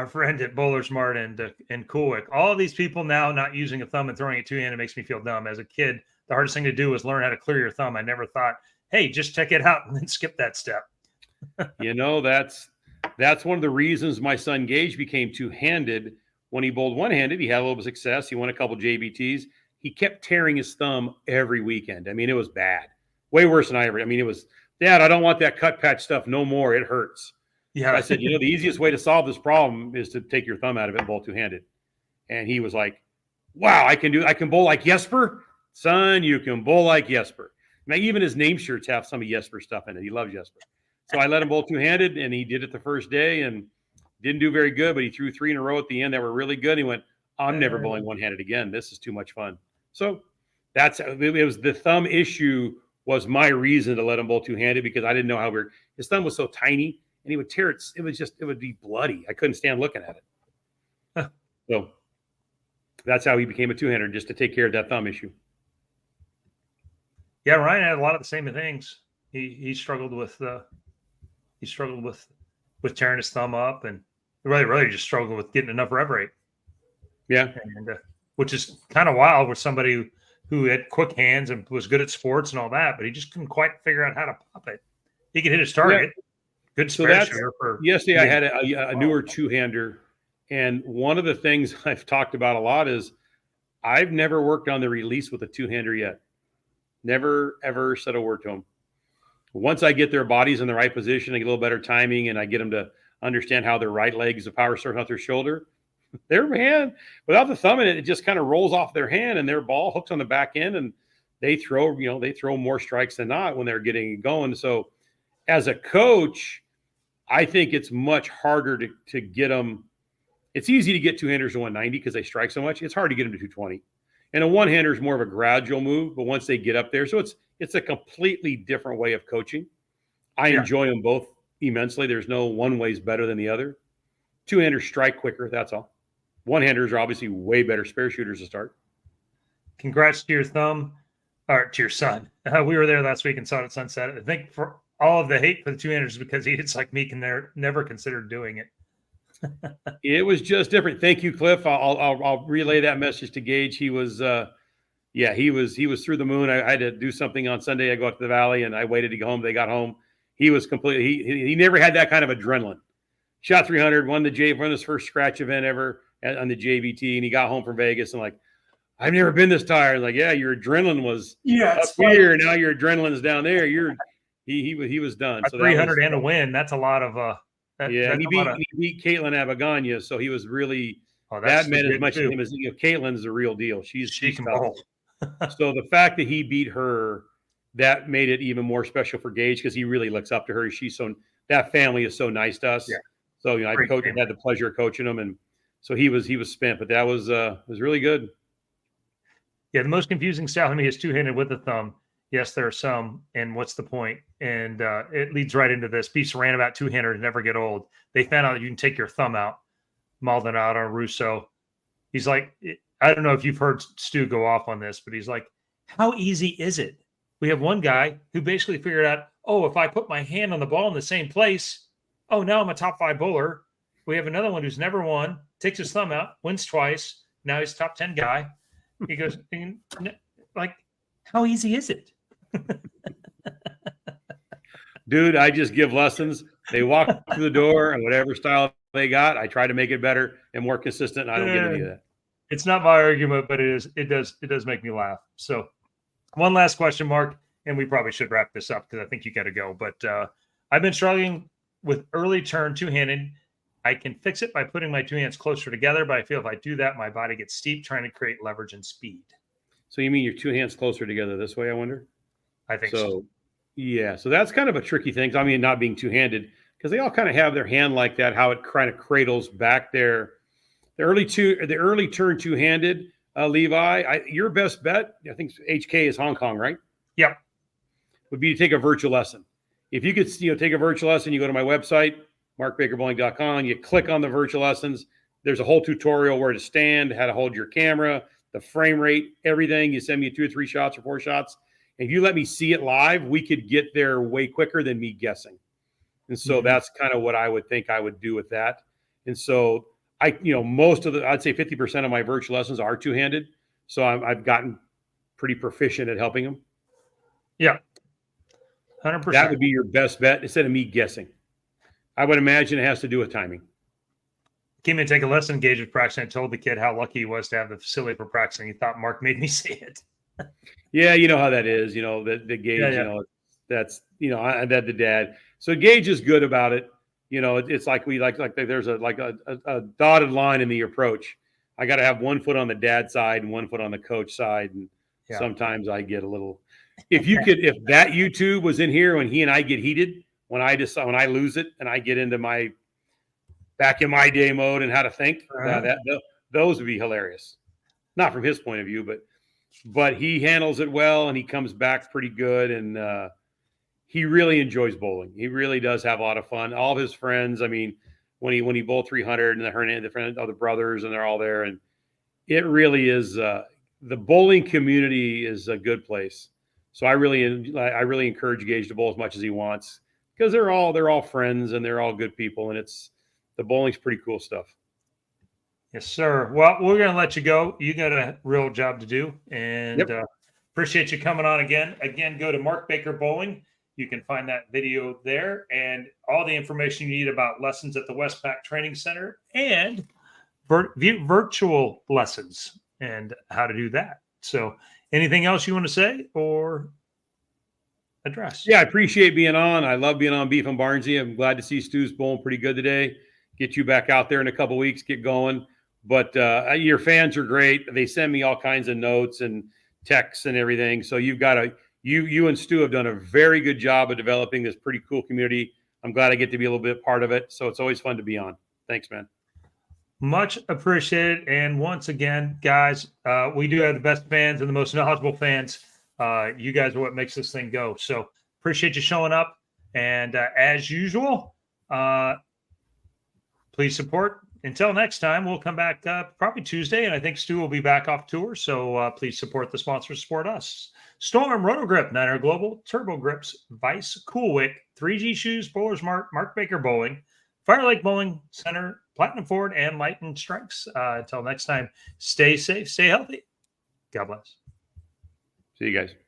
friend at Bowler Smart and Coolwick. All of these people now not using a thumb and throwing it two-handed makes me feel dumb. As a kid, the hardest thing to do was learn how to clear your thumb. I never thought, hey, just check it out and then skip that step. That's one of the reasons my son Gage became two-handed. When he bowled one-handed, he had a little bit of success. He won a couple JBTs. he kept tearing his thumb every weekend. I mean, it was bad. Way worse than I ever. I mean, it was, Dad, I don't want that cut patch stuff no more. It hurts. Yeah. So I said, the easiest way to solve this problem is to take your thumb out of it and bowl two-handed. And he was like, wow, I can bowl like Jesper? Son, you can bowl like Jesper. Now, even his name shirts have some of Jesper stuff in it. He loves Jesper. So I let him bowl two-handed, and he did it the first day and didn't do very good, but he threw 3 in a row at the end that were really good. He went, I'm never bowling one-handed again. This is too much fun. So it was the thumb issue was my reason to let him bowl two-handed, because I didn't know how his thumb was so tiny and he would tear it. It would be bloody. I couldn't stand looking at it. So that's how he became a two-hander, just to take care of that thumb issue. Yeah, Ryan had a lot of the same things. He struggled with tearing his thumb up, and really just struggled with getting enough rev rate. Yeah, and which is kind of wild with somebody who had quick hands and was good at sports and all that, but he just couldn't quite figure out how to pop it. He could hit his target. Yeah. Good spare shooter for. Yesterday, I had a newer two-hander, and one of the things I've talked about a lot is I've never worked on the release with a two-hander yet. Never, ever said a word to them. Once I get their bodies in the right position, I get a little better timing, and I get them to understand how their right leg is a power source, not their shoulder. Their hand, without the thumb in it, it just kind of rolls off their hand, and their ball hooks on the back end, and they throw more strikes than not when they're getting it going. So as a coach, I think it's much harder to get them. It's easy to get two-handers to 190 because they strike so much. It's hard to get them to 220. And a one-hander is more of a gradual move, but once they get up there, so it's a completely different way of coaching. I enjoy them both immensely. There's no one way's better than the other. Two-handers strike quicker, that's all. One-handers are obviously way better spare shooters to start. Congrats to your thumb, or to your son. We were there last week and saw it at Sunset. I think for all of the hate for the two-handers because he hits like me, never considered doing it. It was just different. Thank you, Cliff. I'll relay that message to Gage. He was, he was through the moon. I had to do something on Sunday. I go out to the Valley and I waited to go home. They got home. He was completely. He never had that kind of adrenaline. Shot 300, won his first scratch event ever on the JVT, and he got home from Vegas and like, I've never been this tired. Like, yeah, your adrenaline was up here. Now your adrenaline's down there. He was done. So 300 and a win. That's a lot of. And he beat Caitlin Abaganya, so he was really that meant as much to him as Caitlin's the real deal. She can bowl. So the fact that he beat her, that made it even more special for Gage because he really looks up to her. That family is so nice to us. Yeah. So I had the pleasure of coaching him, and so he was spent, but that was really good. Yeah, the most confusing style to me is two-handed with the thumb. Yes, there are some, and what's the point? And it leads right into this. Beefs ran about two-handers never get old. They found out that you can take your thumb out. Maldonado, Russo. He's like, I don't know if you've heard Stu go off on this, but he's like, how easy is it? We have one guy who basically figured out, if I put my hand on the ball in the same place, now I'm a top 5 bowler. We have another one who's never won, takes his thumb out, wins twice. Now he's top 10 guy. He goes, like, how easy is it? Dude, I just give lessons. They walk through the door and whatever style they got, I try to make it better and more consistent. I don't get any of that. It's not my argument, but it does make me laugh. So one last question, Mark, and we probably should wrap this up because I think you got to go. But I've been struggling with early turn two-handed. I can fix it by putting my two hands closer together, but I feel if I do that, my body gets steep trying to create leverage and speed. So you mean your two hands closer together this way, I wonder? I think so. Yeah, so that's kind of a tricky thing. I mean, not being two-handed, because they all kind of have their hand like that, how it kind of cradles back there. The early turn two-handed, Levi, your best bet, I think HK is Hong Kong, right? Yep. Would be to take a virtual lesson. If you could take a virtual lesson, you go to my website, markbakerbowling.com, you click on the virtual lessons. There's a whole tutorial where to stand, how to hold your camera, the frame rate, everything. You send me 2 or 3 shots or 4 shots. If you let me see it live, we could get there way quicker than me guessing. And so that's kind of what I would think I would do with that. And so I'd say 50% of my virtual lessons are two-handed. So I've gotten pretty proficient at helping them. Yeah. 100%. That would be your best bet instead of me guessing. I would imagine it has to do with timing. came in to take a lesson. Gage was practicing. I told the kid how lucky he was to have the facility for practicing. He thought Mark made me say it. Yeah, you know how that is. You know the Gage. Yeah. You know that's that the dad. So Gage is good about it. You know, it's like we like there's a dotted line in the approach. I got to have one foot on the dad side and one foot on the coach side, and sometimes I get a little. If that YouTube was in here when he and I get heated, when I lose it and I get into my back in my day mode and how to think, those would be hilarious. Not from his point of view, but he handles it well and he comes back pretty good, and he really enjoys bowling. He really does have a lot of fun. All of his friends, I mean, when he bowled 300 and the friends, other brothers, and they're all there, and it really is. The bowling community is a good place. So I really encourage Gage to bowl as much as he wants, because they're all friends and they're all good people, and the bowling's pretty cool stuff. Yes, sir. Well, we're going to let you go. You got a real job to do, and appreciate you coming on again. Again, go to Mark Baker Bowling. You can find that video there and all the information you need about lessons at the Westpac Training Center and virtual lessons and how to do that. So anything else you want to say or address? Yeah, I appreciate being on. I love being on Beef and Barnzy. I'm glad to see Stu's bowling pretty good today. Get you back out there in a couple of weeks, get going. But your fans are great. They send me all kinds of notes and texts and everything. So you and Stu have done a very good job of developing this pretty cool community. I'm glad I get to be a little bit part of it. So it's always fun to be on. Thanks, man. Much appreciated. And once again, guys, we do have the best fans and the most knowledgeable fans. You guys are what makes this thing go. So appreciate you showing up. And as usual, please support. Until next time, we'll come back probably Tuesday, and I think Stu will be back off tour. So please support the sponsors, support us. Storm, Rotogrip, Niner Global, Turbo Grips, Vice, Coolwick, 3G Shoes, Bowlers Mart, Mark Baker Bowling, Fire Lake Bowling Center, Platinum Ford, and Lightning Strikes. Until next time, stay safe, stay healthy. God bless. See you guys.